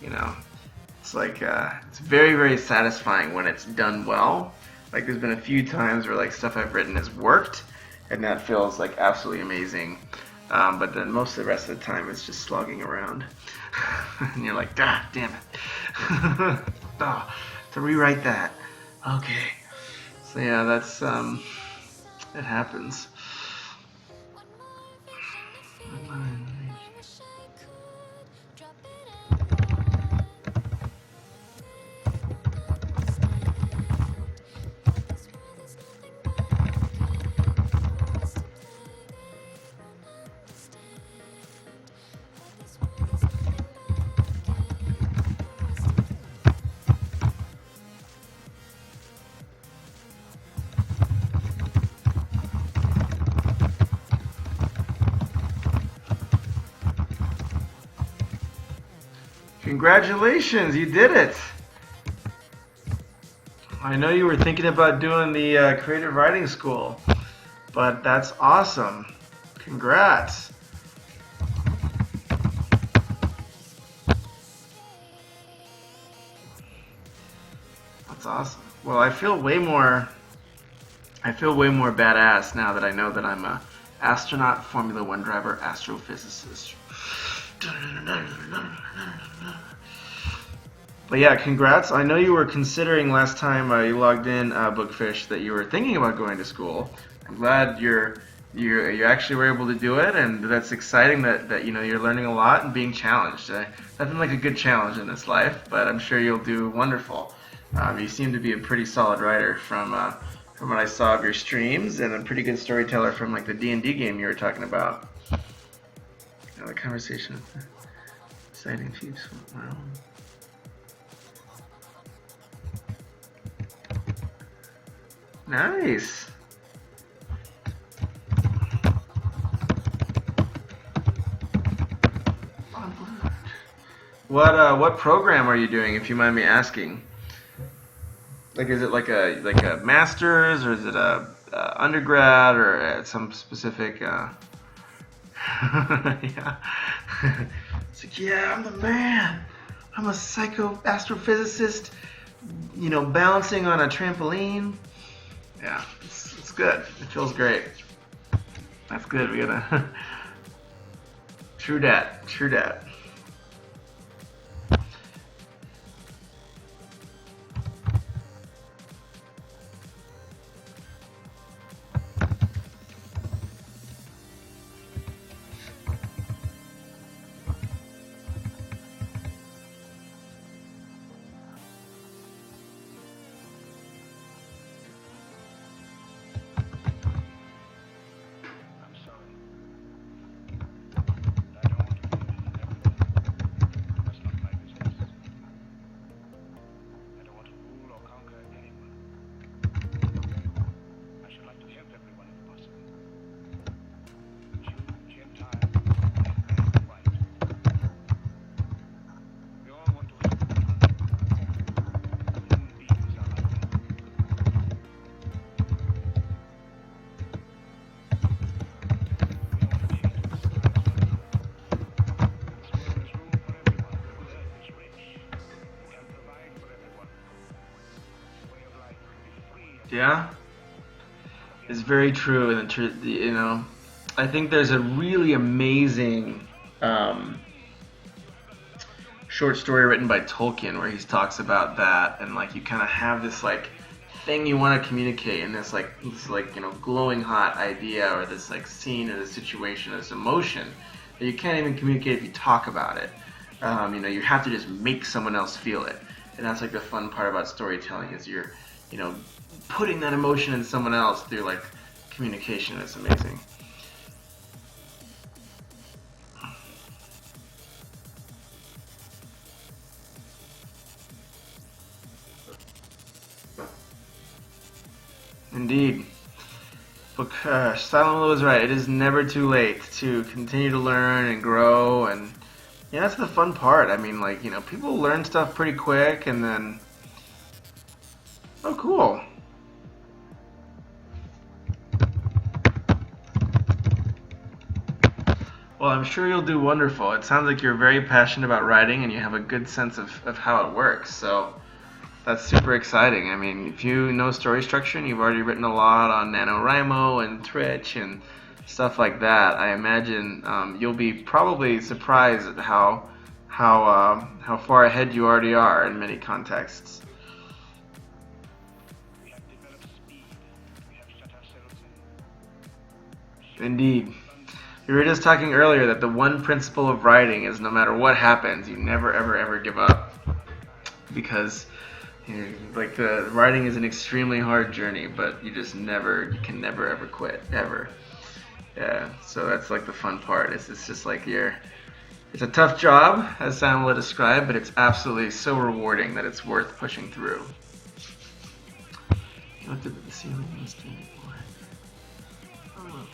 it's like it's very, very satisfying when it's done well. Like there's been a few times where like stuff I've written has worked, and that feels like absolutely amazing. But then most of the rest of the time it's just slogging around. And you're like, ah, damn it. To rewrite that. Okay. So yeah, that's it happens. Congratulations, you did it! I know you were thinking about doing the creative writing school, but that's awesome. Congrats! That's awesome. Well, I feel way more badass now that I know that I'm a astronaut, Formula One driver, astrophysicist. But yeah, congrats. I know you were considering last time you logged in, Bookfish, that you were thinking about going to school. I'm glad you actually were able to do it, and that's exciting that you're learning a lot and being challenged. Nothing like a good challenge in this life, but I'm sure you'll do wonderful. You seem to be a pretty solid writer from what I saw of your streams, and a pretty good storyteller from like the D&D game you were talking about. The conversation with the exciting chiefs. Wow. Nice. What program are you doing, if you mind me asking? Like, is it like a master's, or is it a undergrad, or some specific? Yeah. It's like, yeah, I'm the man. I'm a psycho astrophysicist, balancing on a trampoline. Yeah, it's good. It feels great. That's good. We gotta true dat. Yeah, it's very true. And you know, I think there's a really amazing short story written by Tolkien where he talks about that, and like you kind of have this like thing you want to communicate, and this like you know glowing hot idea or this like scene or this situation or this emotion that you can't even communicate if you talk about it. You know, you have to just make someone else feel it, and that's like the fun part about storytelling is you're, you know, putting that emotion in someone else through like communication. It's amazing. Indeed. But Silent Will is right. It is never too late to continue to learn and grow, and yeah, that's the fun part. I mean, like, you know, people learn stuff pretty quick, and then, oh, cool. Well, I'm sure you'll do wonderful. It sounds like you're very passionate about writing, and you have a good sense of how it works. So that's super exciting. I mean, if you know story structure and you've already written a lot on NaNoWriMo and Twitch and stuff like that, I imagine you'll be probably surprised at how far ahead you already are in many contexts. Indeed. We were just talking earlier that the one principle of writing is no matter what happens, you never ever ever give up, because you know, like the writing is an extremely hard journey, but you can never ever quit ever. Yeah, so that's like the fun part. It's just like it's a tough job, as Sam will describe, but it's absolutely so rewarding that it's worth pushing through. You looked at the ceiling and was doing it for it. Oh.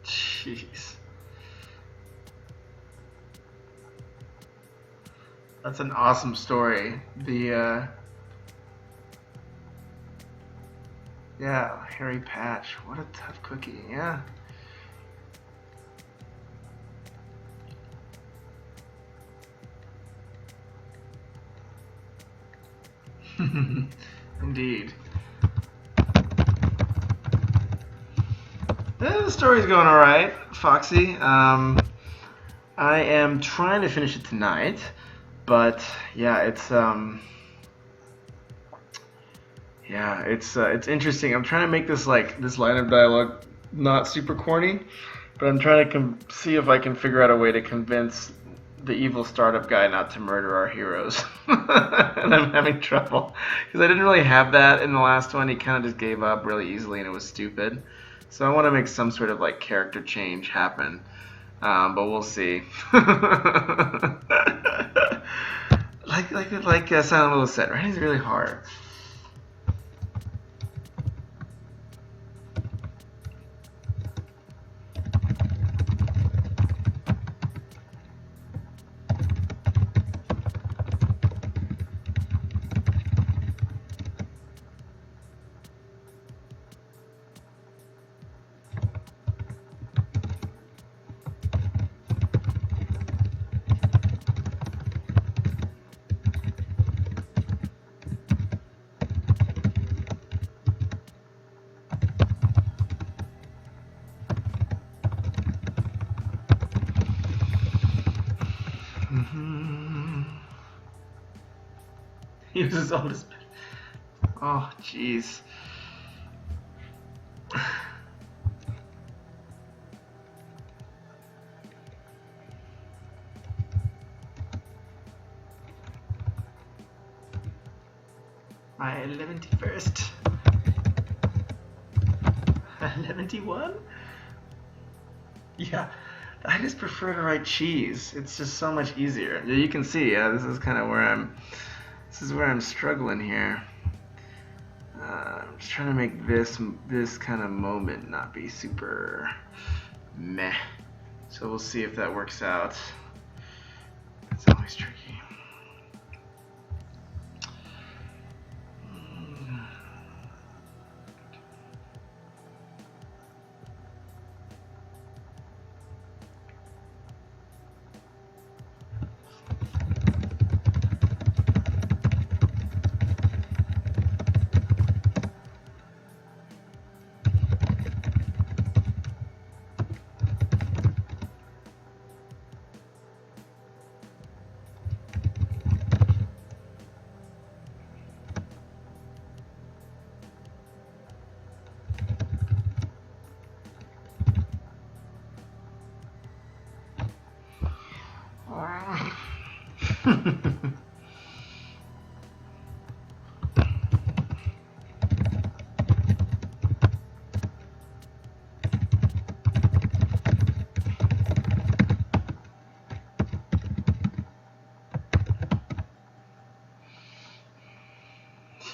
Jeez. That's an awesome story. Yeah, Harry Patch. What a tough cookie. Yeah. Indeed. The story's going all right, Foxy. I am trying to finish it tonight, but yeah, it's interesting. I'm trying to make this line of dialogue not super corny, but I'm trying to see if I can figure out a way to convince the evil startup guy not to murder our heroes. And I'm having trouble because I didn't really have that in the last one. He kind of just gave up really easily and it was stupid. So I want to make some sort of like character change happen, but we'll see. like Silent Little said, writing is really hard. He uses all this. Oh, jeez. My 11th. 11-1? Yeah, I just prefer to write cheese. It's just so much easier. You can see, this is kind of where I'm struggling here. I'm just trying to make this kind of moment not be super meh. So we'll see if that works out. It's always tricky.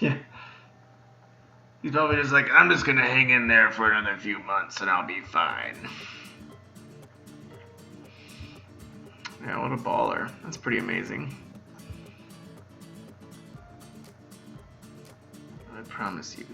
Yeah. He's probably just like, I'm just gonna hang in there for another few months and I'll be fine. Yeah, what a baller. That's pretty amazing. I promise you.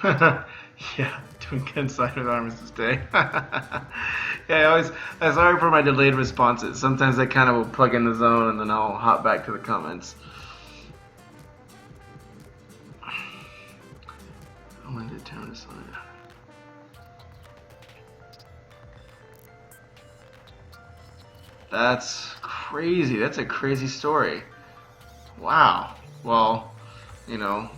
Yeah, doing good inside with Armistice Day. Yeah, I'm sorry for my delayed responses. Sometimes I kind of will plug in the zone and then I'll hop back to the comments. When did town decide? That's crazy. That's a crazy story. Wow. Well, you know,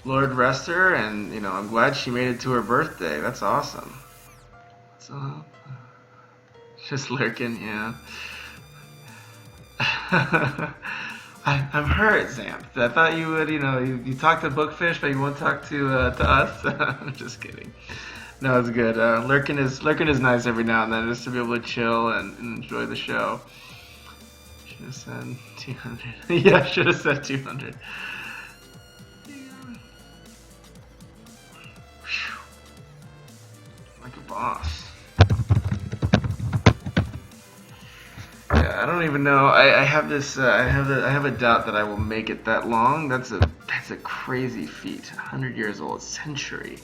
Lord rest her, and I'm glad she made it to her birthday. That's awesome. So, just lurking, yeah. I'm hurt, Xanth. I thought you would, you talk to Bookfish, but you won't talk to us. I'm just kidding. No, it's good. Lurking is nice every now and then, just to be able to chill and enjoy the show. Should have said 200. Yeah, should have said 200. Like a boss. Yeah, I don't even know. I have this. I have a doubt that I will make it that long. That's a crazy feat. 100 years old, century.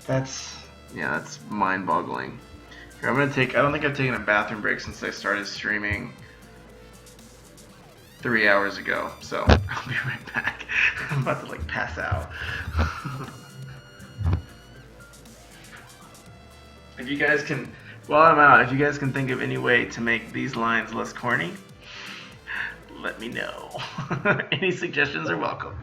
That's mind-boggling. Here, I'm gonna take. I don't think I've taken a bathroom break since I started streaming 3 hours ago. So I'll be right back. I'm about to pass out. If you guys can, while I'm out, if you guys can think of any way to make these lines less corny, let me know. Any suggestions are welcome.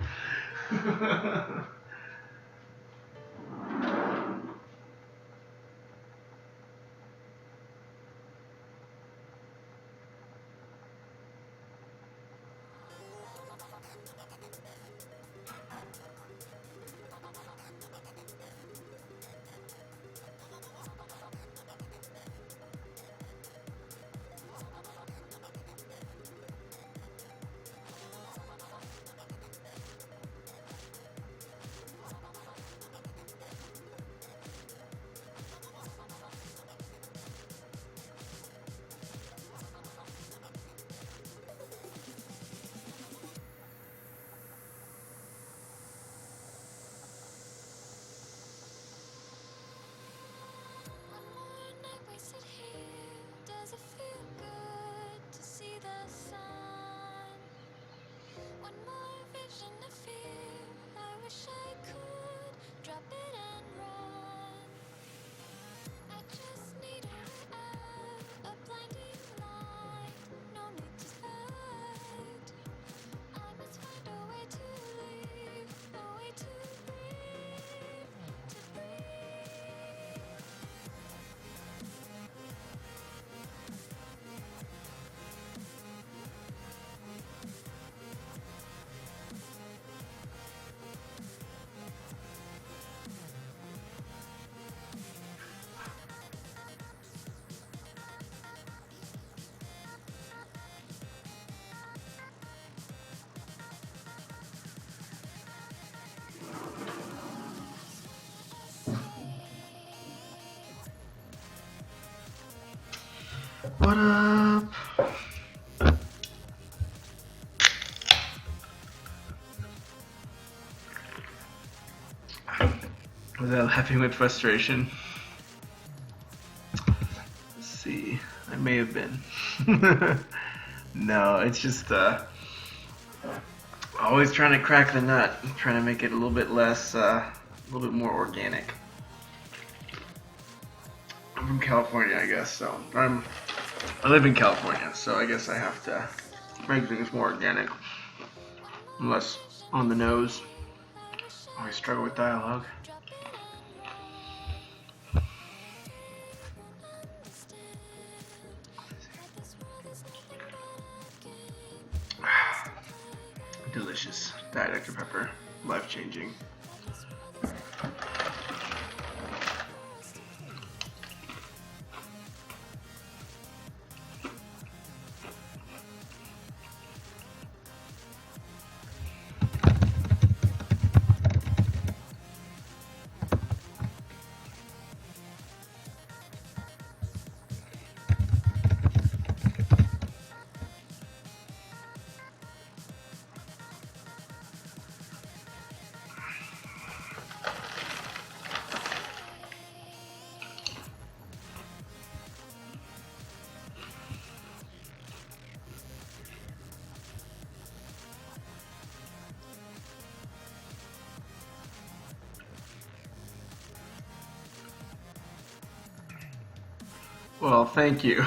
What up? Was I laughing with frustration? Let's see. I may have been. No, it's just always trying to crack the nut, trying to make it a little bit less, a little bit more organic. I'm from California, I guess, so I live in California, so I guess I have to make things more organic, less on the nose. Always struggle with dialogue. Delicious. Diet Dr. Pepper. Life-changing. Well, thank you.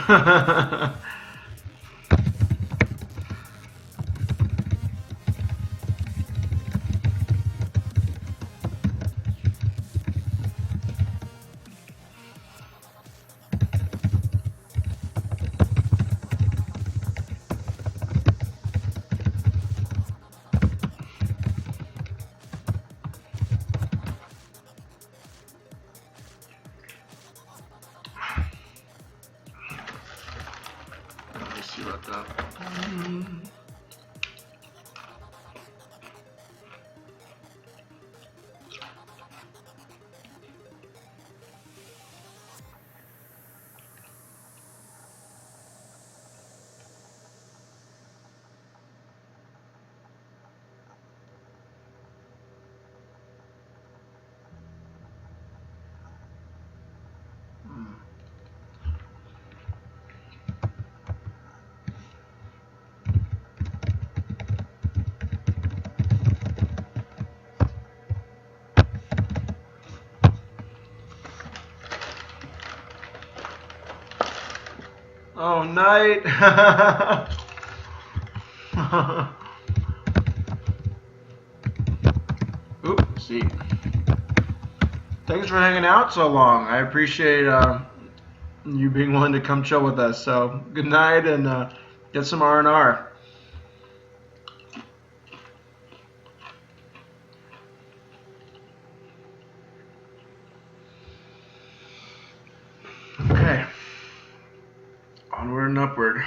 Let's see about that. Oh, night. Oop, see. Thanks for hanging out so long. I appreciate you being willing to come chill with us. So good night and get some R&R. Okay. Onward and upward.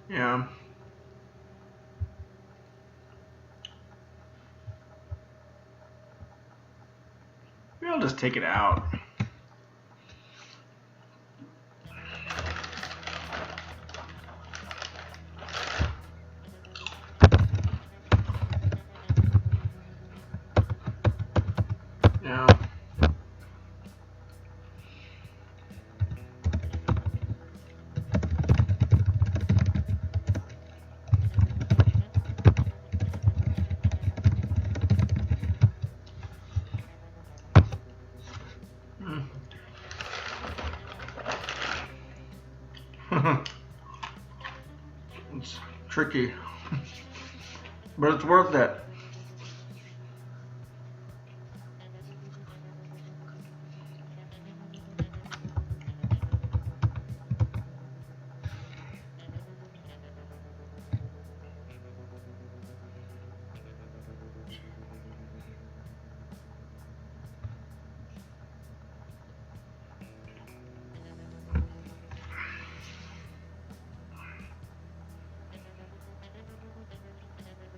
Yeah. Maybe I'll just take it out. Yeah. It's tricky, but it's worth it.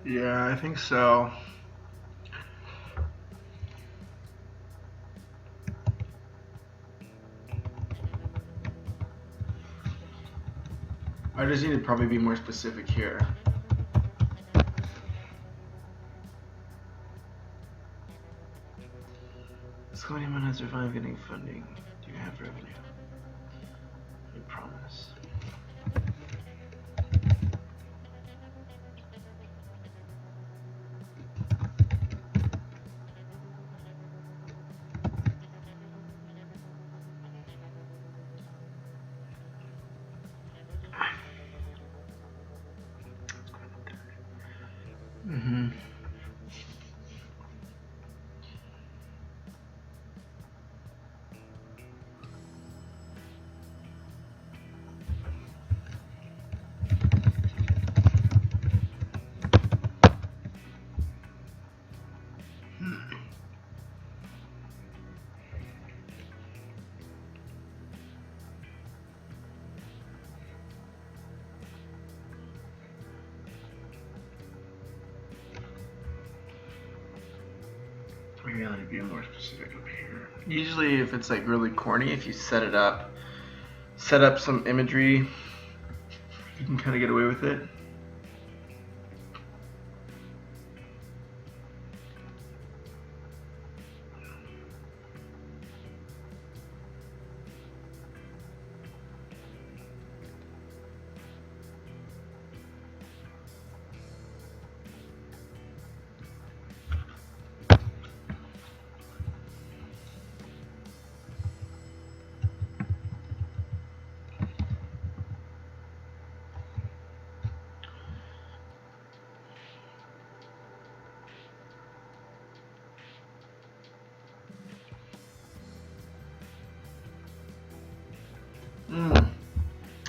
Yeah, I think so. I just need to probably be more specific here. So anyone has survived getting funding? Do you have revenue? I promise. Mm-hmm. Maybe I need to be more specific up here. Usually if it's like really corny, if you set up some imagery, you can kind of get away with it.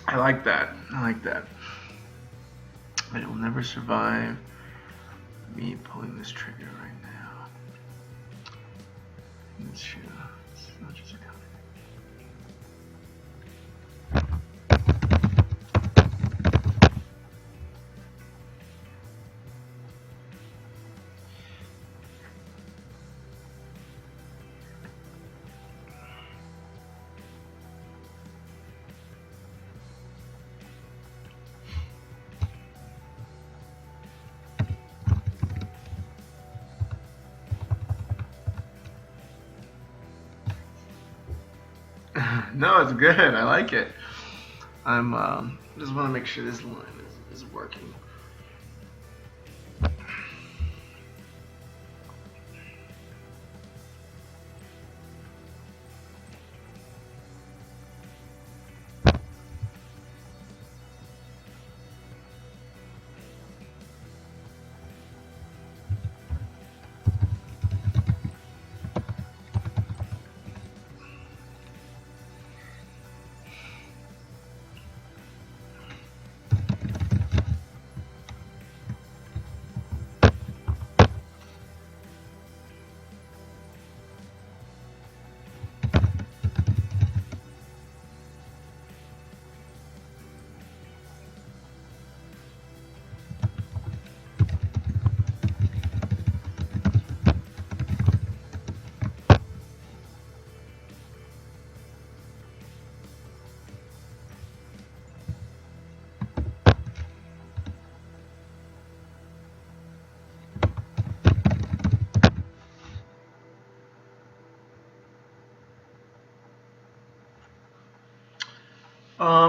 I like that. I like that. But it will never survive me pulling this trigger right now. This shoe. It's not just a No, it's good. I like it. I'm just want to make sure this line is working.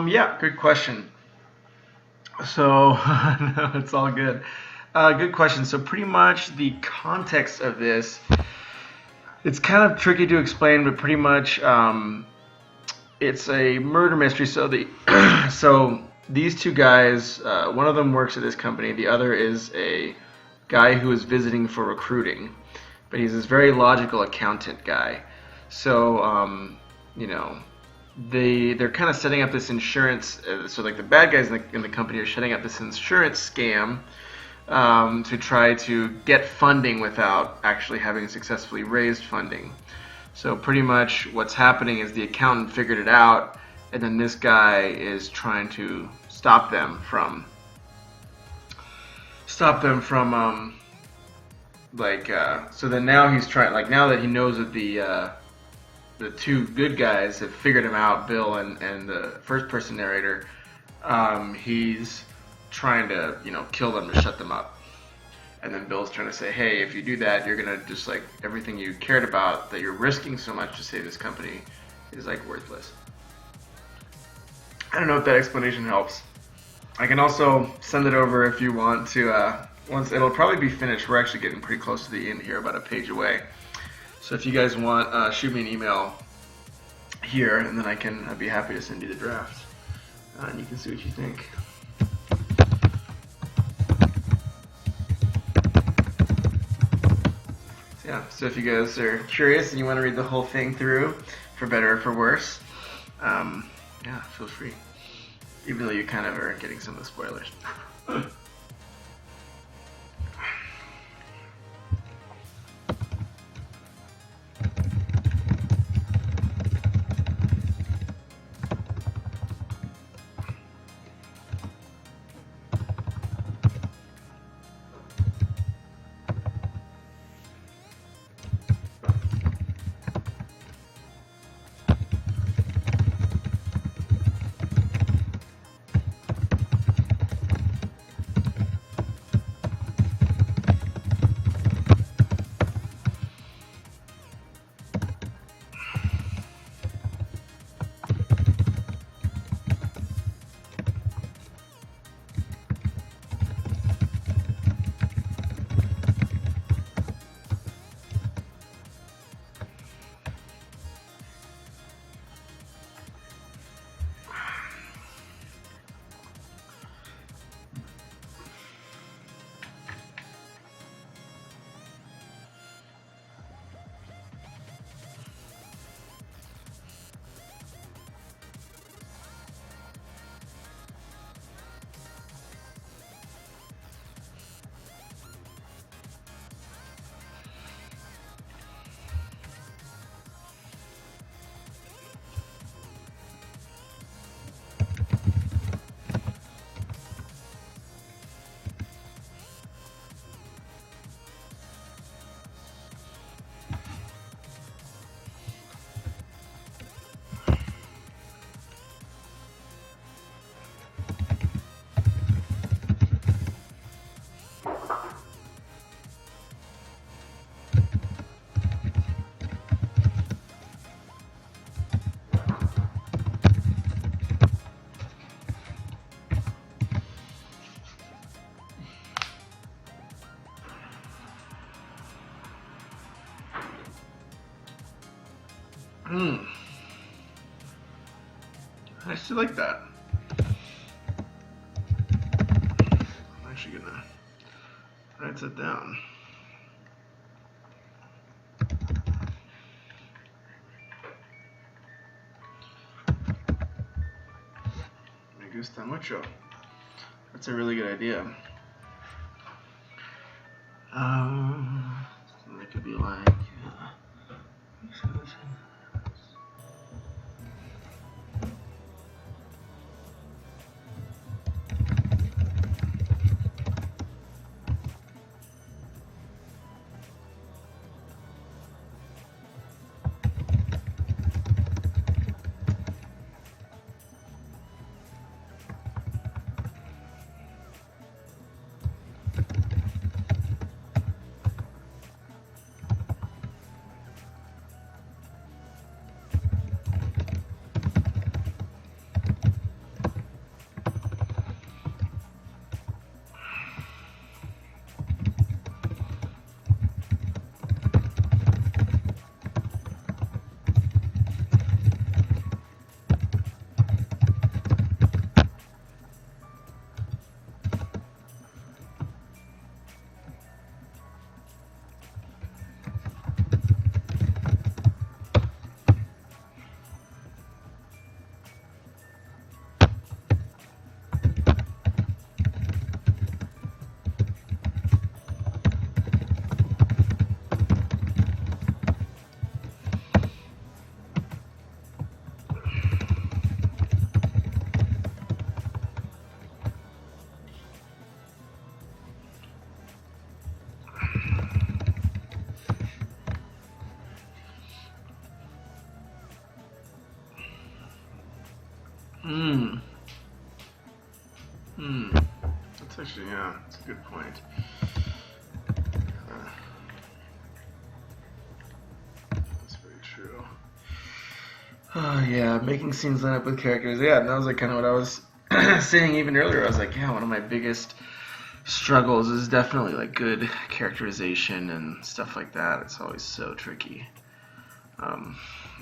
Yeah, good question. So, no, it's all good. Good question. So pretty much the context of this, it's kind of tricky to explain, but pretty much it's a murder mystery. So so these two guys, one of them works at this company, the other is a guy who is visiting for recruiting, but he's this very logical accountant guy. So they're kind of setting up this insurance. So like the bad guys in the company are setting up this insurance scam to try to get funding without actually having successfully raised funding. So pretty much what's happening is the accountant figured it out, and then this guy is trying to stop them from so then now he's trying, like, now that he knows that the two good guys have figured him out, Bill and the first person narrator, he's trying to kill them to shut them up. And then Bill's trying to say, hey, if you do that, you're gonna just, like, everything you cared about that you're risking so much to save this company is, like, worthless. I don't know if that explanation helps. I can also send it over if you want to. Once it'll probably be finished. We're actually getting pretty close to the end here, about a page away. So if you guys want, shoot me an email here, and then I'd be happy to send you the draft, and you can see what you think. Yeah, so if you guys are curious and you want to read the whole thing through, for better or for worse, yeah, feel free. Even though you kind of are getting some of the spoilers. I actually like that. I'm actually gonna write that down. Me gusta mucho. That's a really good idea. So that could be like. That's actually, yeah, that's a good point. That's very true. Yeah, making scenes line up with characters. Yeah, and that was like kind of what I was saying even earlier. I was like, yeah, one of my biggest struggles is definitely like good characterization and stuff like that. It's always so tricky.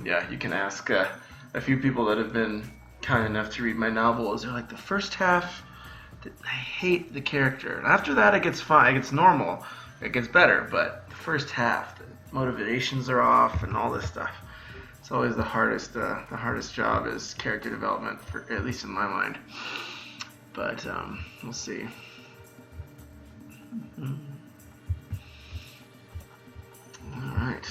Yeah, you can ask a few people that have been kind enough to read my novels. They're like, the first half, I hate the character, and after that it gets fine, it gets normal, it gets better. But the first half, motivations are off, and all this stuff. It's always the hardest job is character development, for at least in my mind. But we'll see. All right.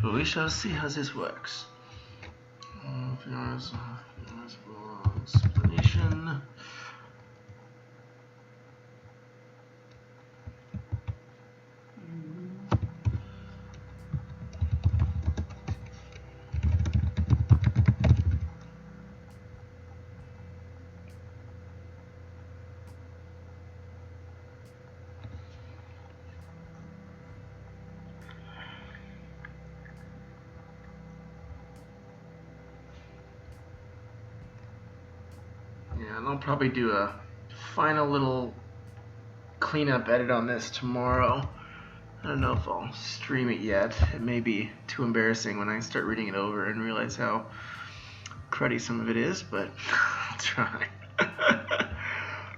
Well, we shall see how this works. Explanation. Yeah, and I'll probably do a final little cleanup edit on this tomorrow. I don't know if I'll stream it yet. It may be too embarrassing when I start reading it over and realize how cruddy some of it is, but I'll try.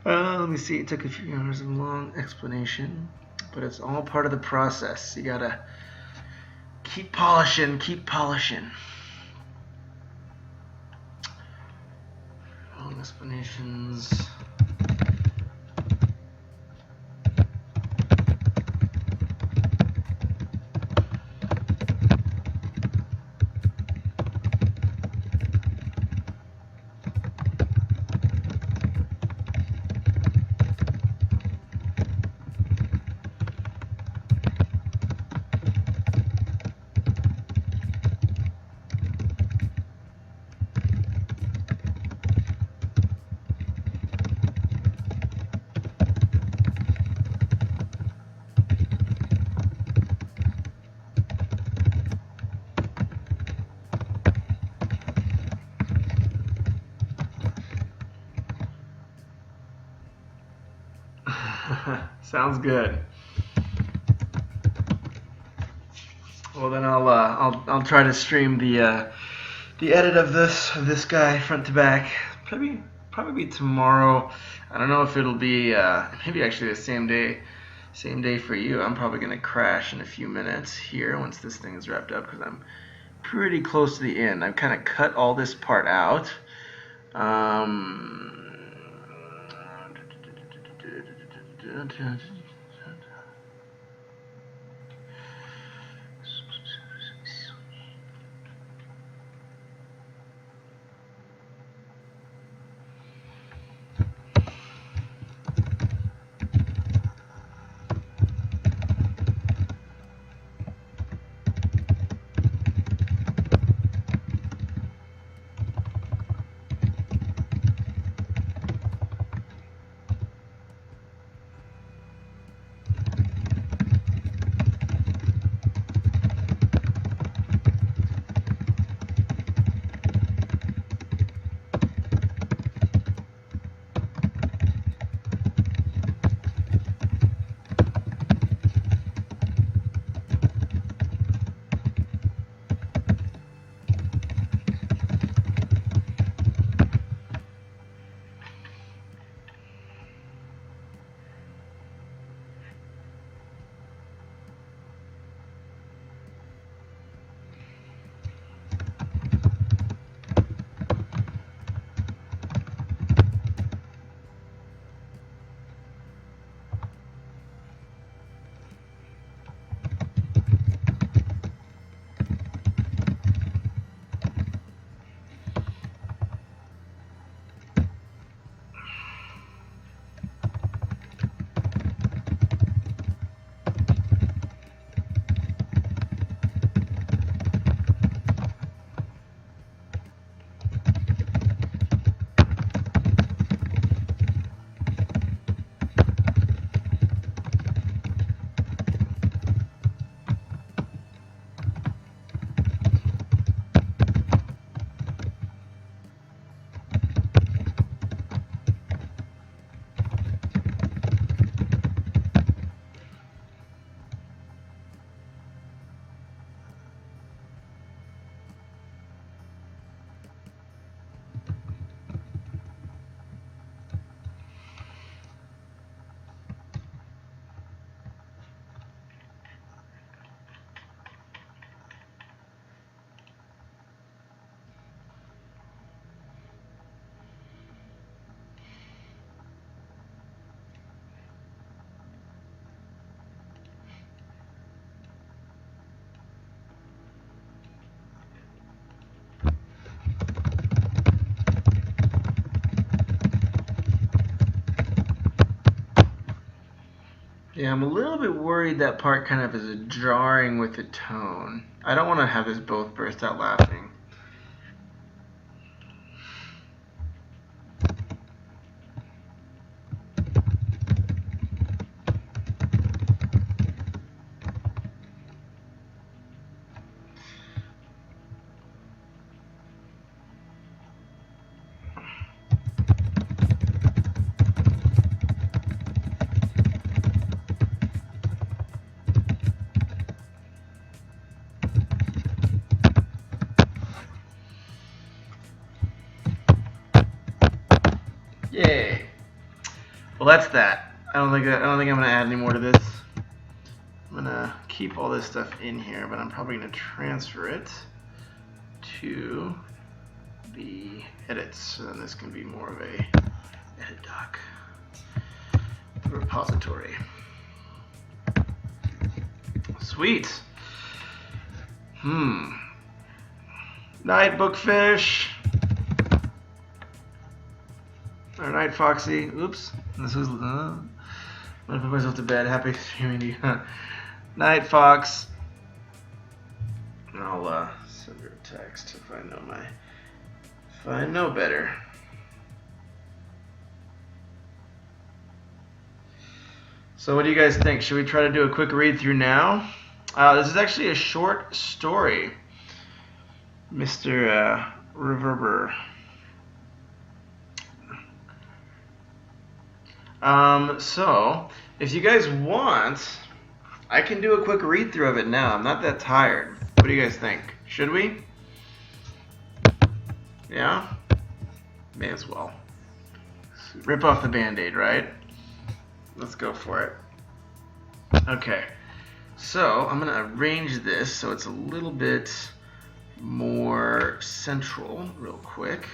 Let me see. It took a few hours of long explanation, but it's all part of the process. You gotta keep polishing, keep polishing. Long explanations. Sounds good. Well, then I'll try to stream the edit of this guy front to back. Probably tomorrow. I don't know if it'll be maybe actually the same day for you. I'm probably gonna crash in a few minutes here once this thing is wrapped up because I'm pretty close to the end. I've kind of cut all this part out. Yeah, I'm a little bit worried that part kind of is jarring with the tone. I don't want to have us both burst out laughing. Yay. Well, that's that. I don't think I'm gonna add any more to this. I'm gonna keep all this stuff in here, but I'm probably gonna transfer it to the edits, so then this can be more of a edit doc, the repository. Sweet. Night, Bookfish. Or night, Foxy. Oops. This was. I'm gonna put myself to bed. Happy streaming to you. Night, Fox. I'll send her a text if I know better. So what do you guys think? Should we try to do a quick read through now? This is actually a short story, Mr. Reverber. So if you guys want, I can do a quick read through of it now. I'm not that tired. What do you guys think? Should we? Yeah? May as well. Rip off the Band-Aid, right? Let's go for it. Okay. So I'm going to arrange this so it's a little bit more central real quick.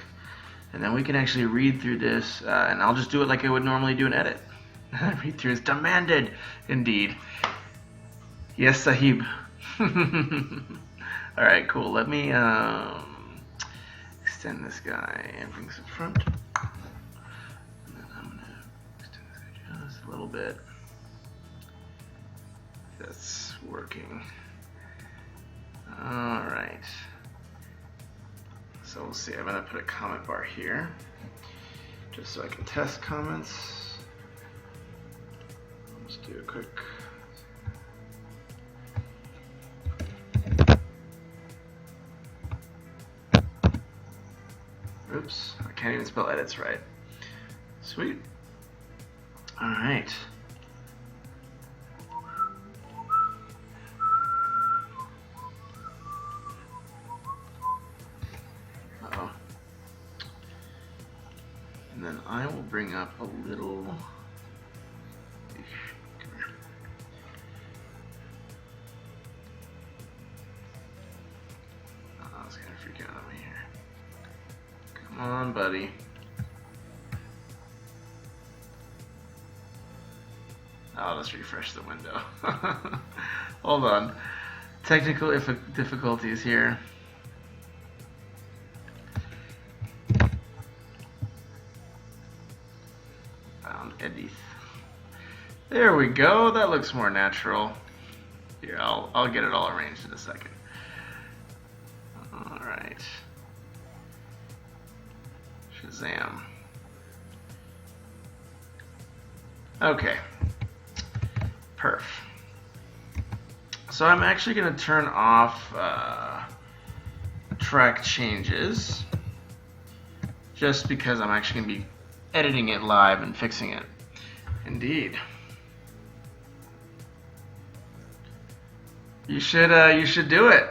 And then we can actually read through this, and I'll just do it like I would normally do an edit. Read through is demanded, indeed. Yes, Sahib. All right, cool. Let me extend this guy and bring this in front. And then I'm gonna extend this guy just a little bit. That's working. All right. So we'll see. I'm gonna put a comment bar here, just so I can test comments. Let's do a quick. Oops, I can't even spell edits right. Sweet. All right. Uh-oh. And then I will bring up a little. Oh, it's gonna freak out on me here. Come on, buddy. I'll just refresh the window. Hold on. Technical difficulties here. Found Edith. There we go. That looks more natural. Here, I'll get it all arranged in a second. All right. Shazam. Okay. Perf. So I'm actually going to turn off track changes just because I'm actually going to be editing it live and fixing it. Indeed. You should do it.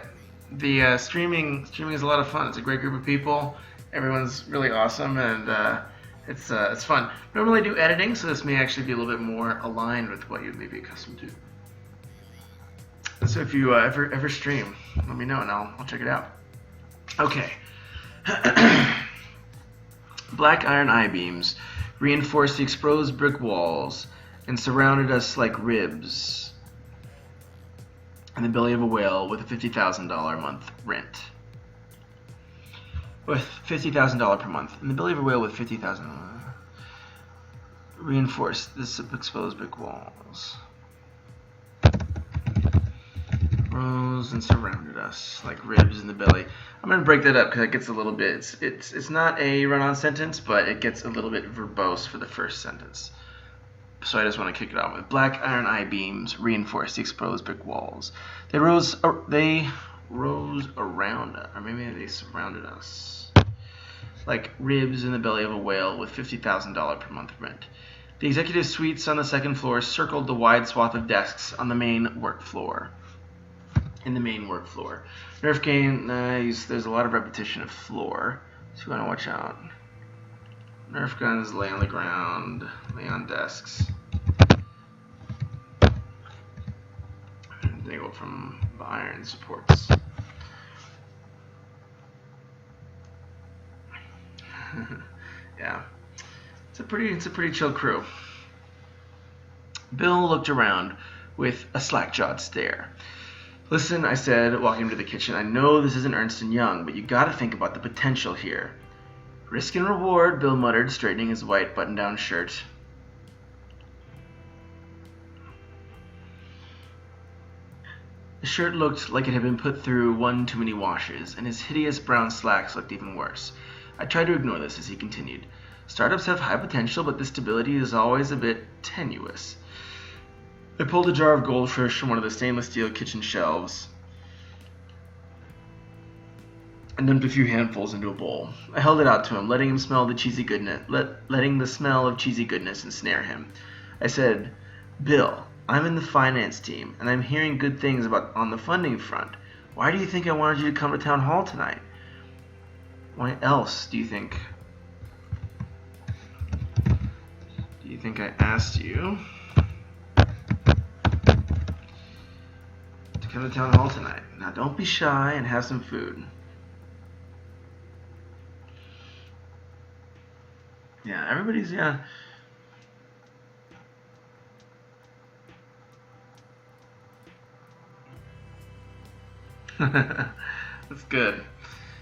The streaming is a lot of fun. It's a great group of people. Everyone's really awesome, and it's fun. Normally I do editing, so this may actually be a little bit more aligned with what you may be accustomed to. So if you ever stream, let me know and I'll check it out. Okay. Black iron I-beams reinforced the exposed brick walls and surrounded us like ribs in the belly of a whale with a $50,000 a month rent. With $50,000 per month. In the belly of a whale with $50,000. Reinforced this exposed brick walls. rose and surrounded us like ribs in the belly. I'm going to break that up because it gets a little bit, it's not a run-on sentence, but it gets a little bit verbose for the first sentence. So I just want to kick it off with black iron I-beams reinforced the exposed brick walls. They rose around us, or maybe they surrounded us, like ribs in the belly of a whale with $50,000 per month rent. The executive suites on the second floor circled the wide swath of desks on the main work floor. Nerf game, there's a lot of repetition of floor, so you want to watch out. Nerf guns lay on the ground, lay on desks. And they go from the iron supports. Yeah, it's a pretty chill crew. Bill looked around with a slack-jawed stare. Listen, I said, walking him to the kitchen, I know this isn't Ernst & Young, but you gotta think about the potential here. Risk and reward, Bill muttered, straightening his white button-down shirt. The shirt looked like it had been put through one too many washes, and his hideous brown slacks looked even worse. I tried to ignore this as he continued. Startups have high potential, but the stability is always a bit tenuous. I pulled a jar of goldfish from one of the stainless steel kitchen shelves and dumped a few handfuls into a bowl. I held it out to him, letting him smell the cheesy goodness, letting the smell of cheesy goodness ensnare him. I said, Bill, I'm in the finance team, and I'm hearing good things on the funding front. Why do you think I wanted you to come to town hall tonight? Why else do you think I asked you to come to town hall tonight? Now don't be shy and have some food. Yeah, everybody's, yeah. That's good.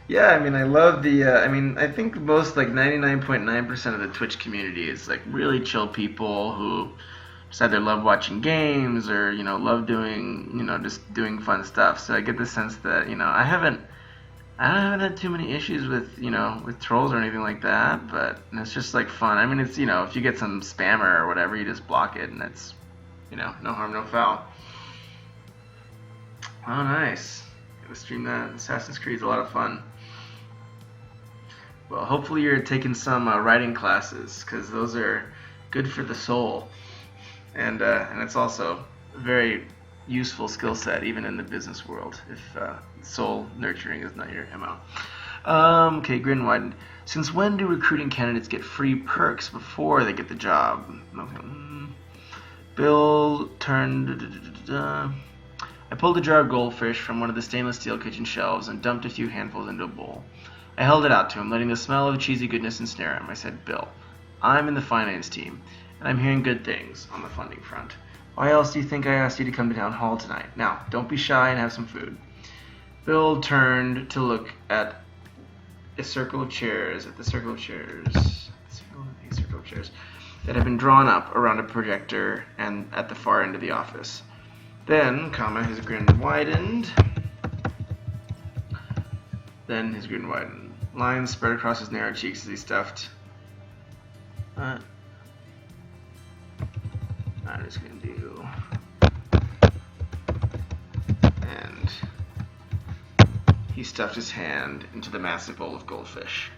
Yeah, I mean, I love the, I think most, like, 99.9% of the Twitch community is, like, really chill people who just either love watching games or, love doing, just doing fun stuff. So I get the sense that, I haven't had too many issues with, with trolls or anything like that, but it's just, like, fun. I mean, it's, if you get some spammer or whatever, you just block it, and it's, no harm, no foul. Oh, nice. Gotta stream that. Assassin's Creed is a lot of fun. Well, hopefully you're taking some writing classes, because those are good for the soul. And it's also a very useful skill set, even in the business world, if soul nurturing is not your MO. Okay, Grin widened. Since when do recruiting candidates get free perks before they get the job? Okay. Bill turned... I pulled a jar of goldfish from one of the stainless steel kitchen shelves and dumped a few handfuls into a bowl. I held it out to him, letting the smell of cheesy goodness ensnare him. I said, Bill, I'm in the finance team, and I'm hearing good things on the funding front. Why else do you think I asked you to come to town hall tonight? Now, don't be shy and have some food. Bill turned to look at the circle of chairs that had been drawn up around a projector and at the far end of the office. Then, his grin widened. Lines spread across his narrow cheeks as he stuffed. I'm just gonna do. And he stuffed his hand into the massive bowl of goldfish.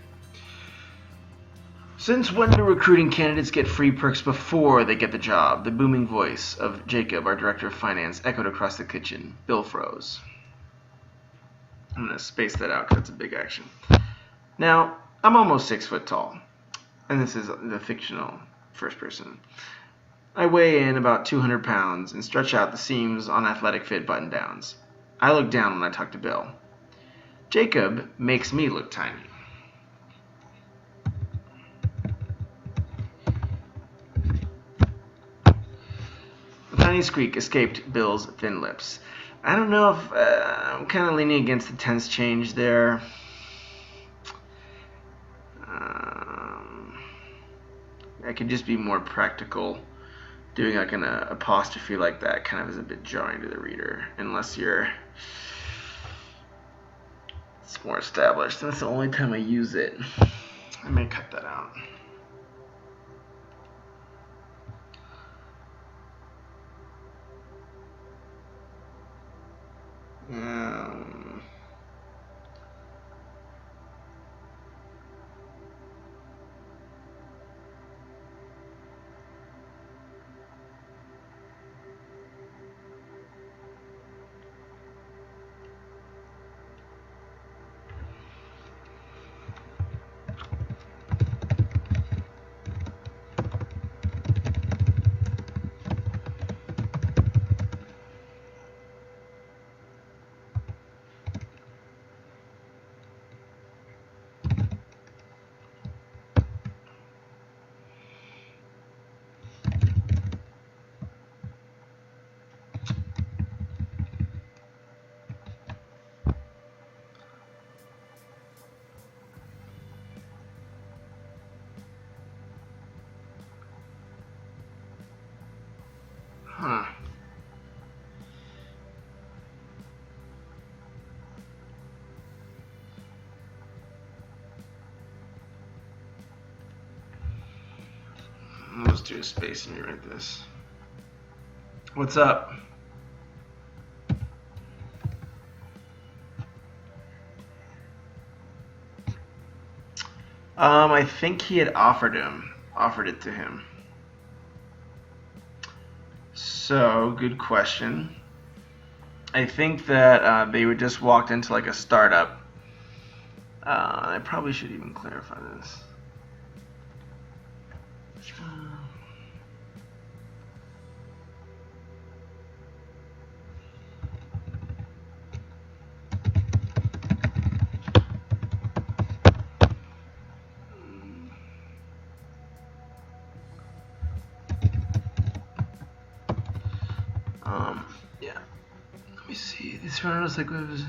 Since when do recruiting candidates get free perks before they get the job? The booming voice of Jacob, our director of finance, echoed across the kitchen. Bill froze. I'm going to space that out because it's a big action. Now, I'm almost 6 foot tall, and this is the fictional first person. I weigh in about 200 pounds and stretch out the seams on athletic fit button-downs. I look down when I talk to Bill. Jacob makes me look tiny. A tiny squeak escaped Bill's thin lips. I don't know if I'm kind of leaning against the tense change there. I could just be more practical doing like an apostrophe like that kind of is a bit jarring to the reader, unless it's more established. And that's the only time I use it. I may cut that out. Um, huh. Let's do a space and rewrite this. What's up? I think he had offered it to him. So, good question. I think that they were just walked into like a startup. I probably should even clarify this. Yeah. Let me see. This one was like, what was?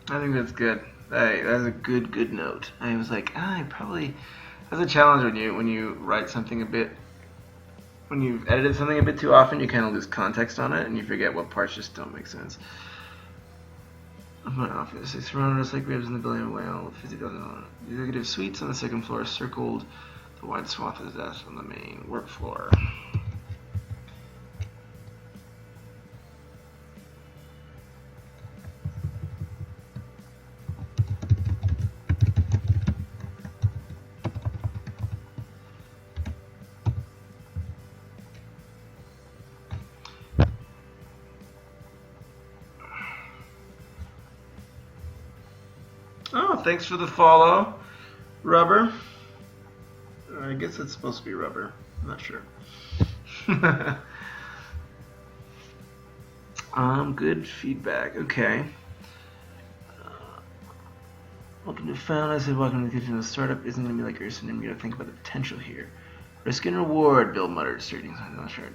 I think that's good. That's a good note. I was like, that's a challenge when you write something when you've edited something a bit too often, you kind of lose context on it and you forget what parts just don't make sense. I'm going to offer this. They surrounded us like ribs in the belly of a whale. The executive suites on the second floor circled the wide swath of the desk on the main work floor. Oh, thanks for the follow, Rubber. I guess it's supposed to be Rubber. I'm not sure. Good feedback. Okay. Welcome to Found. I said, welcome to the kitchen. The startup isn't going to be like yours, and I'm going to think about the potential here. Risk and reward, Bill muttered, straightening signs on the shirt.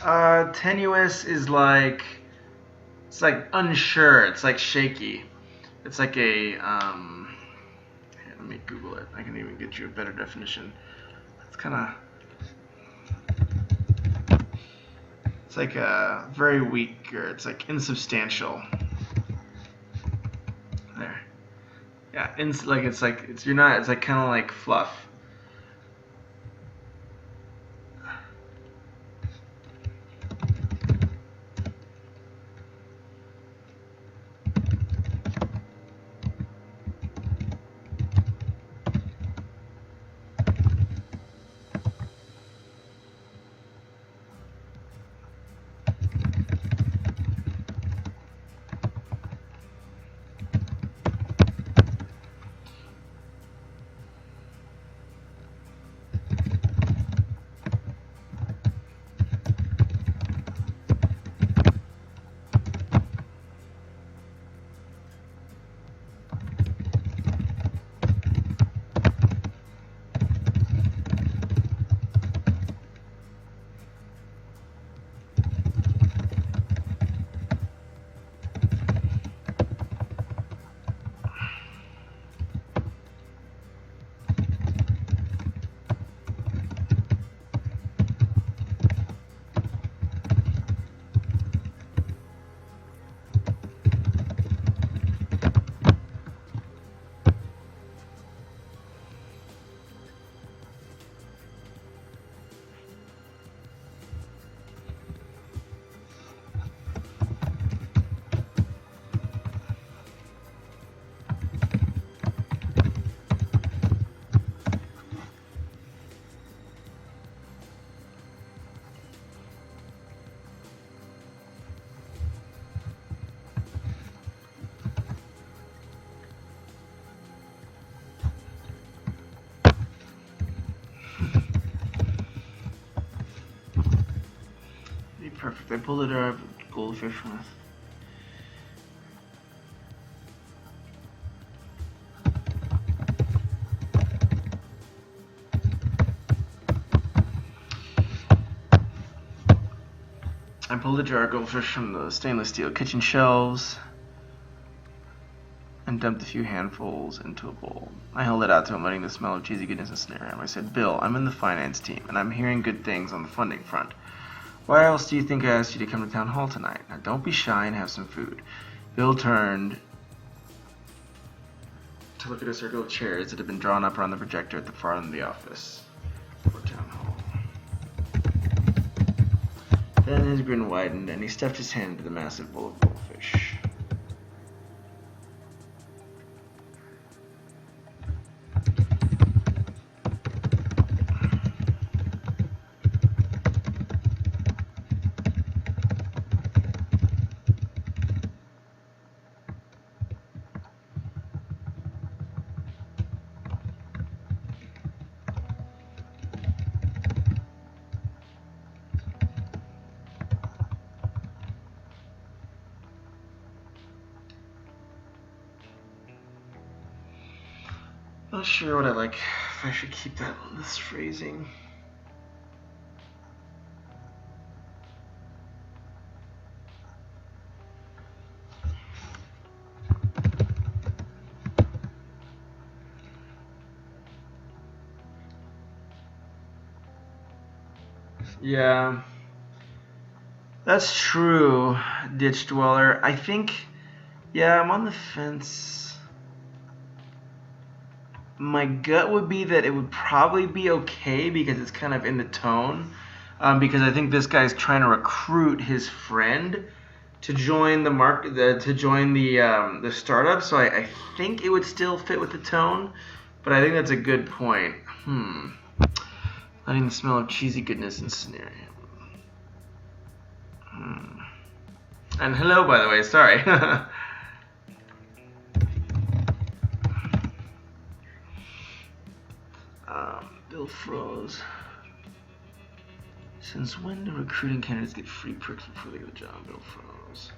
Tenuous is like, it's like unsure. It's like shaky. It's like a, here, let me Google it. I can even get you a better definition. It's kind of, it's like a very weak, or it's like insubstantial. There. Yeah, it's you're not, it's like kind of like fluff. Perfect. I pulled it out of goldfish from this. I pulled a jar of goldfish from the stainless steel kitchen shelves and dumped a few handfuls into a bowl. I held it out to him, letting the smell of cheesy goodness ensnare him. I said, "Bill, I'm in the finance team, and I'm hearing good things on the funding front. Why else do you think I asked you to come to town hall tonight? Now don't be shy and have some food." Bill turned to look at a circle of chairs that had been drawn up around the projector at the far end of the office for town hall. Then his grin widened, and he stuffed his hand into the massive bowl of goldfish. Not sure what I like, if I should keep this phrasing. Yeah, that's true, Ditch Dweller. I think, yeah, I'm on the fence. My gut would be that it would probably be okay because it's kind of in the tone. Because I think this guy's trying to recruit his friend to join the startup. So I think it would still fit with the tone. But I think that's a good point. Letting the smell of cheesy goodness ensnare him. And hello, by the way. Sorry. Bill froze. Since when do recruiting candidates get free perks before they get the job? Bill froze.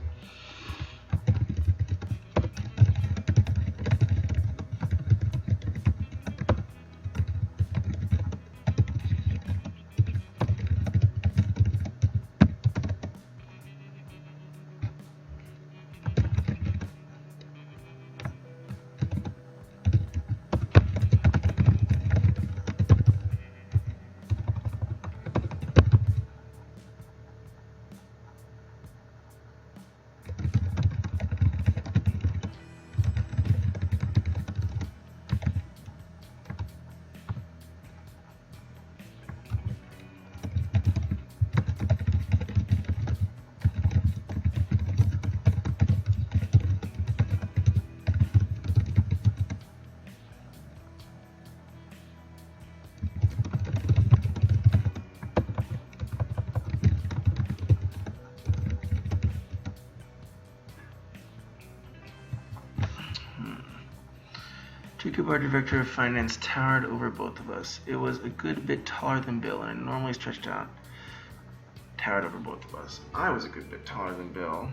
Jacob, our director of finance, towered over both of us. It was a good bit taller than Bill, and it normally stretched out. Towered over both of us. I was a good bit taller than Bill.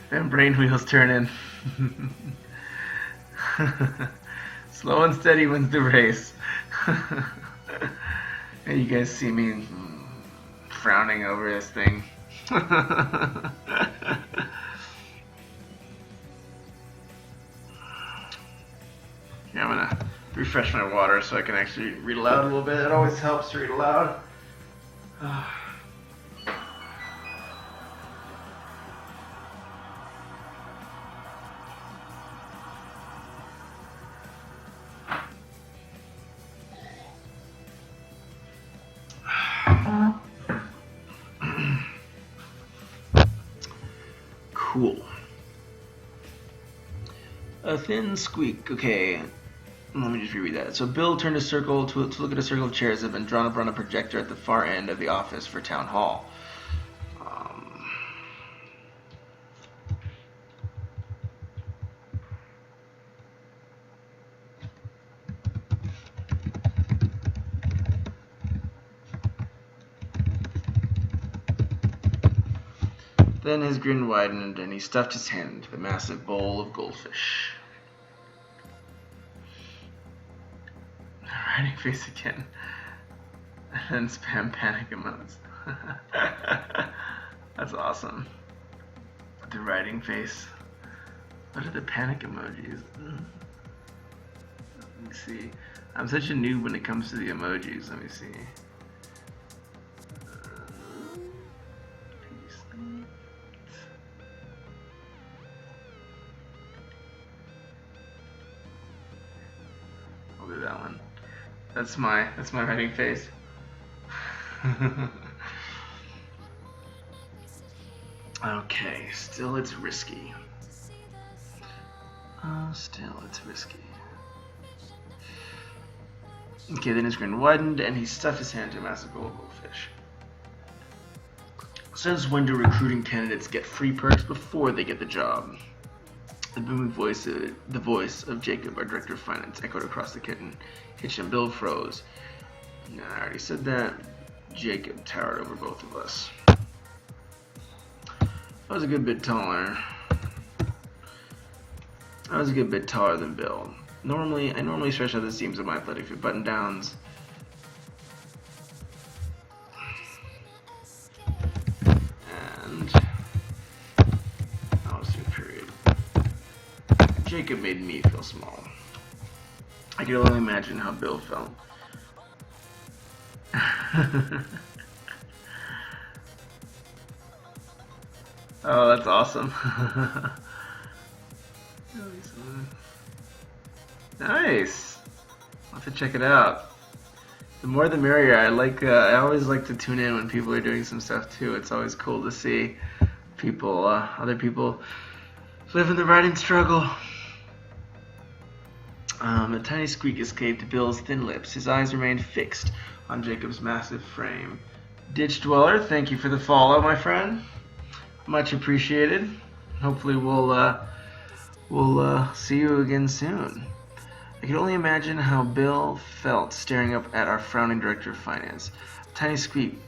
Them brain wheels turning. Slow and steady wins the race. And you guys see me frowning over this thing. Yeah, I'm gonna refresh my water so I can actually read aloud a little bit. It always helps to read aloud. Cool. A thin squeak. Okay. Let me just reread that. So Bill turned a circle to look at a circle of chairs that had been drawn up on a projector at the far end of the office for town hall. Then his grin widened and he stuffed his hand into the massive bowl of goldfish. Writing face again. And then spam panic emotes. That's awesome. The writing face. What are the panic emojis? Let me see. I'm such a noob when it comes to the emojis. Let me see. I'll do that one. That's my writing face. Okay, still it's risky. Still it's risky. Okay, then his grin widened and he stuffed his hand into a massive bowl of goldfish. Since when do recruiting candidates get free perks before they get the job? The booming voice, the voice of Jacob, our director of finance, echoed across the kitchen. Bill froze. No, I already said that. Jacob towered over both of us. I was a good bit taller. I was a good bit taller than Bill. I normally stretch out the seams of my athletic fit button downs. And that was through the period. Jacob made me feel small. I could only imagine how Bill felt. Oh, that's awesome. Nice. I'll have to check it out. The more the merrier. I always like to tune in when people are doing some stuff too. It's always cool to see people, other people living the writing struggle. A tiny squeak escaped Bill's thin lips. His eyes remained fixed on Jacob's massive frame. Ditch Dweller, thank you for the follow, my friend. Much appreciated. Hopefully we'll see you again soon. I can only imagine how Bill felt staring up at our frowning director of finance. A tiny squeak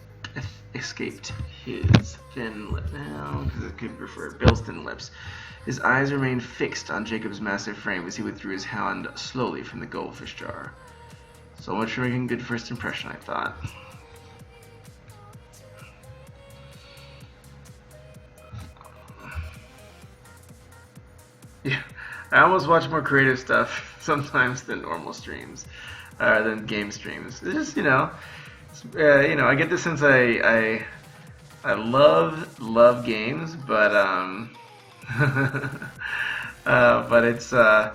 escaped his thin lips. No, because it could refer to Bill's thin lips. His eyes remained fixed on Jacob's massive frame as he withdrew his hand slowly from the goldfish jar. So much for making a good first impression, I thought. Yeah, I almost watch more creative stuff sometimes than normal streams, than game streams. It's just, I get this since I love games, but but it's I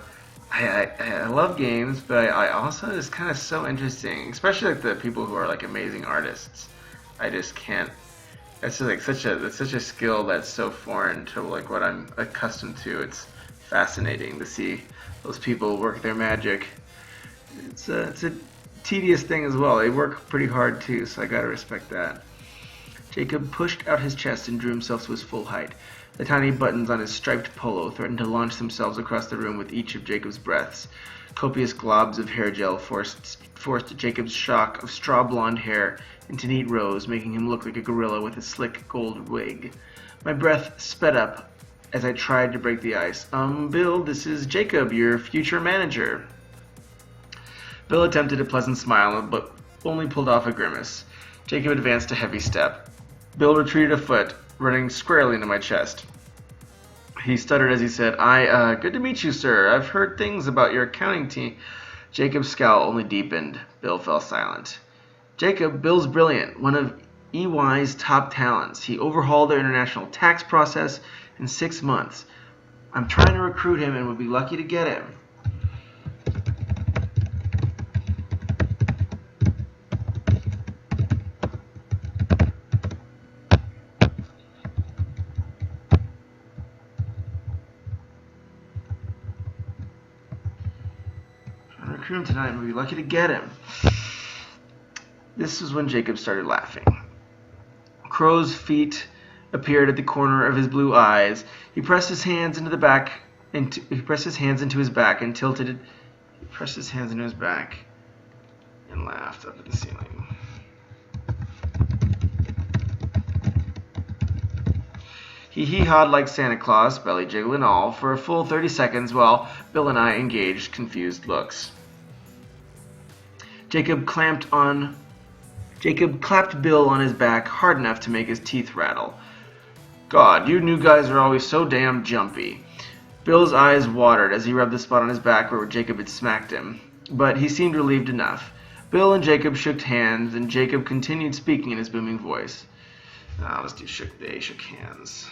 love games, but I also it's kind of so interesting, especially like the people who are like amazing artists. I just can't. It's just like such a skill that's so foreign to like what I'm accustomed to. It's fascinating to see those people work their magic. It's a tedious thing as well. They work pretty hard too, so I gotta respect that. Jacob pushed out his chest and drew himself to his full height. The tiny buttons on his striped polo threatened to launch themselves across the room with each of Jacob's breaths. Copious globs of hair gel forced Jacob's shock of straw blonde hair into neat rows, making him look like a gorilla with a slick gold wig. My breath sped up as I tried to break the ice. Bill, this is Jacob, your future manager. Bill attempted a pleasant smile, but only pulled off a grimace. Jacob advanced a heavy step. Bill retreated a foot, running squarely into my chest. He stuttered as he said, good to meet you, sir. I've heard things about your accounting team. Jacob's scowl only deepened. Bill fell silent. Jacob, Bill's brilliant, one of EY's top talents. He overhauled their international tax process in 6 months. I'm trying to recruit him and would be lucky to get him. Him tonight and we'll be lucky to get him. This was when Jacob started laughing. Crow's feet appeared at the corner of his blue eyes. He pressed his hands into his back and tilted. He pressed his hands into his back and laughed up at the ceiling. He hee-hawed like Santa Claus, belly jiggle and all, for a full 30 seconds while Bill and I engaged confused looks. Jacob clapped Bill on his back hard enough to make his teeth rattle. God, you new guys are always so damn jumpy. Bill's eyes watered as he rubbed the spot on his back where Jacob had smacked him, but he seemed relieved enough. Bill and Jacob shook hands, and Jacob continued speaking in his booming voice. Let's do they shook hands.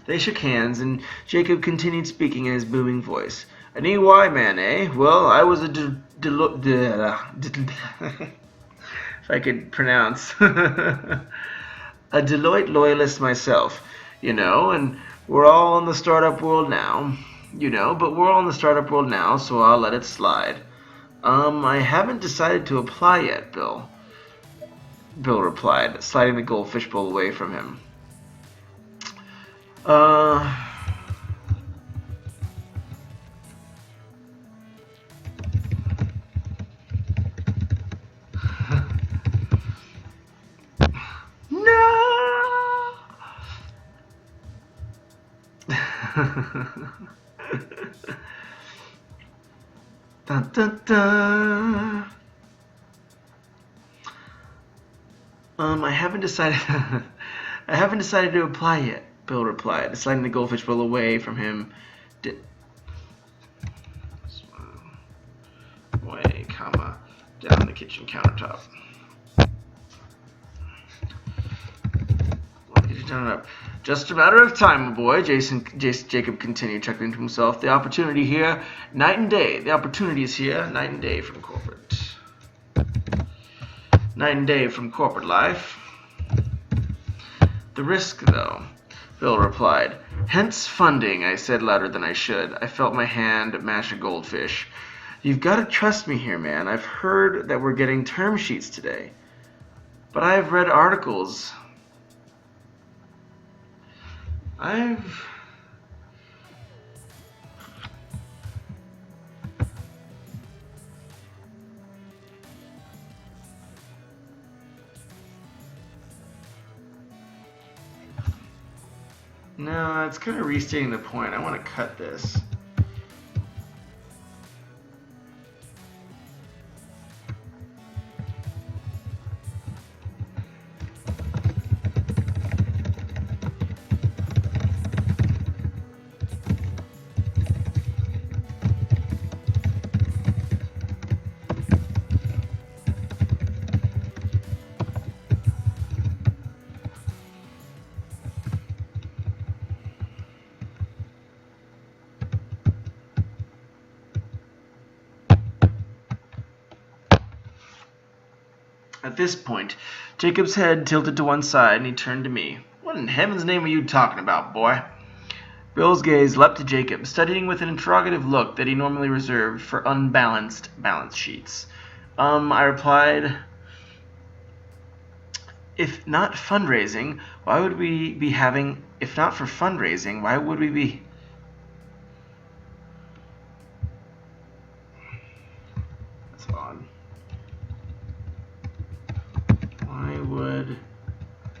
They shook hands, and Jacob continued speaking in his booming voice. An EY man, eh? Well, I was a if I could pronounce. A Deloitte loyalist myself, and we're all in the startup world now, but we're all in the startup world now, so I'll let it slide. I haven't decided to apply yet, Bill. Bill replied, sliding the goldfish bowl away from him. No! Dun, dun, dun. I haven't decided. I haven't decided to apply yet, Bill replied, sliding the goldfish bowl away from him. Down the kitchen countertop. Just a matter of time, my boy, Jacob continued, chuckling to himself. The opportunity here, night and day. The opportunity is here, night and day from corporate. Night and day from corporate life. The risk, though. Bill replied. Hence funding, I said louder than I should. I felt my hand mash a goldfish. You've got to trust me here, man. I've heard that we're getting term sheets today. But I've read articles. No, it's kind of restating the point. I want to cut this. At this point, Jacob's head tilted to one side and he turned to me. What in heaven's name are you talking about, boy? Bill's gaze leapt to Jacob, studying with an interrogative look that he normally reserved for unbalanced balance sheets. I replied, if not fundraising, why would we be having... If not for fundraising, why would we be... That's odd. Why would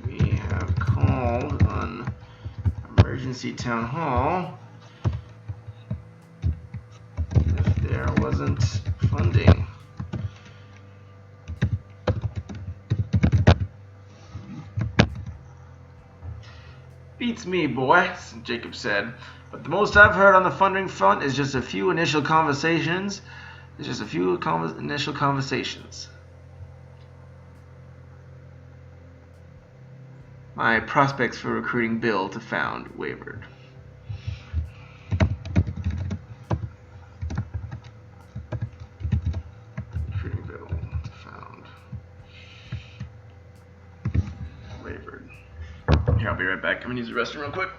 we have called on emergency town hall if there wasn't funding? Beats me, boy, Jacob said. But the most I've heard on the funding front is just a few initial conversations. My prospects for recruiting Bill to found wavered. Recruiting Bill to found wavered. Here, I'll be right back. I'm gonna use the restroom real quick.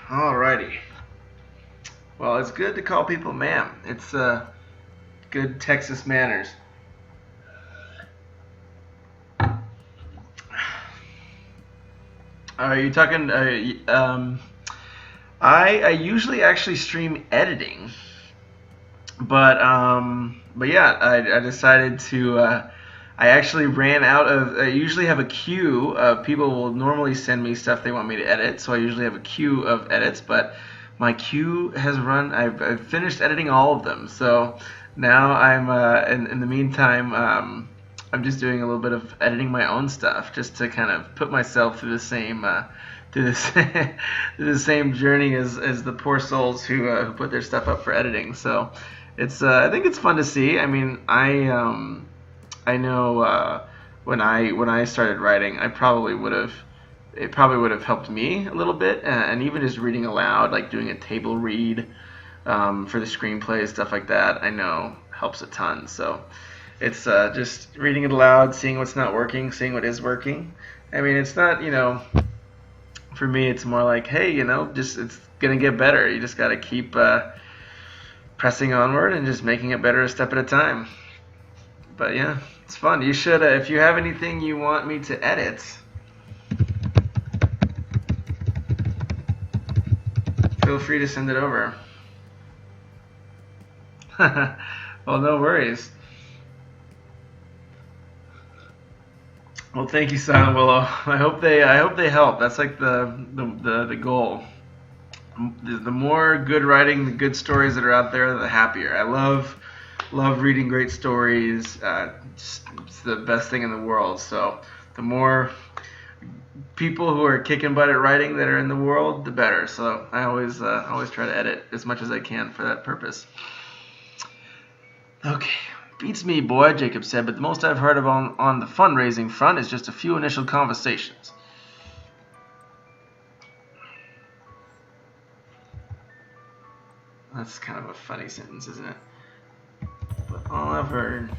Alrighty. Well, it's good to call people ma'am. It's good Texas manners. Are you talking? I usually actually stream editing, but yeah, I decided to. I actually ran out of. I usually have a queue of people will normally send me stuff they want me to edit, so I usually have a queue of edits. But my queue has run. I've finished editing all of them, so now I'm in the meantime I'm just doing a little bit of editing my own stuff, just to kind of put myself through the same through the same journey as the poor souls who put their stuff up for editing. So it's I think it's fun to see. I mean, I know when I started writing, it probably would have helped me a little bit, and even just reading aloud, like doing a table read for the screenplay, stuff like that, I know helps a ton. So it's just reading it aloud, seeing what's not working, seeing what is working. I mean, it's not, For me, it's more like, hey, just it's gonna get better. You just gotta keep pressing onward and just making it better a step at a time. But yeah, it's fun. You should, if you have anything you want me to edit, feel free to send it over. Well, no worries. Well, thank you, Silent Willow. I hope they help. That's like the goal. The more good writing, the good stories that are out there, the happier. I love reading great stories. It's the best thing in the world. So the more people who are kicking butt at writing that are in the world, the better. So I always try to edit as much as I can for that purpose. Okay. Beats me, boy, Jacob said, but the most I've heard of on the fundraising front is just a few initial conversations. That's kind of a funny sentence, isn't it? But all I've heard...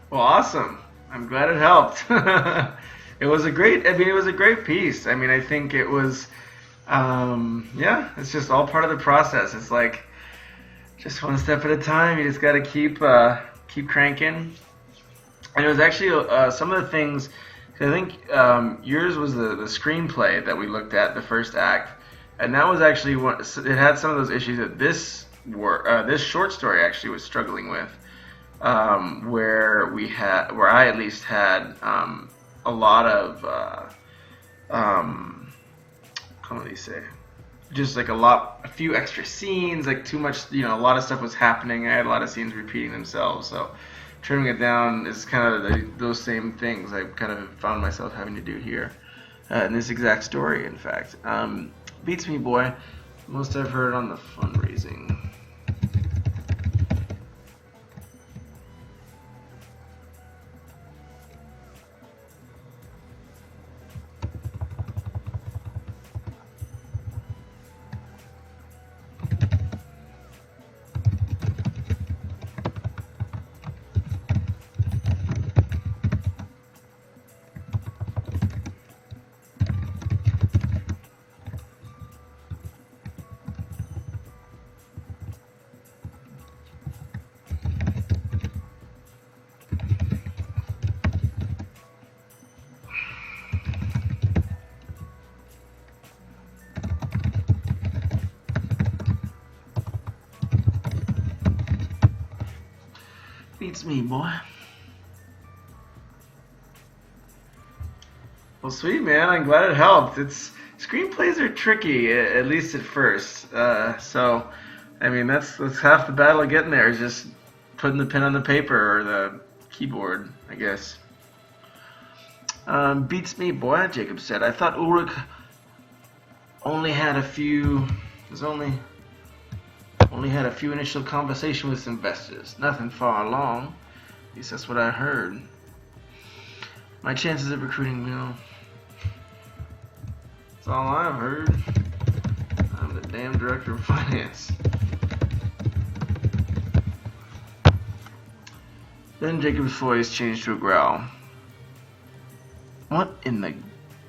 Well, awesome. I'm glad it helped. It was a great piece. I mean, I think it was, yeah, it's just all part of the process. It's like just one step at a time. You just got to keep cranking. And it was actually some of the things, I think yours was the screenplay that we looked at, the first act. And that was actually it had some of those issues that this short story actually was struggling with. Where I at least had a lot of what do you say? Just like a few extra scenes, like too much, a lot of stuff was happening. I had a lot of scenes repeating themselves, so trimming it down is kind of those same things I kind of found myself having to do here in this exact story. In fact, beats me, boy. Most I've heard on the fundraising. Beats me, boy. Well, sweet, man. I'm glad it helped. Screenplays are tricky, at least at first. So, I mean, that's half the battle of getting there, is just putting the pen on the paper or the keyboard, I guess. Beats me, boy, Jacob said. I thought Ulrich only had a few initial conversation with investors. Nothing far along. At least that's what I heard. My chances of recruiting, that's all I've heard. I'm the damn director of finance. Then Jacob's voice changed to a growl. What in the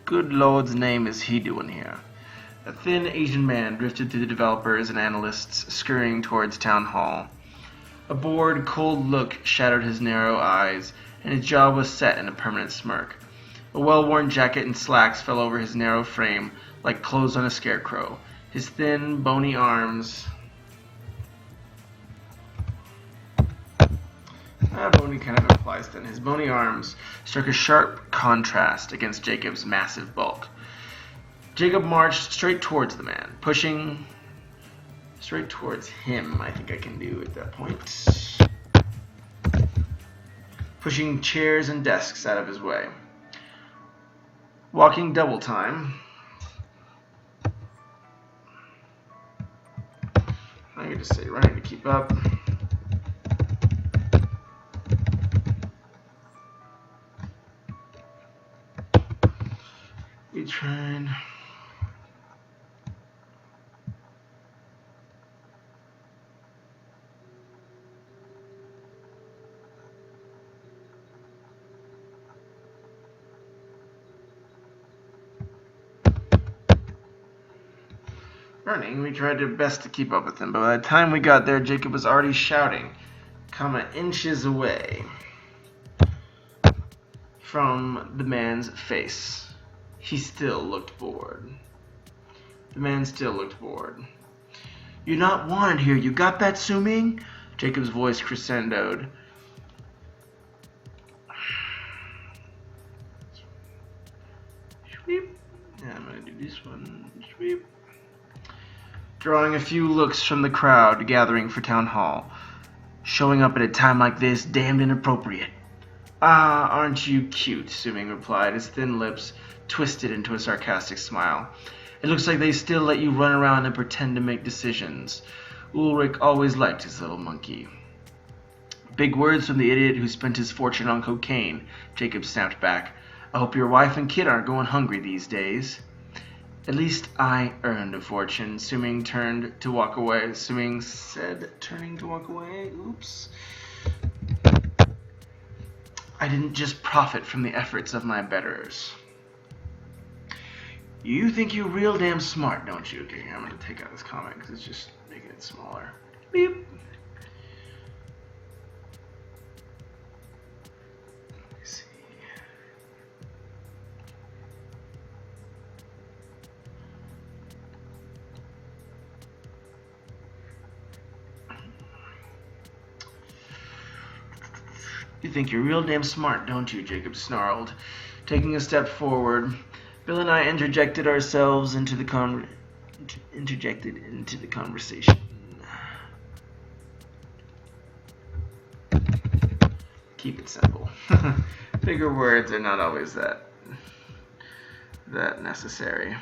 good Lord's name is he doing here? A thin Asian man drifted through the developers and analysts, scurrying towards town hall. A bored, cold look shadowed his narrow eyes, and his jaw was set in a permanent smirk. A well-worn jacket and slacks fell over his narrow frame like clothes on a scarecrow. His thin, bony arms... bony kind of implies thin. His bony arms struck a sharp contrast against Jacob's massive bulk. Jacob marched straight towards the man, pushing straight towards him, I think I can do at that point. Pushing chairs and desks out of his way. Walking double time. I just say running to keep up. We tried. Running, we tried our best to keep up with him, but by the time we got there, Jacob was already shouting, inches away from the man's face. He still looked bored. The man still looked bored. You're not wanted here, you got that, Suming? Jacob's voice crescendoed. Sweep. Yeah, I'm gonna do this one. Sweep. Drawing a few looks from the crowd gathering for town hall. Showing up at a time like this, damned inappropriate. Ah, aren't you cute, Suming replied, his thin lips twisted into a sarcastic smile. It looks like they still let you run around and pretend to make decisions. Ulrich always liked his little monkey. Big words from the idiot who spent his fortune on cocaine, Jacob snapped back. I hope your wife and kid aren't going hungry these days. At least I earned a fortune. Suming turned to walk away. Suming said, turning to walk away. Oops. I didn't just profit from the efforts of my betters. You think you're real damn smart, don't you? Okay, I'm going to take out this comment because it's just making it smaller. Beep. Let me see. You think you're real damn smart, don't you? Jacob snarled. Taking a step forward, Bill and I interjected into the conversation. Keep it simple. Bigger words are not always that necessary.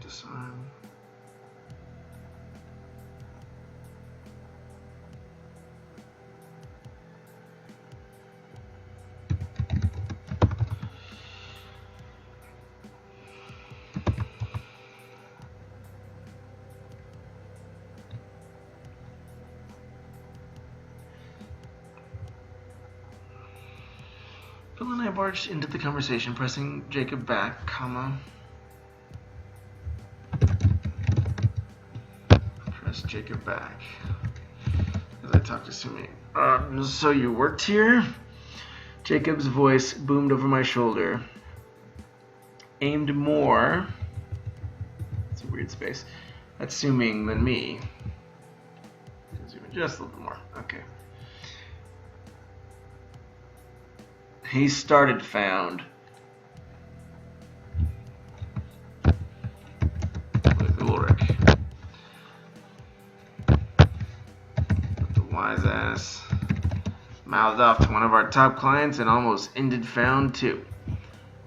Disarm. Bill and I barged into the conversation, pressing Jacob back, press Jacob back as I talked to Sumi. So you worked here? Jacob's voice boomed over my shoulder. Aimed more, it's a weird space, at Suming than me. Zoom in just a little bit more. Okay. He started found with Ulrich. But the wise ass mouthed off to one of our top clients and almost ended found too.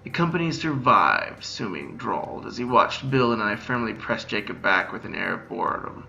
The company survived, Suming drawled as he watched Bill and I firmly press Jacob back with an air of boredom.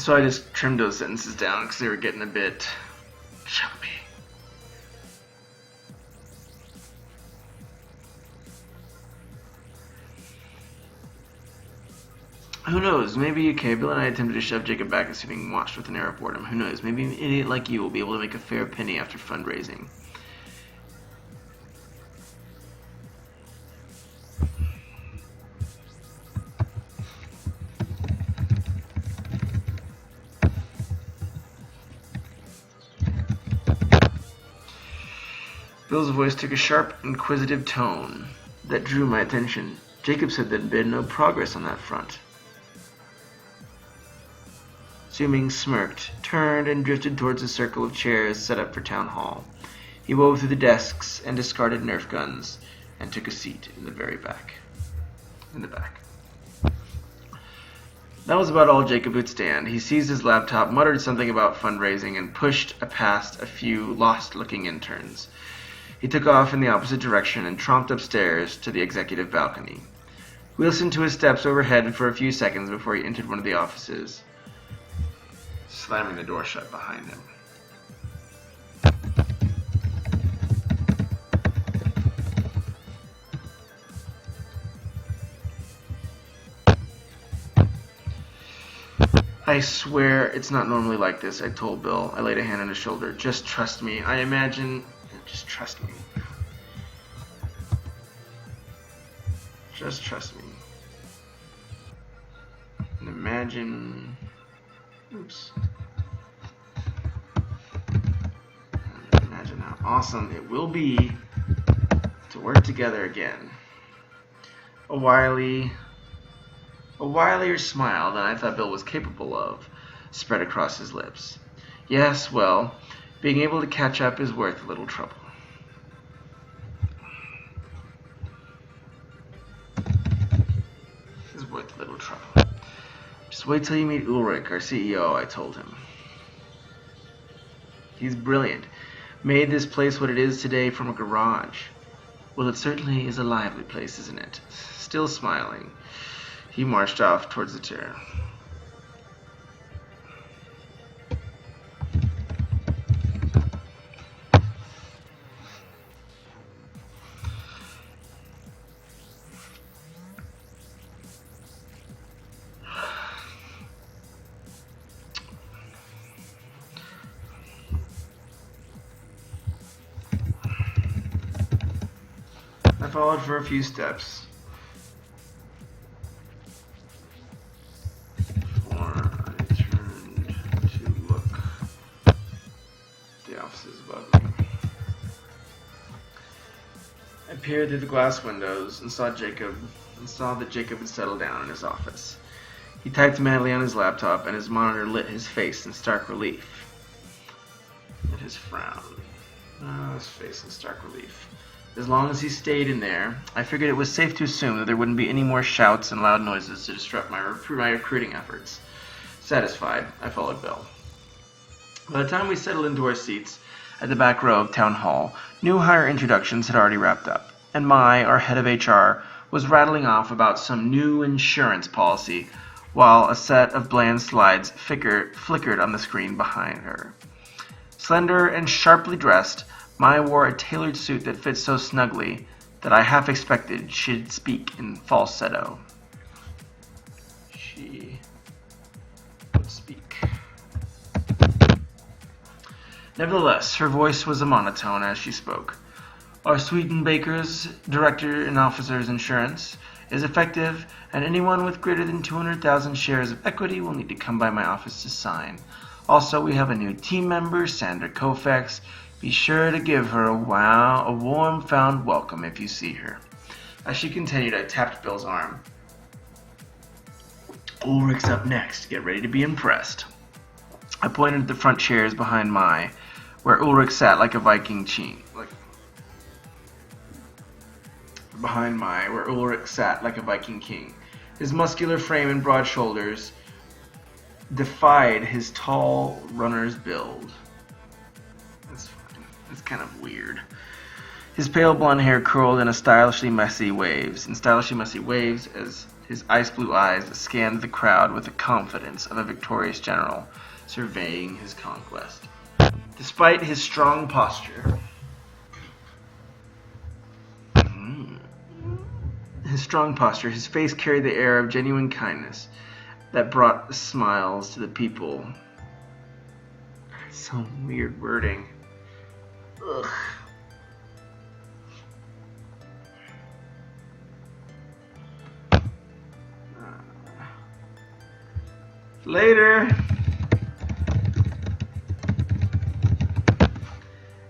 So I just trimmed those sentences down because they were getting a bit choppy. Who knows? Maybe, okay, Bill and I attempted to shove Jacob back, assuming watched with an air of boredom. Who knows? Maybe an idiot like you will be able to make a fair penny after fundraising. Bill's voice took a sharp, inquisitive tone that drew my attention. Jacob said there had been no progress on that front. Zooming smirked, turned, and drifted towards the circle of chairs set up for town hall. He wove through the desks and discarded Nerf guns, and took a seat in the very back. In the back. That was about all Jacob could stand. He seized his laptop, muttered something about fundraising, and pushed past a few lost-looking interns. He took off in the opposite direction and tromped upstairs to the executive balcony. We listened to his steps overhead for a few seconds before he entered one of the offices, slamming the door shut behind him. I swear it's not normally like this, I told Bill. I laid a hand on his shoulder. Just trust me. I imagine... Just trust me. Just trust me. And imagine... Oops. Imagine how awesome it will be to work together again. A wilier smile than I thought Bill was capable of spread across his lips. Yes, well, being able to catch up is worth a little trouble. Is worth a little trouble. Just wait till you meet Ulrich, our CEO, I told him. He's brilliant. Made this place what it is today from a garage. Well, it certainly is a lively place, isn't it? Still smiling, he marched off towards the chair. I followed for a few steps. Before I turned to look at the offices above me. I peered through the glass windows and saw that Jacob had settled down in his office. He typed madly on his laptop, and his monitor lit his face in stark relief. And his frown. His face in stark relief. As long as he stayed in there, I figured it was safe to assume that there wouldn't be any more shouts and loud noises to disrupt my recruiting efforts. Satisfied, I followed Bill. By the time we settled into our seats at the back row of Town Hall, new hire introductions had already wrapped up, and our head of HR, was rattling off about some new insurance policy, while a set of bland slides flickered on the screen behind her. Slender and sharply dressed, Mai wore a tailored suit that fit so snugly that I half expected she'd speak in falsetto. She would speak. Nevertheless, her voice was a monotone as she spoke. Our Sweetenbaker's Director and Officers Insurance is effective, and anyone with greater than 200,000 shares of equity will need to come by my office to sign. Also, we have a new team member, Sandra Koufax. Be sure to give her a warm found welcome if you see her. As she continued, I tapped Bill's arm. Ulrich's up next. Get ready to be impressed. I pointed at the front chairs behind Mai, where Ulrich sat like a Viking king. His muscular frame and broad shoulders defied his tall runner's build. It's kind of weird. His pale blonde hair curled in stylishly messy waves, as His ice blue eyes scanned the crowd with the confidence of a victorious general surveying his conquest. Despite his strong posture, his face carried the air of genuine kindness that brought smiles to the people. Some weird wording. Ugh. Later.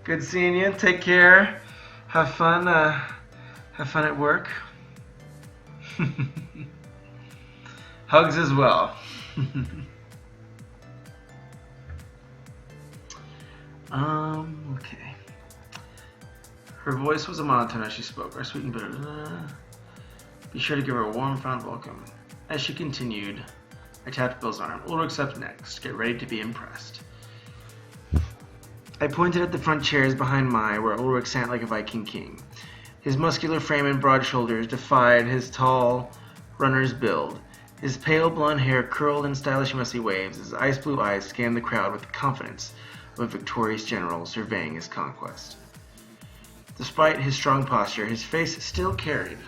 Good seeing you. Take care. Have fun. Have fun at work. Hugs as well. Okay. Her voice was a monotone as she spoke. Our sweet and bitter. Be sure to give her a warm, fond welcome. As she continued, I tapped Bill's arm. Ulrich's up next. Get ready to be impressed. I pointed at the front chairs behind where Ulrich sat like a Viking king. His muscular frame and broad shoulders defied his tall runner's build. His pale blonde hair curled in stylish messy waves. His ice blue eyes scanned the crowd with the confidence of a victorious general surveying his conquest. Despite his strong posture, his face still carried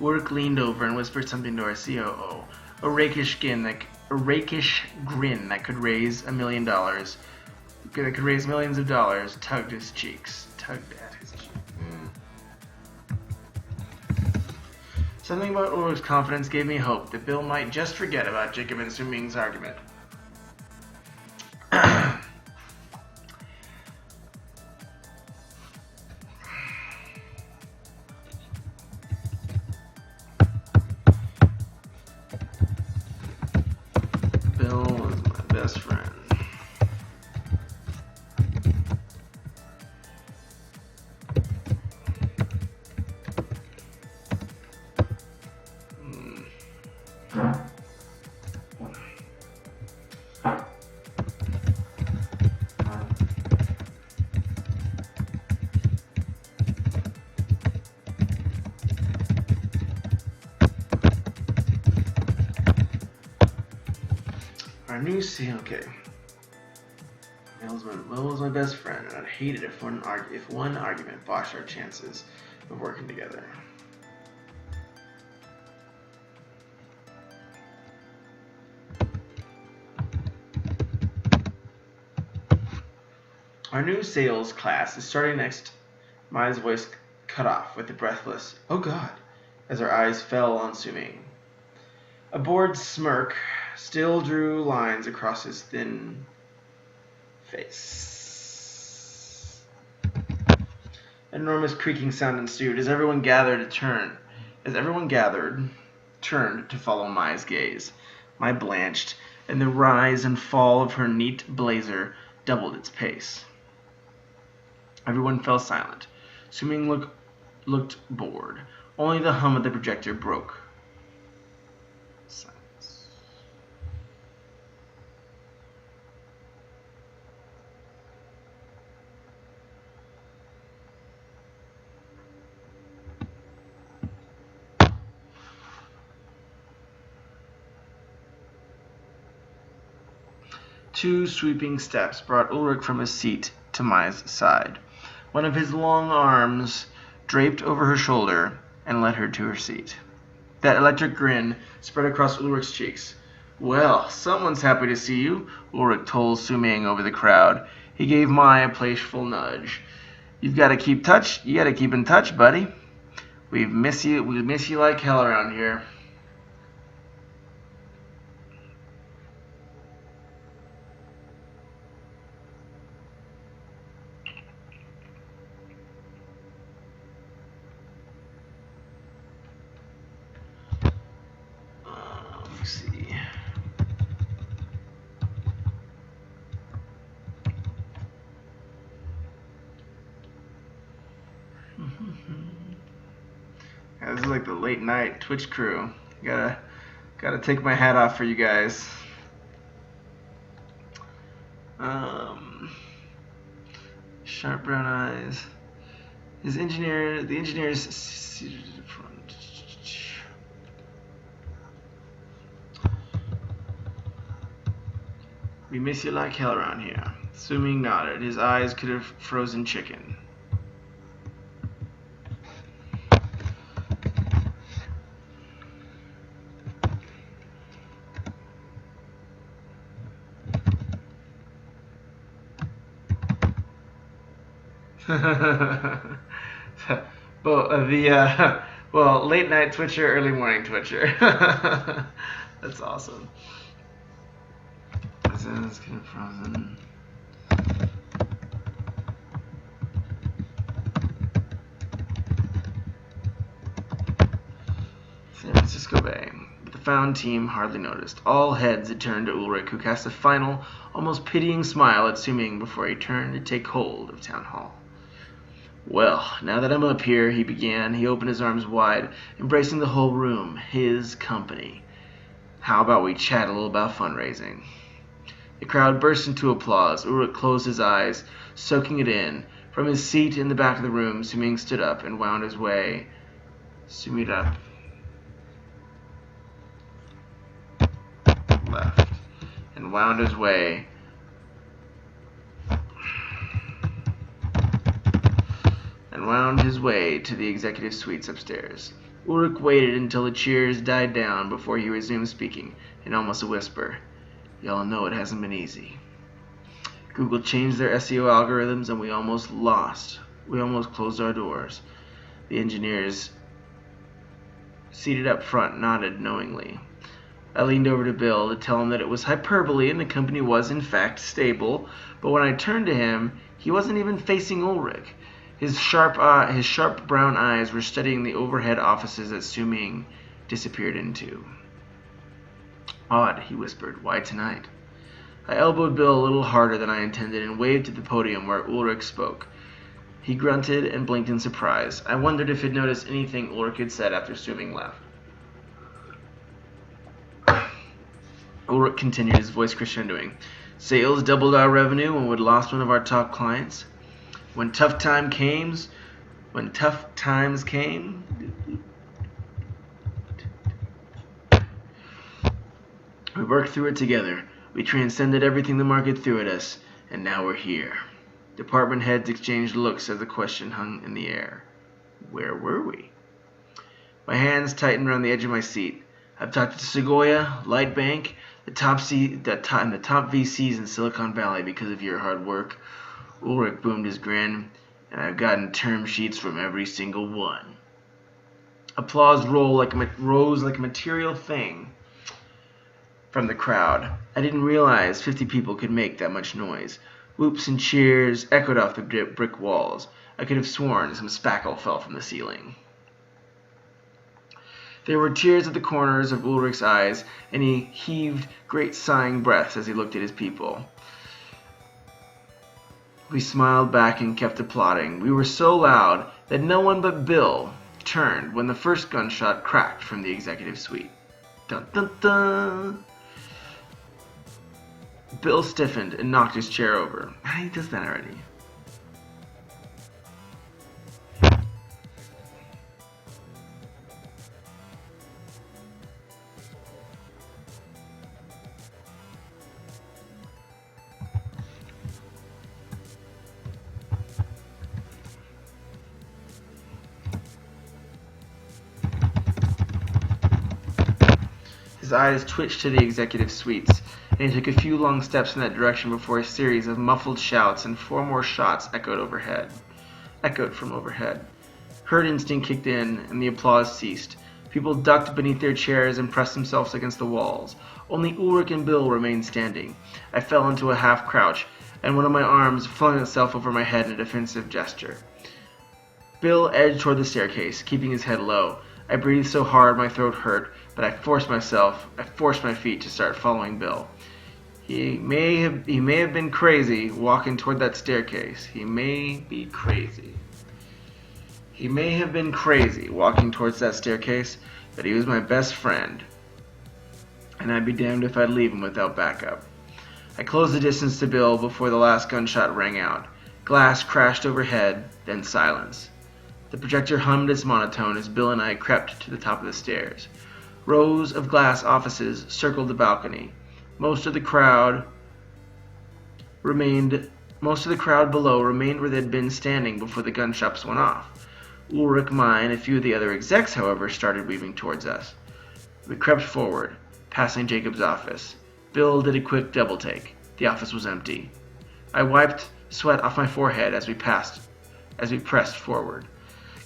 Ulrich leaned over and whispered something to our COO. A rakish grin that could raise $1 million, that could raise millions of dollars, tugged at his cheeks. Something about Ulrich's confidence gave me hope that Bill might just forget about Jacob and Suming's argument. Bill was my best friend. Our new okay. Bill was my best friend, and I'd hate it if one argument botched our chances of working together. Our new sales class is starting next. Maya's voice cut off with a breathless, "Oh God," as her eyes fell on Suming. A bored smirk still drew lines across his thin face. An enormous creaking sound ensued as everyone turned to follow Maya's gaze. Maya blanched, and the rise and fall of her neat blazer doubled its pace. Everyone fell silent. Suming looked bored. Only the hum of the projector broke silence. Two sweeping steps brought Ulrich from his seat to Maya's side. One of his long arms draped over her shoulder and led her to her seat. That electric grin spread across Ulrich's cheeks. "Well, someone's happy to see you," Ulrich told Suming over the crowd. He gave Maya a playful nudge. You gotta keep in touch, buddy. We miss you like hell around here." Yeah, this is like the late night Twitch crew. Gotta take my hat off for you guys. Sharp brown eyes. The engineer's seated in front. We miss you like hell around here. Swimming nodded. His eyes could have frozen chicken. Well, late night Twitcher, early morning Twitcher. That's awesome. His eyes could have frozen. San Francisco Bay. But the found team hardly noticed. All heads had turned to Ulrich, who cast a final, almost pitying smile at Suming before he turned to take hold of Town Hall. Well, now that I'm up here, he began. He opened his arms wide, embracing the whole room. His company. How about we chat a little about fundraising? The crowd burst into applause. Ulrich closed his eyes, soaking it in. From his seat in the back of the room, Suming stood up and wound his way. Suming up. Left. And wound his way. Wound his way to the executive suites upstairs. Ulrich waited until the cheers died down before he resumed speaking, in almost a whisper. Y'all know it hasn't been easy. Google changed their SEO algorithms and we almost closed our doors. The engineers seated up front nodded knowingly. I leaned over to Bill to tell him that it was hyperbole and the company was in fact stable, but when I turned to him, he wasn't even facing Ulrich. His sharp brown eyes were studying the overhead offices that Suming disappeared into. Odd, he whispered. Why tonight? I elbowed Bill a little harder than I intended and waved to the podium where Ulrich spoke. He grunted and blinked in surprise. I wondered if he'd noticed anything Ulrich had said after Suming left. Ulrich continued, his voice crescendoing. Sales doubled our revenue when we'd lost one of our top clients. When tough times came, we worked through it together. We transcended everything the market threw at us, and now we're here. Department heads exchanged looks as the question hung in the air. Where were we? My hands tightened around the edge of my seat. I've talked to Sequoia, Lightbank, the top VCs in Silicon Valley because of your hard work. Ulrich boomed his grin, and I've gotten term sheets from every single one. Applause rose like a material thing from the crowd. I didn't realize 50 people could make that much noise. Whoops and cheers echoed off the brick walls. I could have sworn some spackle fell from the ceiling. There were tears at the corners of Ulrich's eyes, and he heaved great sighing breaths as he looked at his people. We smiled back and kept applauding. We were so loud that no one but Bill turned when the first gunshot cracked from the executive suite. Dun dun dun! Bill stiffened and knocked his chair over. He does that already. His eyes twitched to the executive suites, and he took a few long steps in that direction before a series of muffled shouts and 4 more shots echoed from overhead. Herd instinct kicked in, and the applause ceased. People ducked beneath their chairs and pressed themselves against the walls. Only Ulrich and Bill remained standing. I fell into a half crouch, and one of my arms flung itself over my head in a defensive gesture. Bill edged toward the staircase, keeping his head low. I breathed so hard my throat hurt, but I forced my feet to start following Bill. He may have been crazy walking toward that staircase. He may be crazy. He may have been crazy walking towards that staircase, but he was my best friend, and I'd be damned if I'd leave him without backup. I closed the distance to Bill before the last gunshot rang out. Glass crashed overhead, then silence. The projector hummed its monotone as Bill and I crept to the top of the stairs. Rows of glass offices circled the balcony. Most of the crowd below remained where they'd been standing before the gunshots went off. Ulrich, mine, and a few of the other execs, however, started weaving towards us. We crept forward, passing Jacob's office. Bill did a quick double take. The office was empty. I wiped sweat off my forehead as we pressed forward.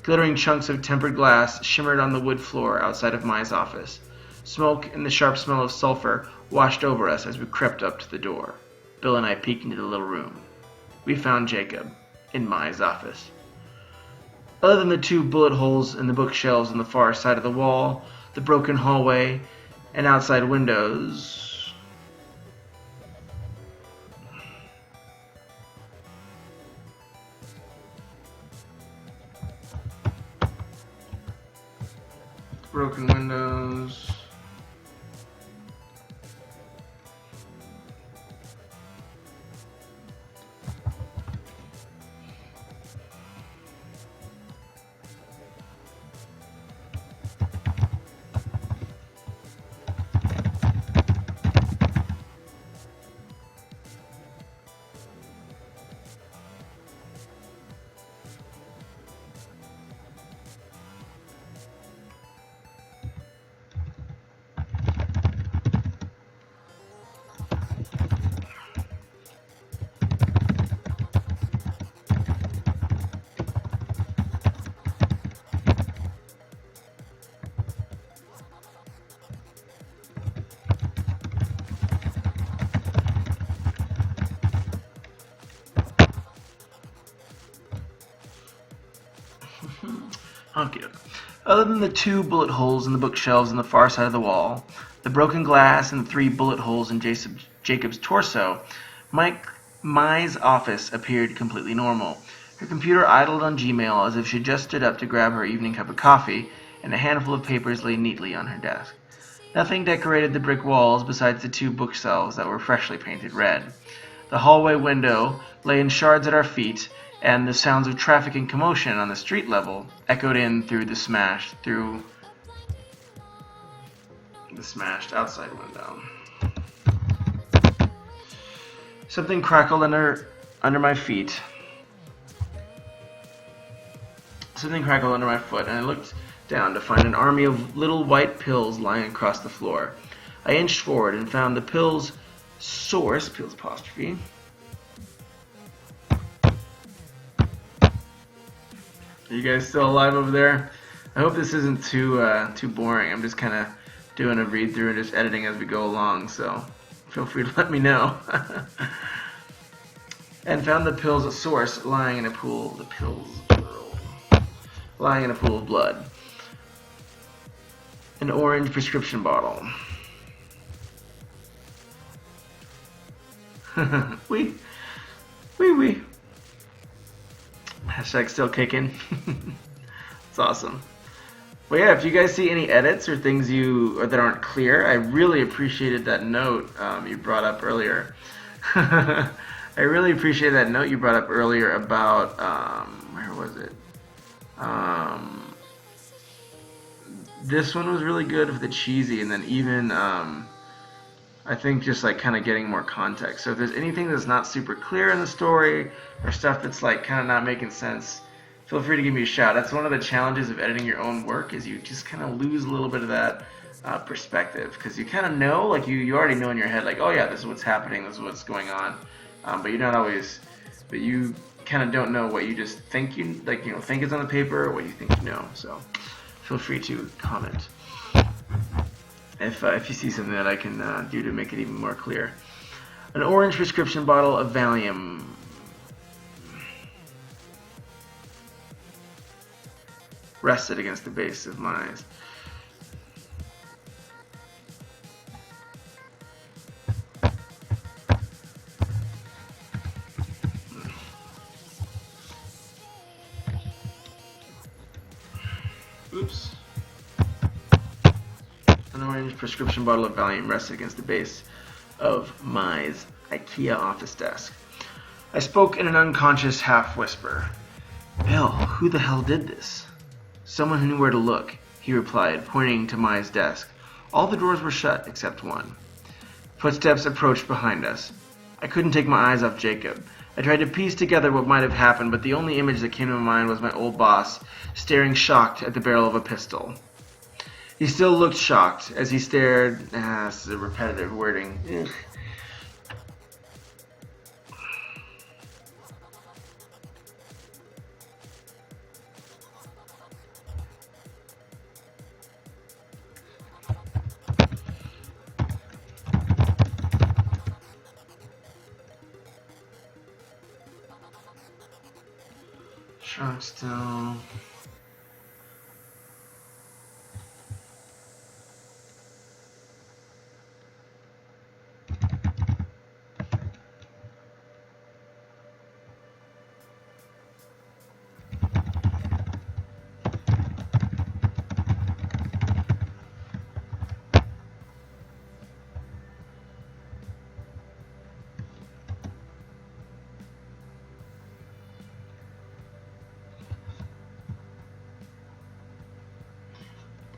Glittering chunks of tempered glass shimmered on the wood floor outside of Mai's office. Smoke and the sharp smell of sulfur washed over us as we crept up to the door. Bill and I peeked into the little room. We found Jacob in Mai's office. Other than the 2 bullet holes in the bookshelves on the far side of the wall, the broken hallway, and outside windows, broken windows, Other than the 2 bullet holes in the bookshelves on the far side of the wall, the broken glass, and the 3 bullet holes in Jacob's torso, Mai's office appeared completely normal. Her computer idled on Gmail as if she just stood up to grab her evening cup of coffee, and a handful of papers lay neatly on her desk. Nothing decorated the brick walls besides the 2 bookshelves that were freshly painted red. The hallway window lay in shards at our feet, and the sounds of traffic and commotion on the street level echoed in through the smashed outside window. Something crackled under my feet. Something crackled under my foot, and I looked down to find an army of little white pills lying across the floor. I inched forward and found the pills' source, pills apostrophe. Are you guys still alive over there? I hope this isn't too boring. I'm just kind of doing a read through and just editing as we go along, so feel free to let me know. And found the pills' source lying in a pool. The pills, lying in a pool of blood. An orange prescription bottle. Wee. Hashtag still kicking. It's awesome. Well, yeah, if you guys see any edits or things that aren't clear, I really appreciated that note you brought up earlier. I really appreciate that note you brought up earlier about, where was it? This one was really good with the cheesy, and then even, I think just like kind of getting more context. So if there's anything that's not super clear in the story, or stuff that's like kind of not making sense, feel free to give me a shout. That's one of the challenges of editing your own work, is you just kind of lose a little bit of that perspective, because you kind of know, like you already know in your head, like, oh yeah, this is what's happening, this is what's going on, but you're not always, but you kind of don't know what you just think think is on the paper, or what you think you know. So feel free to comment if you see something that I can do to make it even more clear. An orange prescription bottle of Valium. Rested against the base of my eyes. Oops. An orange prescription bottle of Valium rested against the base of Mai's IKEA office desk. I spoke in an unconscious half-whisper. Bill, who the hell did this? Someone who knew where to look, he replied, pointing to Mai's desk. All the drawers were shut except one. Footsteps approached behind us. I couldn't take my eyes off Jacob. I tried to piece together what might have happened, but the only image that came to my mind was my old boss, staring shocked at the barrel of a pistol. He still looked shocked as he stared. This is a repetitive wording. Ugh. Shocked still.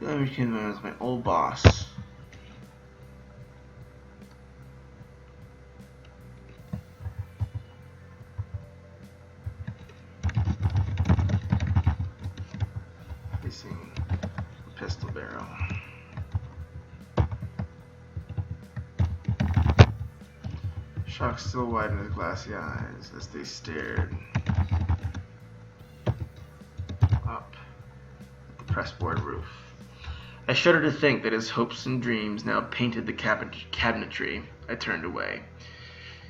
I became known as my old boss. Facing a pistol barrel. Shock still widened his glassy eyes as they stared up at the pressboard roof. I shudder to think that his hopes and dreams now painted the cabinetry. I turned away.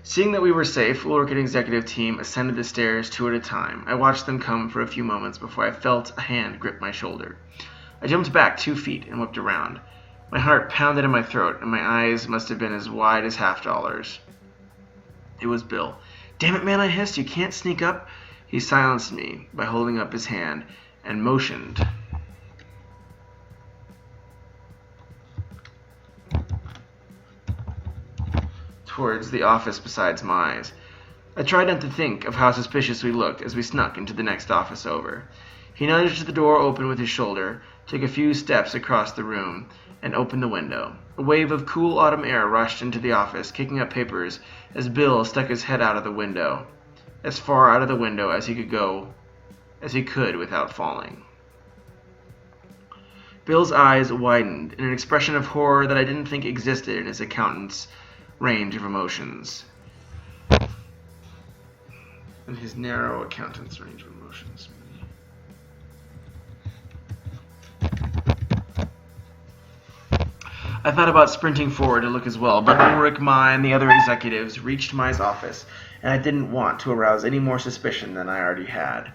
Seeing that we were safe, Ulrich and executive team ascended the stairs 2 at a time. I watched them come for a few moments before I felt a hand grip my shoulder. I jumped back 2 feet and looked around. My heart pounded in my throat, and my eyes must have been as wide as $half. It was Bill. Damn it, man, I hissed. You can't sneak up. He silenced me by holding up his hand and motioned towards the office beside Mai's. I tried not to think of how suspicious we looked as we snuck into the next office over. He nudged the door open with his shoulder, took a few steps across the room, and opened the window. A wave of cool autumn air rushed into the office, kicking up papers as Bill stuck his head out of the window, as far out of the window as he could without falling. Bill's eyes widened in an expression of horror that I didn't think existed in his accountant's range of emotions. In his narrow accountant's range of emotions. I thought about sprinting forward to look as well, but Ulrich, Mai, and the other executives reached Mai's office, and I didn't want to arouse any more suspicion than I already had.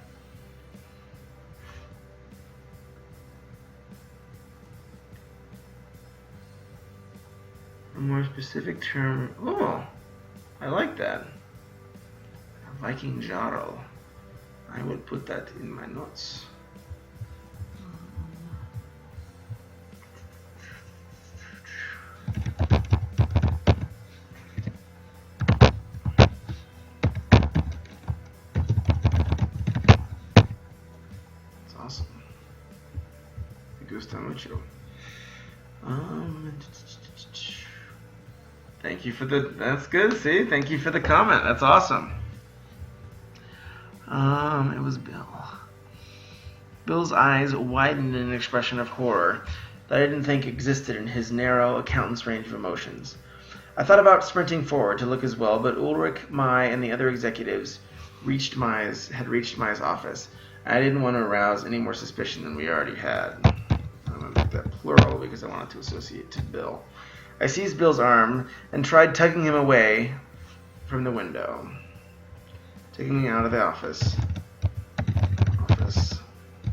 A more specific term. Oh, I like that. A Viking Jarl. I will put that in my notes. That's awesome. Me gusta mucho. Thank you for that's good, see? Thank you for the comment. That's awesome. It was Bill. Bill's eyes widened in an expression of horror that I didn't think existed in his narrow accountant's range of emotions. I thought about sprinting forward to look as well, but Ulrich, Mai, and the other executives had reached Mai's office. I didn't want to arouse any more suspicion than we already had. I'm going to make that plural because I wanted to associate to Bill. I seized Bill's arm and tried tugging him away from the window, taking me out of the office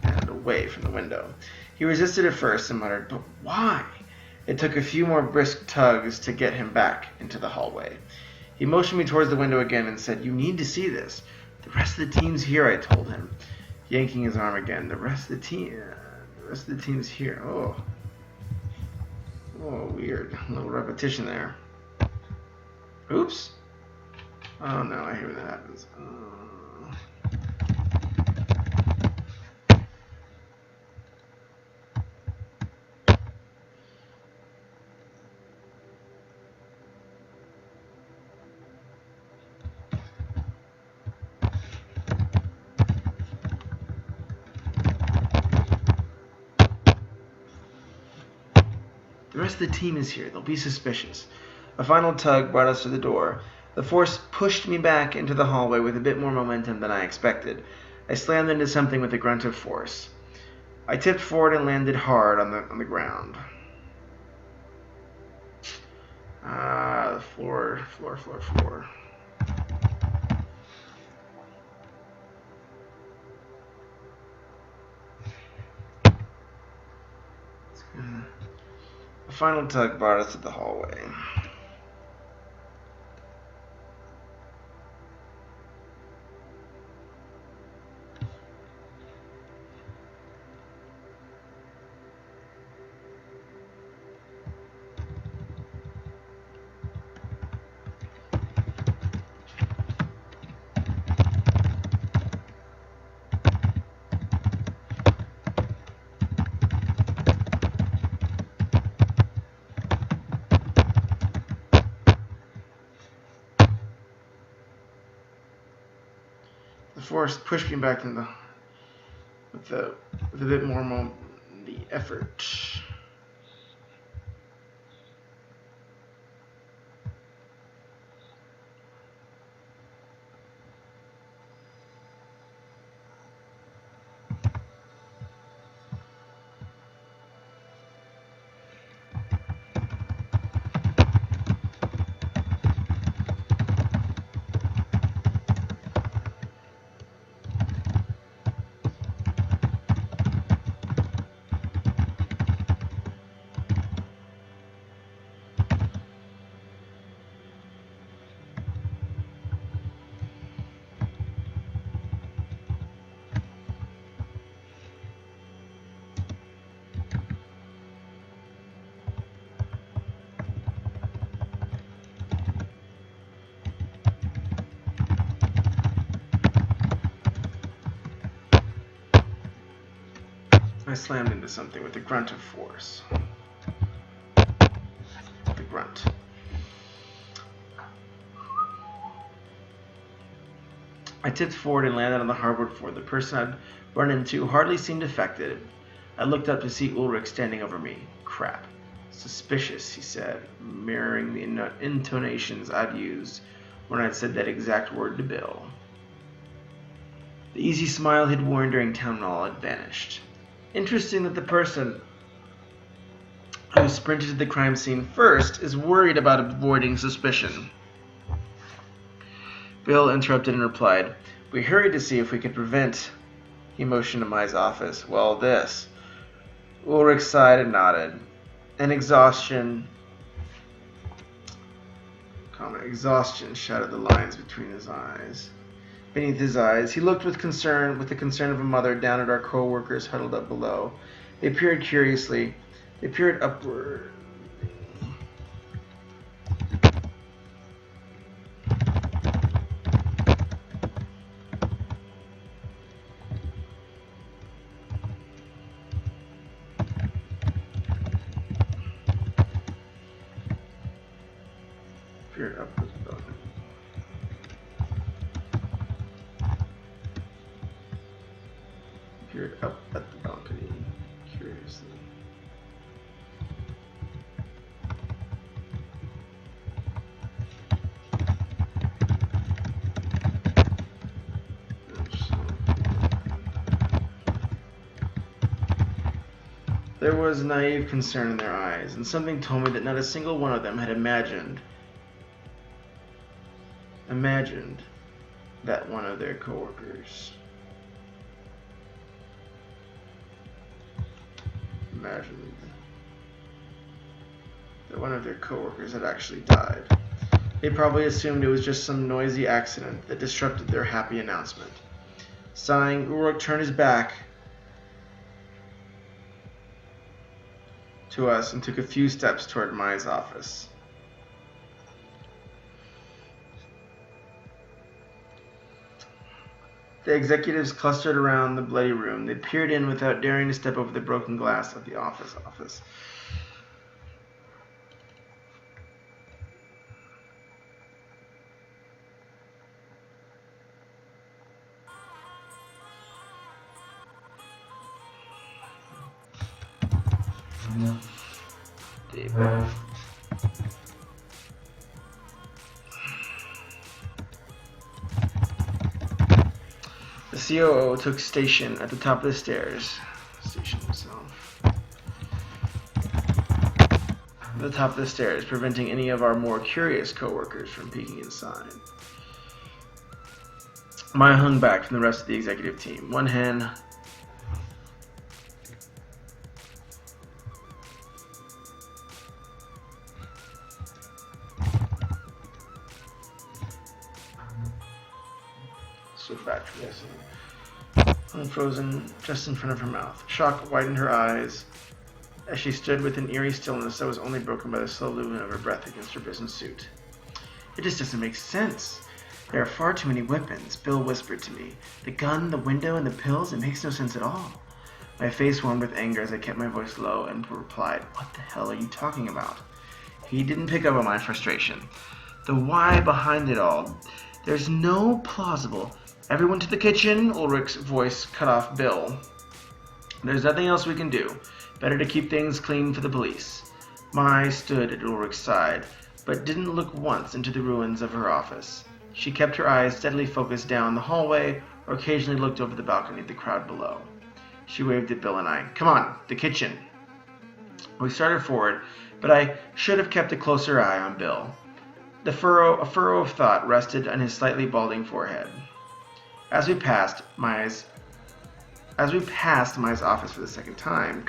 and away from the window. He resisted at first and muttered, "But why?" It took a few more brisk tugs to get him back into the hallway. He motioned me towards the window again and said, "You need to see this. The rest of the team's here," I told him, yanking his arm again. The rest of the team... The rest of the team's here. Oh. Oh, weird. A little repetition there. Oops. Oh no, I hate when that happens. The rest of the team is here. They'll be suspicious. A final tug brought us to the door. The force pushed me back into the hallway with a bit more momentum than I expected. I slammed into something with a grunt of force. I tipped forward and landed hard on the ground. The floor. A final tug brought us to the hallway. The force pushed me back into with a bit more the effort. I slammed into something with a grunt of force. The grunt. I tipped forward and landed on the hardwood floor. The person I'd run into hardly seemed affected. I looked up to see Ulrich standing over me. Crap. Suspicious, he said, mirroring the intonations I'd used when I'd said that exact word to Bill. The easy smile he'd worn during town hall had vanished. Interesting that the person who sprinted to the crime scene first is worried about avoiding suspicion. Bill interrupted and replied, "We hurried to see if we could prevent." He motioned to my office. "Well, this." Ulrich sighed and nodded. Exhaustion shadowed the lines between his eyes. Beneath his eyes, he looked with the concern of a mother down at our co-workers huddled up below. They peered curiously. They peered upward. Peered upward. Peered up at the balcony, curiously. There was naive concern in their eyes, and something told me that not a single one of them had imagined that one of their coworkers had actually died. They probably assumed it was just some noisy accident that disrupted their happy announcement. Sighing, Ulrich turned his back to us and took a few steps toward Mai's office. The executives clustered around the bloody room. They peered in without daring to step over the broken glass of the office. David. The COO took station at the top of the stairs. Stationed himself. At the top of the stairs, preventing any of our more curious co-workers from peeking inside. Maya hung back from the rest of the executive team. One hand slipped back from this, unfrozen just in front of her mouth. Shock widened her eyes as she stood with an eerie stillness that was only broken by the slow movement of her breath against her business suit. It just doesn't make sense. There are far too many weapons, Bill whispered to me. The gun, the window, and the pills, it makes no sense at all. My face warmed with anger as I kept my voice low and replied, "What the hell are you talking about?" He didn't pick up on my frustration. The why behind it all. There's no plausible. Everyone to the kitchen, Ulrich's voice cut off Bill. There's nothing else we can do. Better to keep things clean for the police. Mai stood at Ulrich's side, but didn't look once into the ruins of her office. She kept her eyes steadily focused down the hallway or occasionally looked over the balcony at the crowd below. She waved at Bill and I. "Come on, the kitchen." We started forward, but I should have kept a closer eye on Bill. A furrow of thought rested on his slightly balding forehead. As we passed Mai's office for the second time,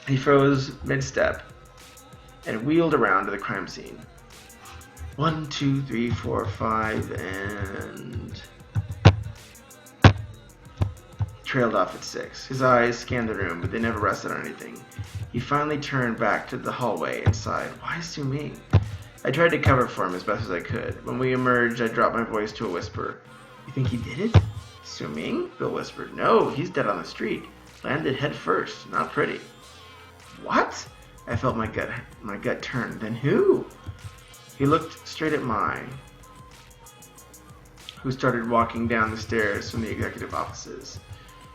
he froze mid-step and wheeled around to the crime scene. 1, 2, 3, 4, 5, and trailed off at 6. His eyes scanned the room, but they never rested on anything. He finally turned back to the hallway and sighed, "Why Sue Ming?" I tried to cover for him as best as I could. When we emerged, I dropped my voice to a whisper. "You think he did it?" "Sue Ming?" Bill whispered. "No, he's dead on the street. Landed head first. Not pretty." "What?" I felt my gut turn. "Then who?" He looked straight at Mai, who started walking down the stairs from the executive offices.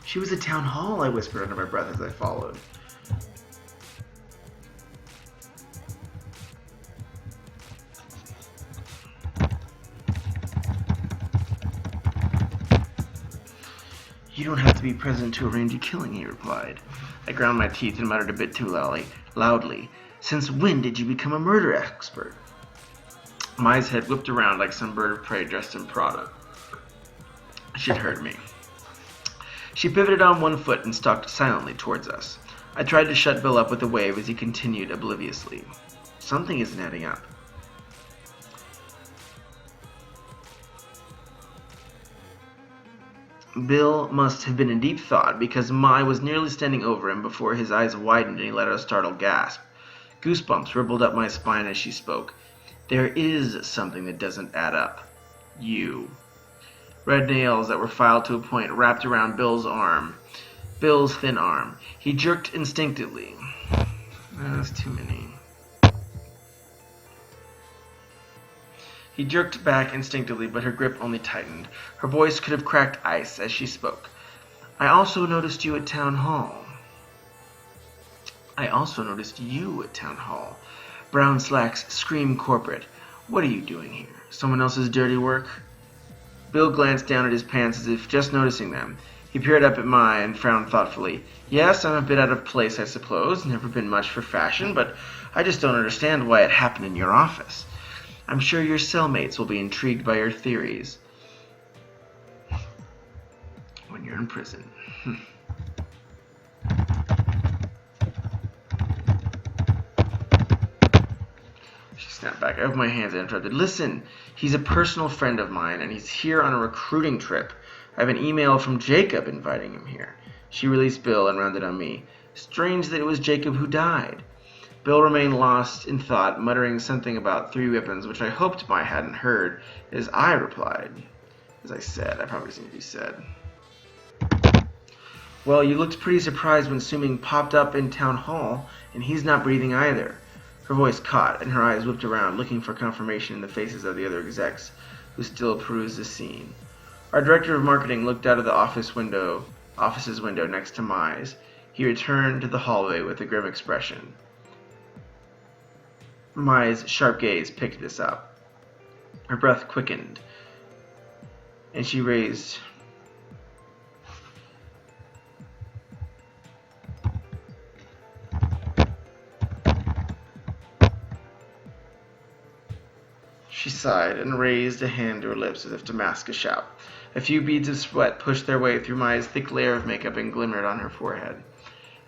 "She was at town hall," I whispered under my breath as I followed. "You don't have to be present to arrange a killing," he replied. I ground my teeth and muttered a bit too loudly. "Since when did you become a murder expert?" Mai's head whipped around like some bird of prey dressed in Prada. She'd heard me. She pivoted on one foot and stalked silently towards us. I tried to shut Bill up with a wave as he continued obliviously. Something isn't adding up. Bill must have been in deep thought because Mai was nearly standing over him before his eyes widened and he let out a startled gasp. Goosebumps rippled up my spine as she spoke. "There is something that doesn't add up. You." Red nails that were filed to a point wrapped around Bill's thin arm. He jerked instinctively. That's too many. He jerked back instinctively, but her grip only tightened. Her voice could have cracked ice as she spoke. "I also noticed you at town hall." "I also noticed you at town hall. Brown slacks scream corporate. What are you doing here? Someone else's dirty work?" Bill glanced down at his pants as if just noticing them. He peered up at Mai and frowned thoughtfully. "Yes, I'm a bit out of place, I suppose. Never been much for fashion, but I just don't understand why it happened in your office. I'm sure your cellmates will be intrigued by your theories when you're in prison." She snapped back. I opened my hands and interrupted. "Listen, he's a personal friend of mine, and he's here on a recruiting trip. I have an email from Jacob inviting him here. She released Bill and rounded on me. Strange that it was Jacob who died. Bill remained lost in thought, muttering something about 3 weapons, which I hoped Mai hadn't heard, as I replied. As I said, I probably just need to be said. Well, you looked pretty surprised when Suming popped up in town hall, and he's not breathing either. Her voice caught, and her eyes whipped around, looking for confirmation in the faces of the other execs, who still perused the scene. Our director of marketing looked out of the office's window next to Mai's. He returned to the hallway with a grim expression. Mai's sharp gaze picked this up. Her breath quickened, and she raised She sighed and raised a hand to her lips as if to mask a shout. A few beads of sweat pushed their way through Mai's thick layer of makeup and glimmered on her forehead.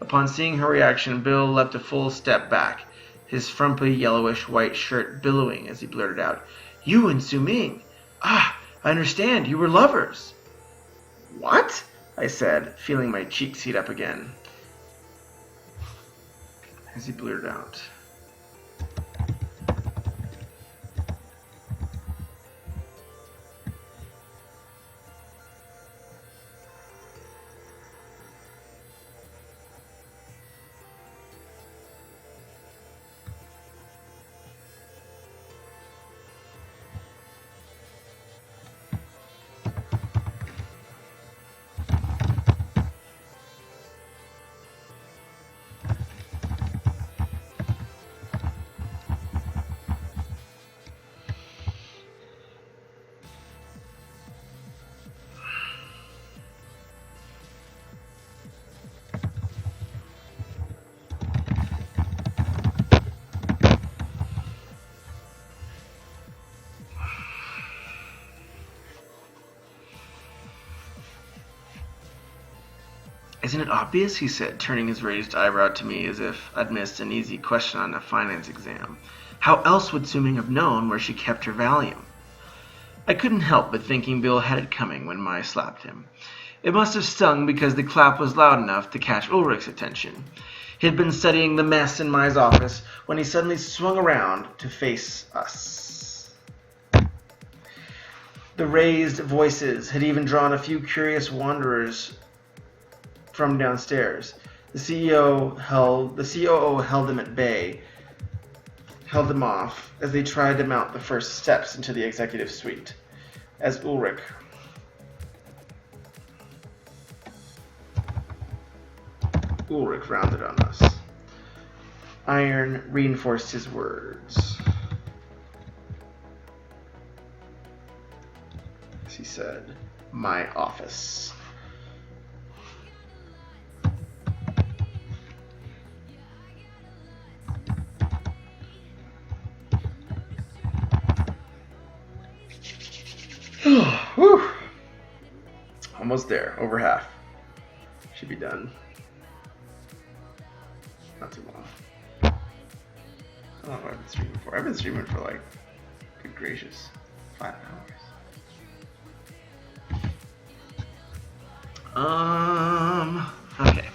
Upon seeing her reaction, Bill leapt a full step back, his frumpy yellowish-white shirt billowing as he blurted out, "You and Suming! Ah, I understand, you were lovers!" "What?" I said, feeling my cheeks heat up again. As he blurted out, "Isn't it obvious?" he said, turning his raised eyebrow to me as if I'd missed an easy question on a finance exam. "How else would Suming have known where she kept her Valium?" I couldn't help but thinking Bill had it coming when Mai slapped him. It must have stung because the clap was loud enough to catch Ulrich's attention. He had been studying the mess in Mai's office when he suddenly swung around to face us. The raised voices had even drawn a few curious wanderers from downstairs. The COO held them at bay, held them off as they tried to mount the first steps into the executive suite. As Ulrich rounded on us. Iron reinforced his words. As he said, "My office." Whew. Almost there, over half. Should be done. Not too long. How long have I been streaming for? I've been streaming for like, good gracious, 5 hours. Okay.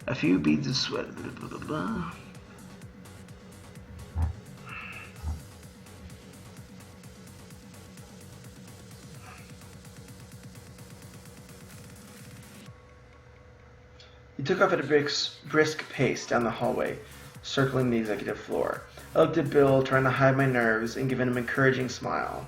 A few beads of sweat. Blah, blah, blah, blah. He took off at a brisk pace down the hallway, circling the executive floor. I looked at Bill, trying to hide my nerves and give him an encouraging smile.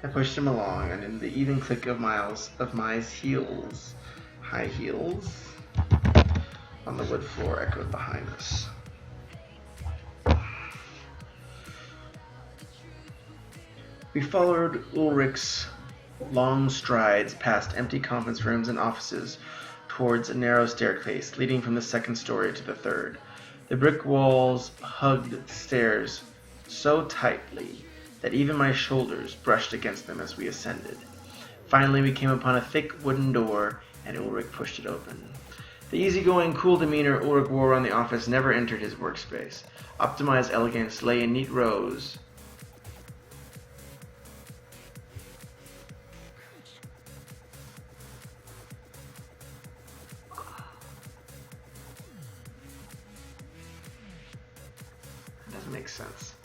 I pushed him along, and in the even click of my heels, high heels, on the wood floor echoed behind us. We followed Ulrich's long strides past empty conference rooms and offices towards a narrow staircase leading from the second story to the third. The brick walls hugged the stairs so tightly that even my shoulders brushed against them as we ascended. Finally, we came upon a thick wooden door, and Ulrich pushed it open. The easygoing, cool demeanor Ulrich wore around the office never entered his workspace. Optimized elegance lay in neat rows. That doesn't make sense.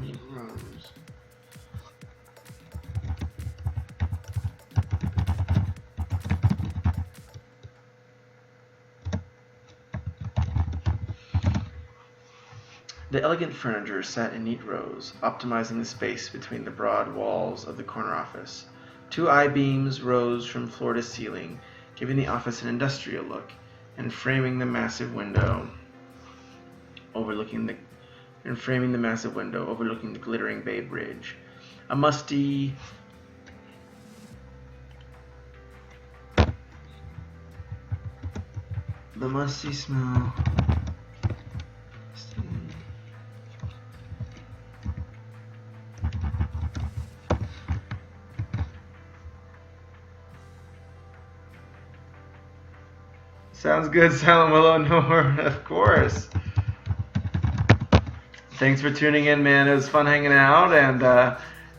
Neat rows. The elegant furniture sat in neat rows, optimizing the space between the broad walls of the corner office. Two I-beams rose from floor to ceiling, giving the office an industrial look, and framing the massive window overlooking the glittering Bay Bridge. The musty smell. Sounds good, Silent Willow Nord, of course. Thanks for tuning in, man. It was fun hanging out, and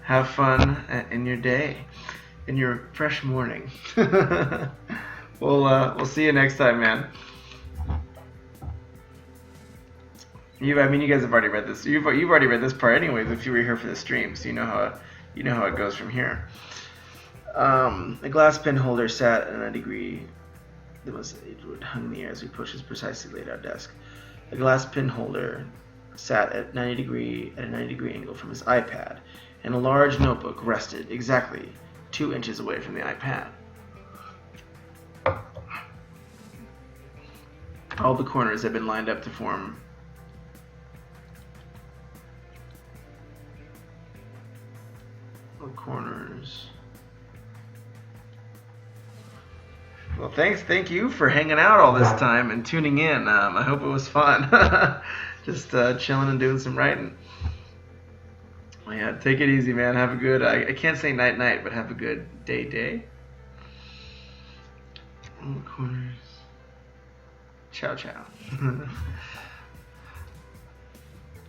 have fun in your day, in your fresh morning. We'll see you next time, man. You guys have already read this. You've already read this part anyways. If you were here for the stream, so you know how it goes from here. A glass pen holder sat at a 90 degree. It hung in the air as we pushed his precisely laid out desk. A glass pen holder sat at a 90 degree angle from his iPad, and a large notebook rested exactly 2 inches away from the iPad. All the corners had been lined up to form corners. Well, thank you for hanging out all this time and tuning in. I hope it was fun. Just chilling and doing some writing. Well, yeah, take it easy, man. Have a good, I can't say night, but have a good day. All the corners. Ciao.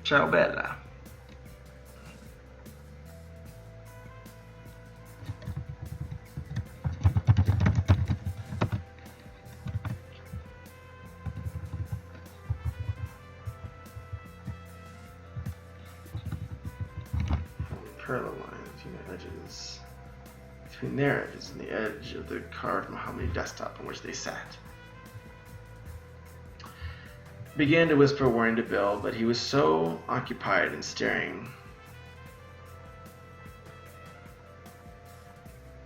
Ciao, bella. Parallel lines, edges between their edges and the edge of the carved mahogany desktop on which they sat. Began to whisper a warning to Bill, but he was so occupied in staring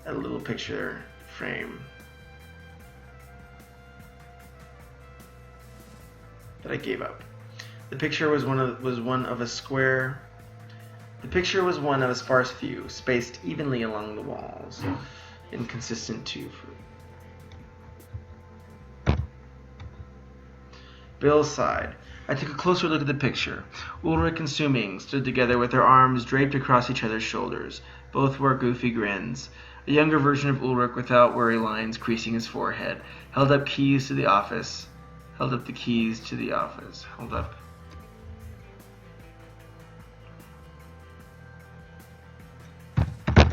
at a little picture frame that I gave up. The picture was one of a sparse view, spaced evenly along the walls, inconsistent too. Bill sighed. I took a closer look at the picture. Ulrich and Su Ming stood together with their arms draped across each other's shoulders. Both wore goofy grins. A younger version of Ulrich, without worry lines creasing his forehead, held up the keys to the office.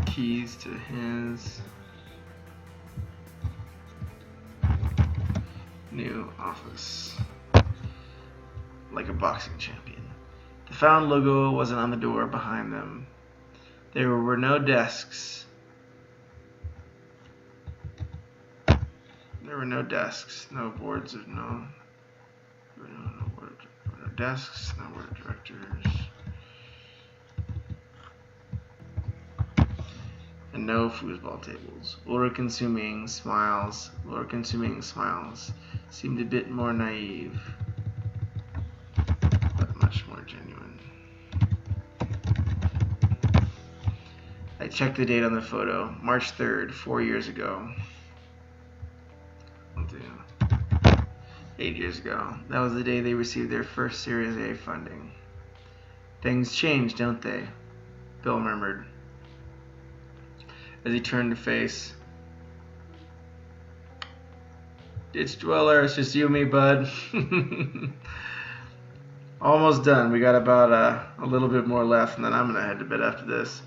Keys to his new office. Like a boxing champion. The found logo wasn't on the door behind them. There were no desks. There were no desks, no boards of no desks, no board of directors, and no foosball tables. Laura consuming smiles seemed a bit more naive, but much more genuine. I checked the date on the photo, March 3rd, 4 years ago. 8 years ago. That was the day they received their first Series A funding. Things change, don't they? Bill murmured as he turned to face. Ditch dweller, it's just you and me, bud. Almost done. We got about a little bit more left, and then I'm going to head to bed after this.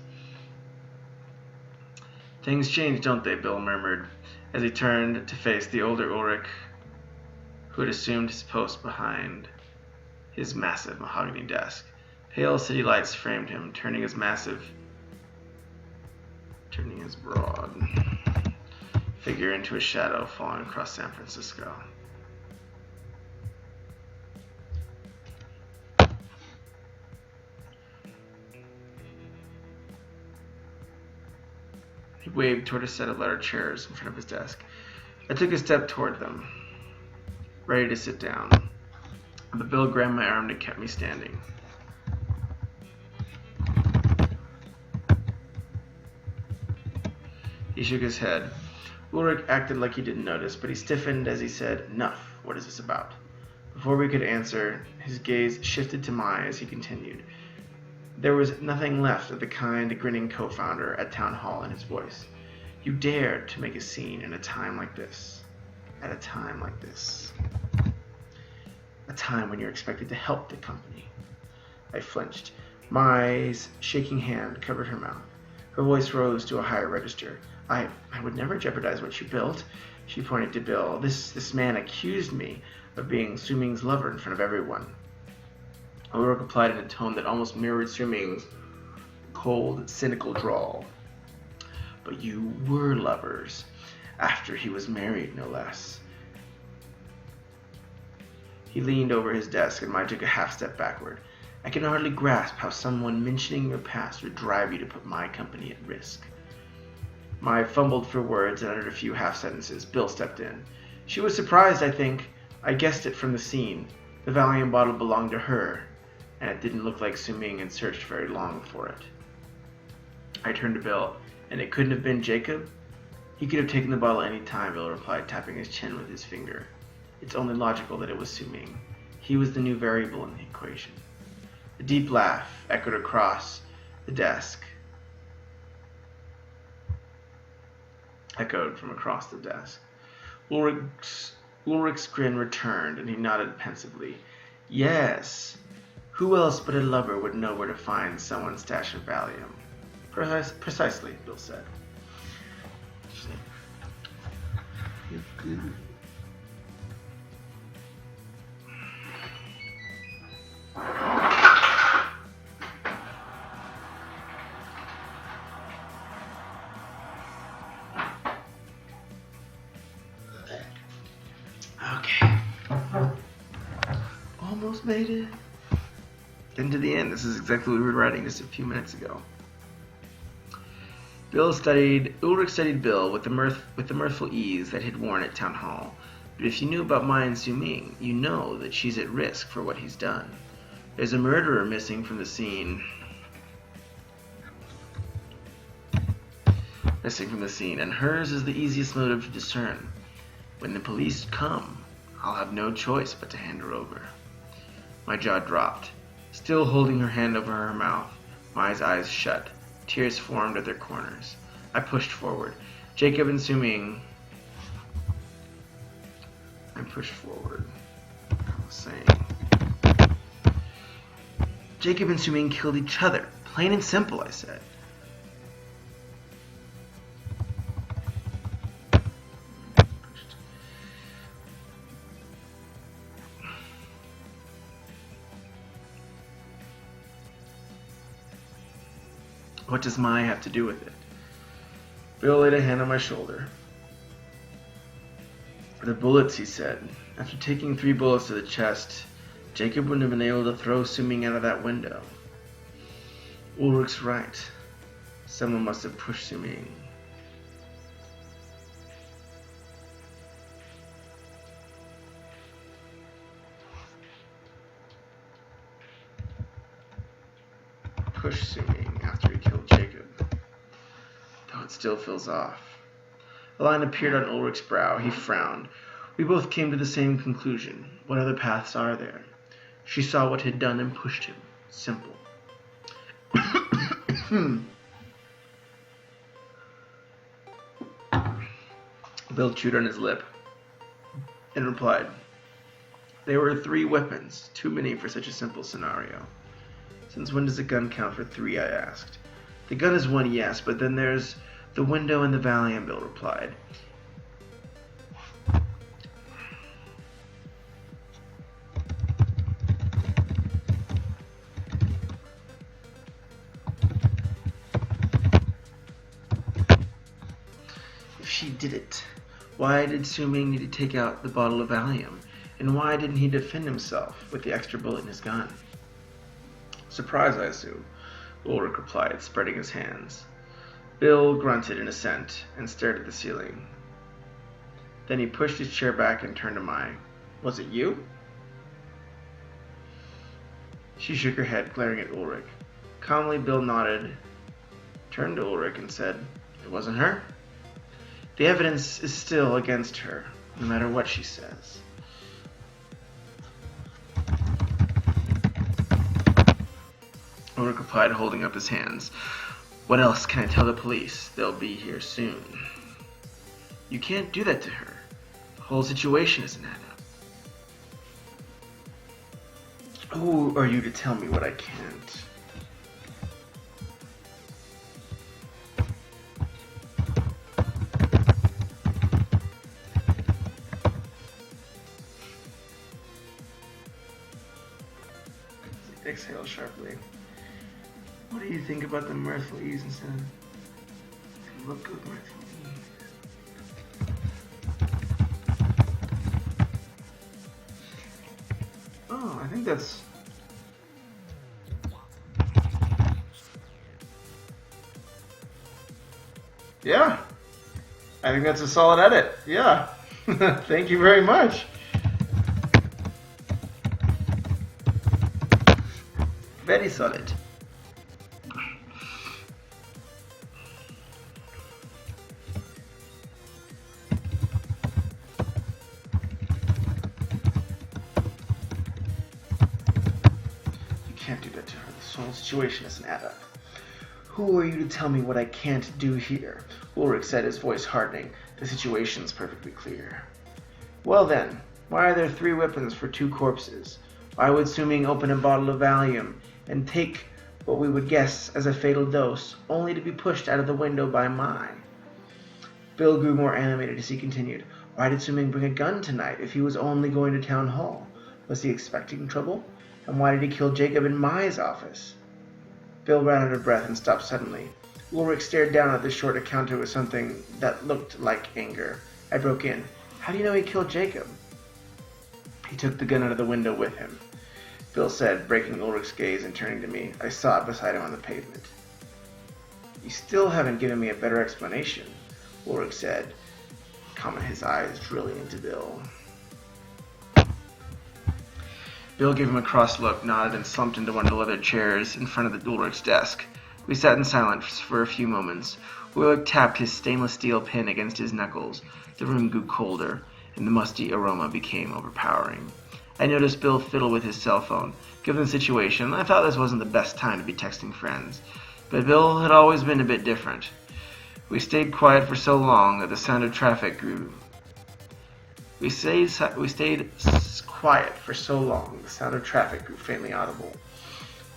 Things change, don't they? Bill murmured as he turned to face the older Ulrich, who had assumed his post behind his massive mahogany desk. Pale city lights framed him, turning his broad figure into a shadow falling across San Francisco. He waved toward a set of leather chairs in front of his desk. I took a step toward them, ready to sit down, but Bill grabbed my arm and kept me standing. He shook his head. Ulrich acted like he didn't notice, but he stiffened as he said, "Enough. What is this about?" Before we could answer, his gaze shifted to mine as he continued. There was nothing left of the kind, grinning co-founder at Town Hall in his voice. You dared to make a scene in a time like this. At a time like this. A time when you're expected to help the company. I flinched. Mai's shaking hand covered her mouth. Her voice rose to a higher register. I would never jeopardize what you built. She pointed to Bill. This man accused me of being Su Ming's lover in front of everyone. Ulrich replied in a tone that almost mirrored Su Ming's cold, cynical drawl. But you were lovers. After he was married, no less. He leaned over his desk and I took a half step backward. I can hardly grasp how someone mentioning your past would drive you to put my company at risk. Mai fumbled for words and uttered a few half sentences. Bill stepped in. She was surprised, I think. I guessed it from the scene. The Valium bottle belonged to her, and it didn't look like Su Ming had searched very long for it. I turned to Bill. And it couldn't have been Jacob? He could have taken the bottle any time, Bill replied, tapping his chin with his finger. It's only logical that it was Su Ming. He was the new variable in the equation. A deep laugh echoed across the desk. Echoed from across the desk. Ulrich's grin returned, and he nodded pensively. Yes. Who else but a lover would know where to find someone's stash of Valium? Precisely, Bill said. Okay. Almost made it. Getting to the end. This is exactly what we were writing just a few minutes ago. Ulrich studied Bill with the mirthful ease that he'd worn at Town Hall. But if you knew about Mai and Su Ming, you know that she's at risk for what he's done. There's a murderer missing from the scene. And hers is the easiest motive to discern. When the police come, I'll have no choice but to hand her over. My jaw dropped. Still holding her hand over her mouth, Mai's eyes shut. Tears formed at their corners. I pushed forward. Jacob and Su Ming. I pushed forward. I was saying. Jacob and Su Ming killed each other. Plain and simple, I said. What does Mai have to do with it? Bill laid a hand on my shoulder. The bullets, he said. After taking 3 bullets to the chest, Jacob wouldn't have been able to throw Suming out of that window. Ulrich's right. Someone must have pushed Suming. Push Suming after he killed Jacob. Though it still feels off. A line appeared on Ulrich's brow. He frowned. We both came to the same conclusion. What other paths are there? She saw what he'd done and pushed him. Simple. Bill chewed on his lip and replied, "There were 3 weapons, too many for such a simple scenario." "Since when does a gun count for 3, I asked. "The gun is 1, yes, but then there's the window and the Valium," Bill replied. If she did it, why did Suming need to take out the bottle of Valium? And why didn't he defend himself with the extra bullet in his gun? "Surprise, I assume," Ulrich replied, spreading his hands. Bill grunted in assent and stared at the ceiling. Then he pushed his chair back and turned to Mai. "Was it you?" She shook her head, glaring at Ulrich. Calmly, Bill nodded, turned to Ulrich and said, "It wasn't her. The evidence is still against her, no matter what she says." Ulrich replied, holding up his hands. "What else can I tell the police? They'll be here soon." "You can't do that to her. The whole situation isn't add up." "Who are you to tell me what I can't?" Exhale sharply. "What do you think about the mirthful ease instead of the look of mirthful ease?" "Oh, I think that's..." "Yeah, I think that's a solid edit. Yeah." "Thank you very much." "Very solid." "Can't do that to her. This whole situation doesn't add up." "Who are you to tell me what I can't do here?" Ulrich said, his voice hardening. "The situation's perfectly clear." "Well then, why are there 3 weapons for 2 corpses? Why would Suming open a bottle of Valium and take what we would guess as a fatal dose, only to be pushed out of the window by Mai?" Bill grew more animated as he continued. "Why did Suming bring a gun tonight if he was only going to town hall? Was he expecting trouble? And why did he kill Jacob in Mai's office?" Bill ran out of breath and stopped suddenly. Ulrich stared down at the short encounter with something that looked like anger. I broke in. "How do you know he killed Jacob?" "He took the gun out of the window with him," Bill said, breaking Ulrich's gaze and turning to me. I saw it beside him on the pavement. "You still haven't given me a better explanation," Ulrich said, his eyes drilling into Bill. Bill gave him a cross look, nodded, and slumped into one of the leather chairs in front of the Ulrich's desk. We sat in silence for a few moments. Ulrich tapped his stainless steel pen against his knuckles. The room grew colder, and the musty aroma became overpowering. I noticed Bill fiddle with his cell phone. Given the situation, I thought this wasn't the best time to be texting friends. But Bill had always been a bit different. We stayed quiet for so long that the sound of traffic grew. We stayed quiet for so long, the sound of traffic grew faintly audible.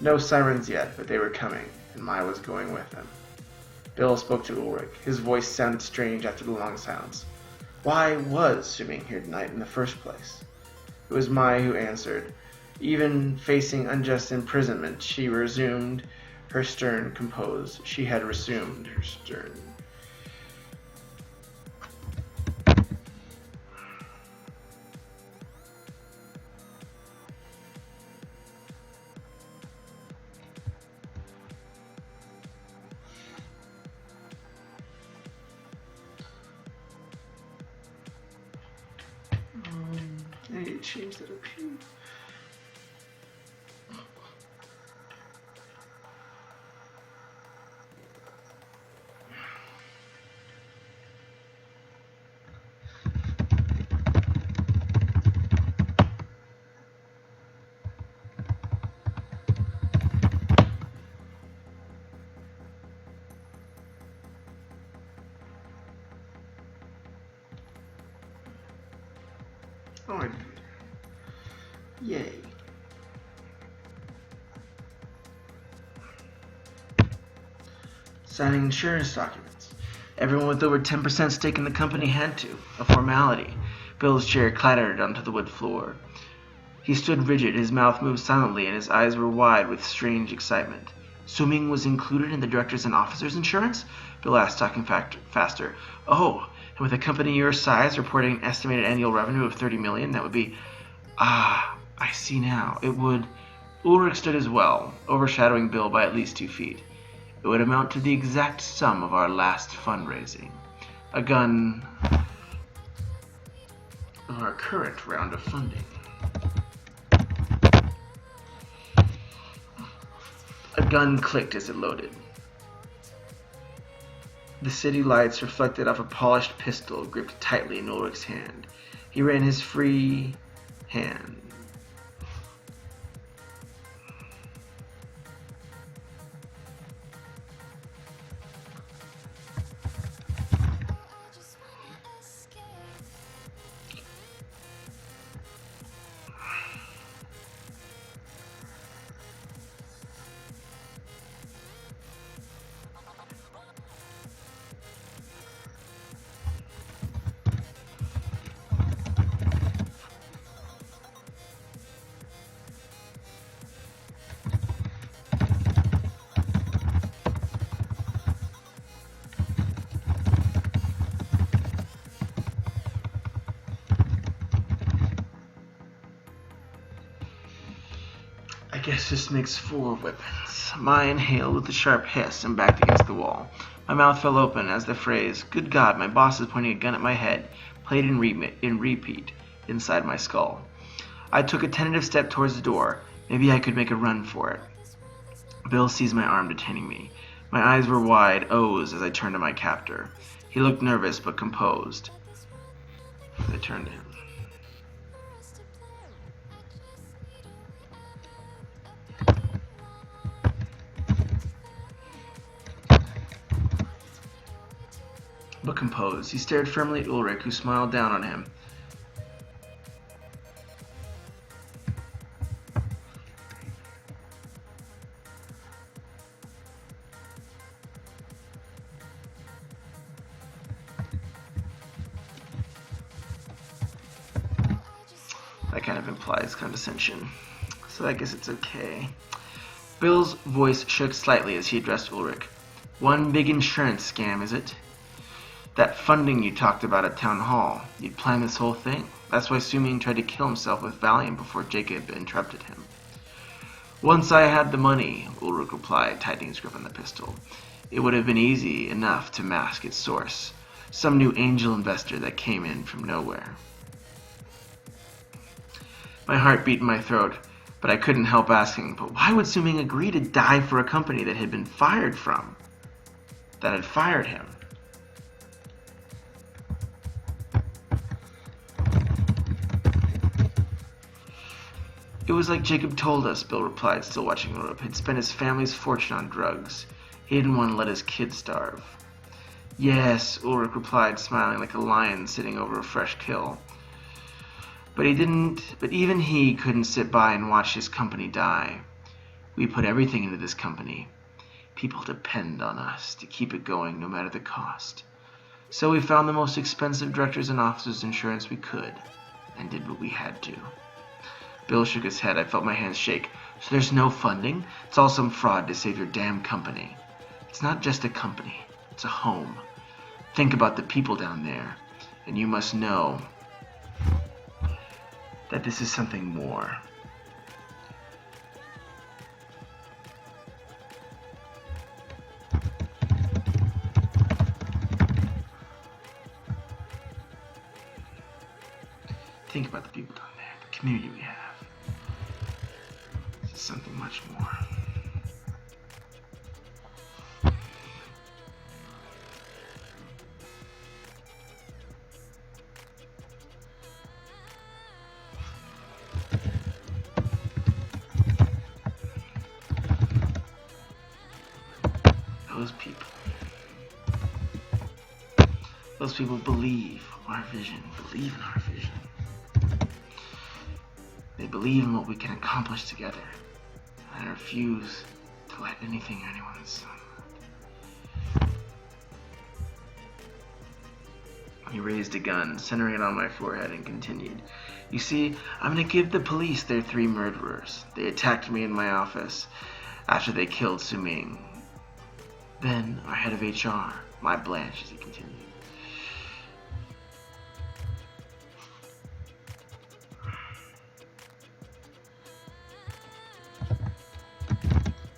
No sirens yet, but they were coming, and Mai was going with them. Bill spoke to Ulrich. His voice sounded strange after the long silence. Why was Suming here tonight in the first place? It was Mai who answered. Even facing unjust imprisonment, she resumed Her stern composed, she had resumed her stern. I need to change that up here. Oh, I did. Yay. Signing insurance documents. Everyone with over 10% stake in the company had to. A formality. Bill's chair clattered onto the wood floor. He stood rigid, his mouth moved silently, and his eyes were wide with strange excitement. Swimming was included in the directors' and officers' insurance? Bill asked, talking faster. Oh, and with a company your size reporting an estimated annual revenue of $30 million, that would be... Ah, I see now. It would... Ulrich stood as well, overshadowing Bill by at least 2 feet. It would amount to the exact sum of our last fundraising. A gun... of our current round of funding. A gun clicked as it loaded. The city lights reflected off a polished pistol gripped tightly in Ulrich's hand. He ran his free hand. I guess this makes 4 weapons. Mine hailed with a sharp hiss and backed against the wall. My mouth fell open as the phrase, "Good God, my boss is pointing a gun at my head," played in repeat inside my skull. I took a tentative step towards the door. Maybe I could make a run for it. Bill seized my arm, detaining me. My eyes were wide O's as I turned to my captor. He looked nervous but composed. I turned to him. But composed. He stared firmly at Ulrich, who smiled down on him. That kind of implies condescension, so I guess it's okay. Bill's voice shook slightly as he addressed Ulrich. "One big insurance scam, is it? That funding you talked about at Town Hall, you'd planned this whole thing. That's why Suming tried to kill himself with Valium before Jacob interrupted him." "Once I had the money," Ulrich replied, tightening his grip on the pistol, "it would have been easy enough to mask its source. Some new angel investor that came in from nowhere." My heart beat in my throat, but I couldn't help asking, but why would Suming agree to die for a company that had been fired from? That had fired him? "It was like Jacob told us," Bill replied, still watching Ulrich. "He'd spent his family's fortune on drugs. He didn't want to let his kids starve." "Yes," Ulrich replied, smiling like a lion sitting over a fresh kill. But even he couldn't sit by and watch his company die. We put everything into this company. People depend on us to keep it going no matter the cost. So we found the most expensive directors and officers insurance we could, and did what we had to." Bill shook his head. I felt my hands shake. So there's no funding? It's all some fraud to save your damn company. It's not just a company. It's a home. Think about the people down there, and you must know that this is something more. Think about the people down there, the community we have. This is something much more. Those people believe our vision, believe in our vision. They believe in what we can accomplish together, and I refuse to let anything or anyone He raised a gun, centering it on my forehead, and continued. You see, I'm going to give the police their 3 murderers. They attacked me in my office after they killed Suming. Then, our head of HR, my Blanche, as he continued.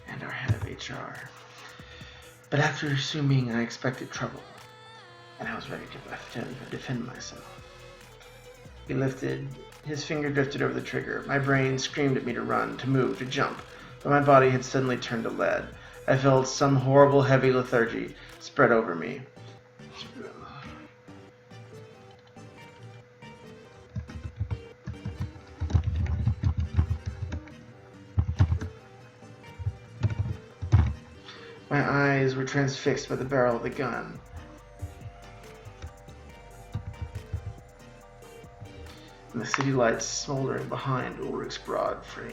And our head of HR. But after Suming, I expected trouble. And I was ready to defend myself. He lifted, his finger drifted over the trigger. My brain screamed at me to run, to move, to jump, but my body had suddenly turned to lead. I felt some horrible heavy lethargy spread over me. My eyes were transfixed by the barrel of the gun. And the city lights smoldering behind Ulrich's broad frame.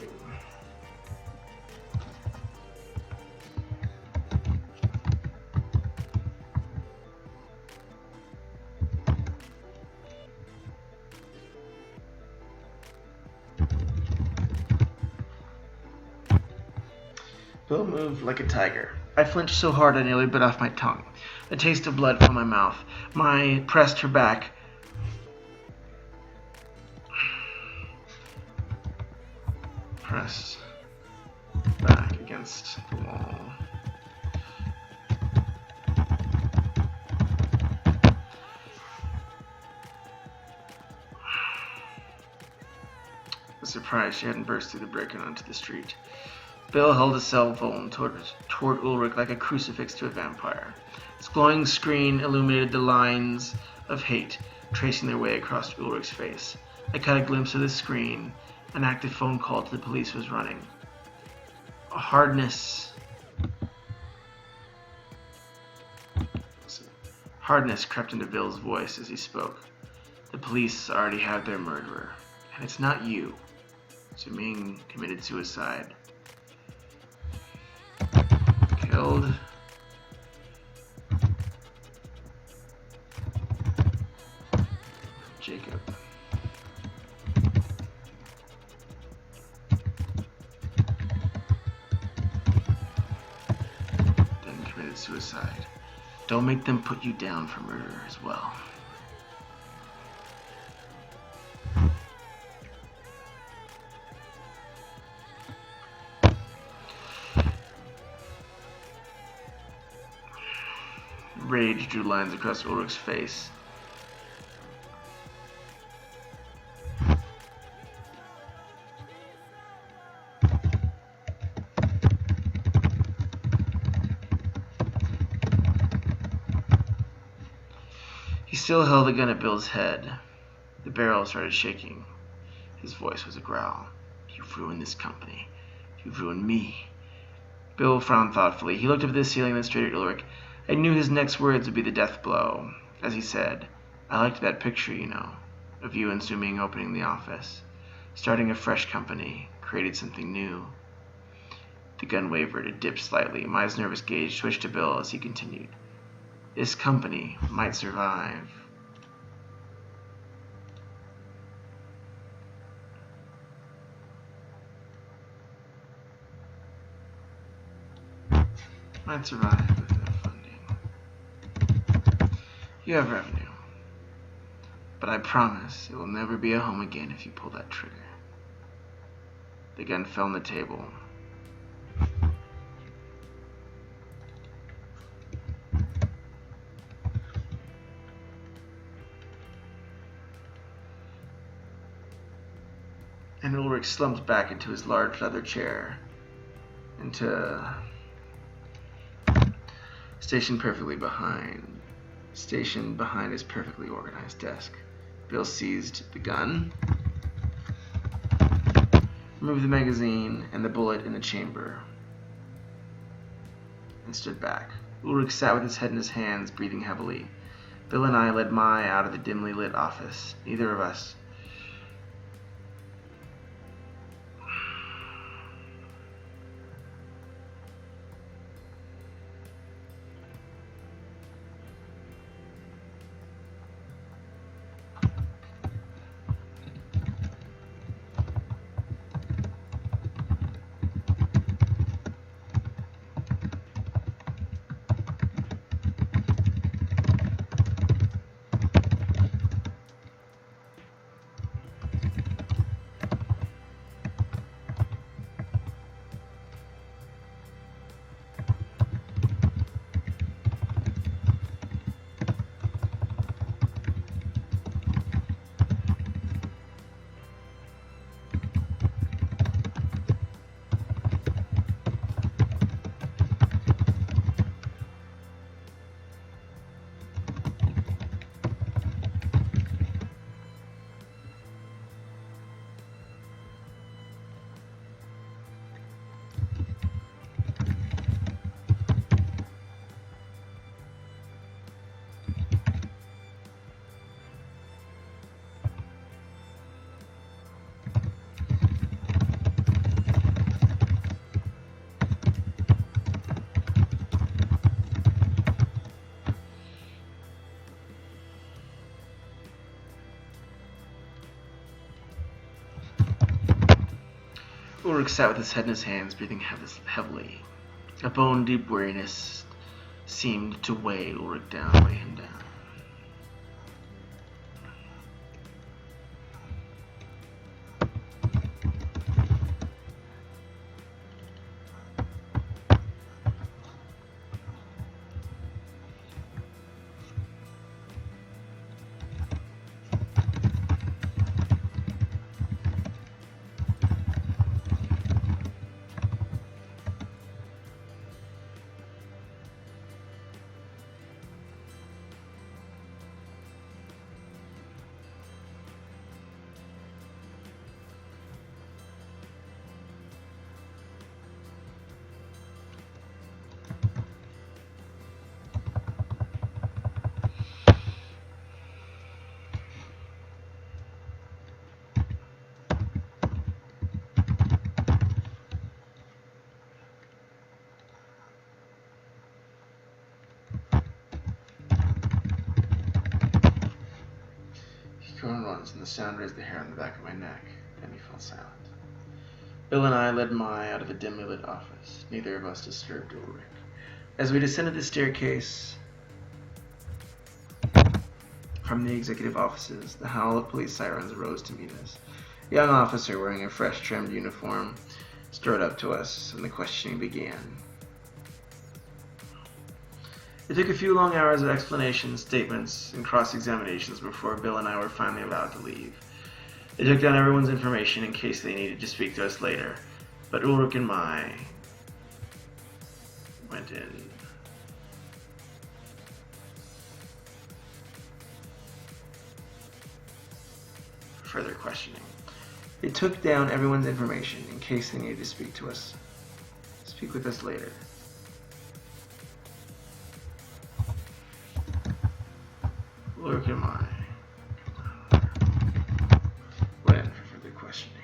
Bill moved like a tiger. I flinched so hard I nearly bit off my tongue. A taste of blood from my mouth. I pressed her back. Pressed back against the wall. I was surprised she hadn't burst through the brick and onto the street. Bill held his cell phone toward Ulrich like a crucifix to a vampire. Its glowing screen illuminated the lines of hate tracing their way across Ulrich's face. I caught a glimpse of the screen. An active phone call to the police was running. A hardness crept into Bill's voice as he spoke. The police already have their murderer, and it's not you. Suming committed suicide. Killed Jacob. Suicide. Don't make them put you down for murder as well. Rage drew lines across Ulrich's face. He still held the gun at Bill's head. The barrel started shaking. His voice was a growl. You've ruined this company. You've ruined me. Bill frowned thoughtfully. He looked up at the ceiling, then straight at Ulrich. I knew his next words would be the death blow. As he said, I liked that picture, you know, of you and Suming opening the office. Starting a fresh company, created something new. The gun wavered. It dipped slightly. Mai's nervous gaze switched to Bill as he continued. This company might survive. might survive without funding. You have revenue, but I promise it will never be a home again if you pull that trigger. The gun fell on the table. And Ulrich slumped back into his large leather chair, stationed behind his perfectly organized desk. Bill seized the gun, removed the magazine and the bullet in the chamber, and stood back. Ulrich sat with his head in his hands, breathing heavily. Bill and I led Mai out of the dimly lit office. Neither of us Ulrich sat with his head in his hands, breathing heavily. A bone-deep weariness seemed to weigh him down. Cohen runs, and the sound raised the hair on the back of my neck. Then he fell silent. Bill and I led Mai out of the dimly lit office. Neither of us disturbed Ulrich. As we descended the staircase from the executive offices, the howl of police sirens rose to meet us. A young officer wearing a fresh trimmed uniform strode up to us, and the questioning began. It took a few long hours of explanations, statements, and cross-examinations before Bill and I were finally allowed to leave. They took down everyone's information in case they needed to speak to us later, but Ulrich and Mai went in. For further questioning. They took down everyone's information in case they needed to speak with us later. Ulrich and Mai went in for further questioning.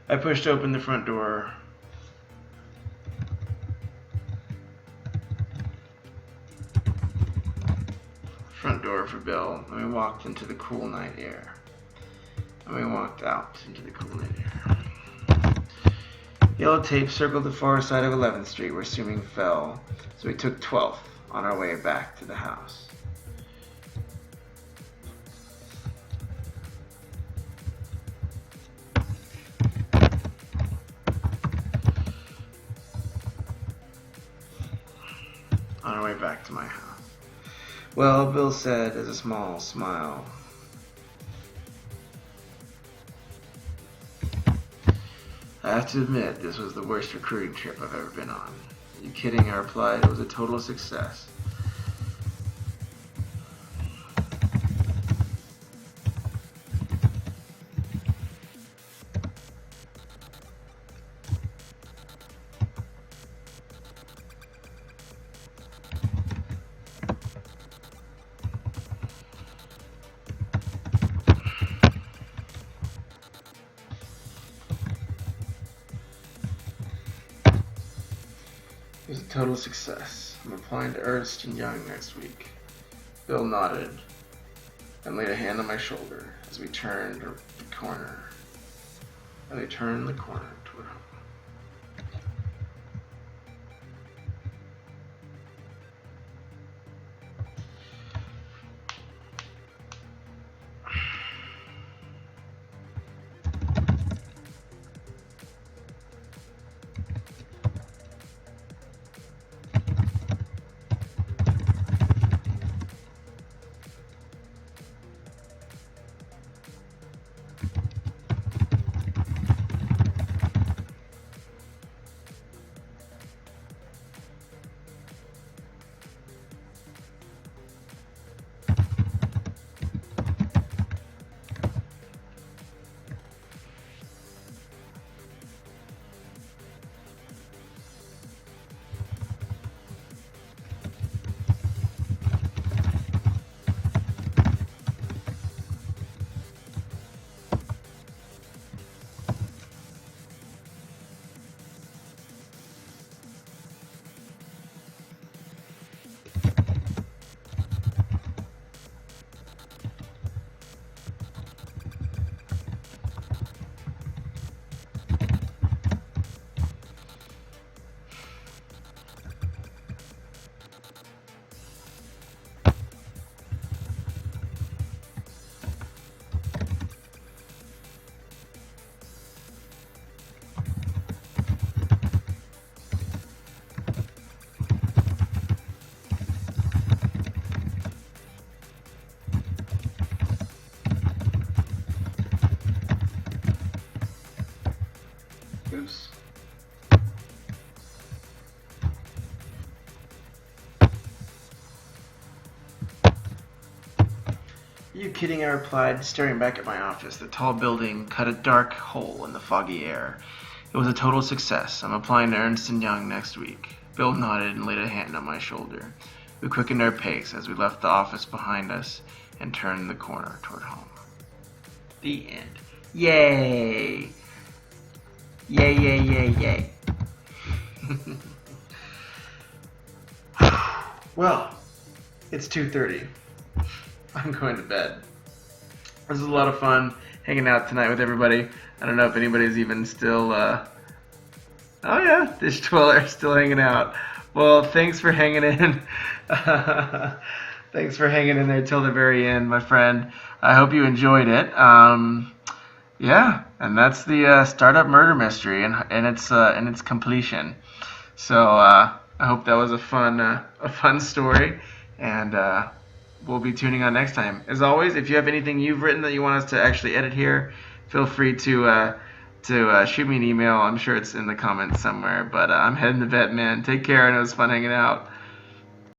I pushed open the front door. For Bill, and we walked into the cool night air. And we walked out into the cool night air. He Yellow tape circled the far side of 11th Street where Suming fell, so we took 12th on our way back to the house. On our way back to my house. Well, Bill said as a small smile. I have to admit, this was the worst recruiting trip I've ever been on. Are you kidding? I replied. It was a total success. It was a total success. I'm applying to Ernst & Young next week. Bill nodded and laid a hand on my shoulder as we turned the corner. Toward home. Oops. Are you kidding? I replied, staring back at my office. The tall building cut a dark hole in the foggy air. It was a total success. I'm applying to Ernst & Young next week. Bill nodded and laid a hand on my shoulder. We quickened our pace as we left the office behind us and turned the corner toward home. The end. Yay! Yay, yay, yay, yay. Well, it's 2:30. I'm going to bed. This was a lot of fun hanging out tonight with everybody. I don't know if anybody's even still, oh yeah, this dweller still hanging out. Well, thanks for hanging in. Thanks for hanging in there till the very end, my friend. I hope you enjoyed it. Yeah, and that's the startup murder mystery and its completion. So I hope that was a fun story, and we'll be tuning on next time. As always, if you have anything you've written that you want us to actually edit here, feel free to shoot me an email. I'm sure it's in the comments somewhere. But I'm heading to bed, man. Take care, and it was fun hanging out.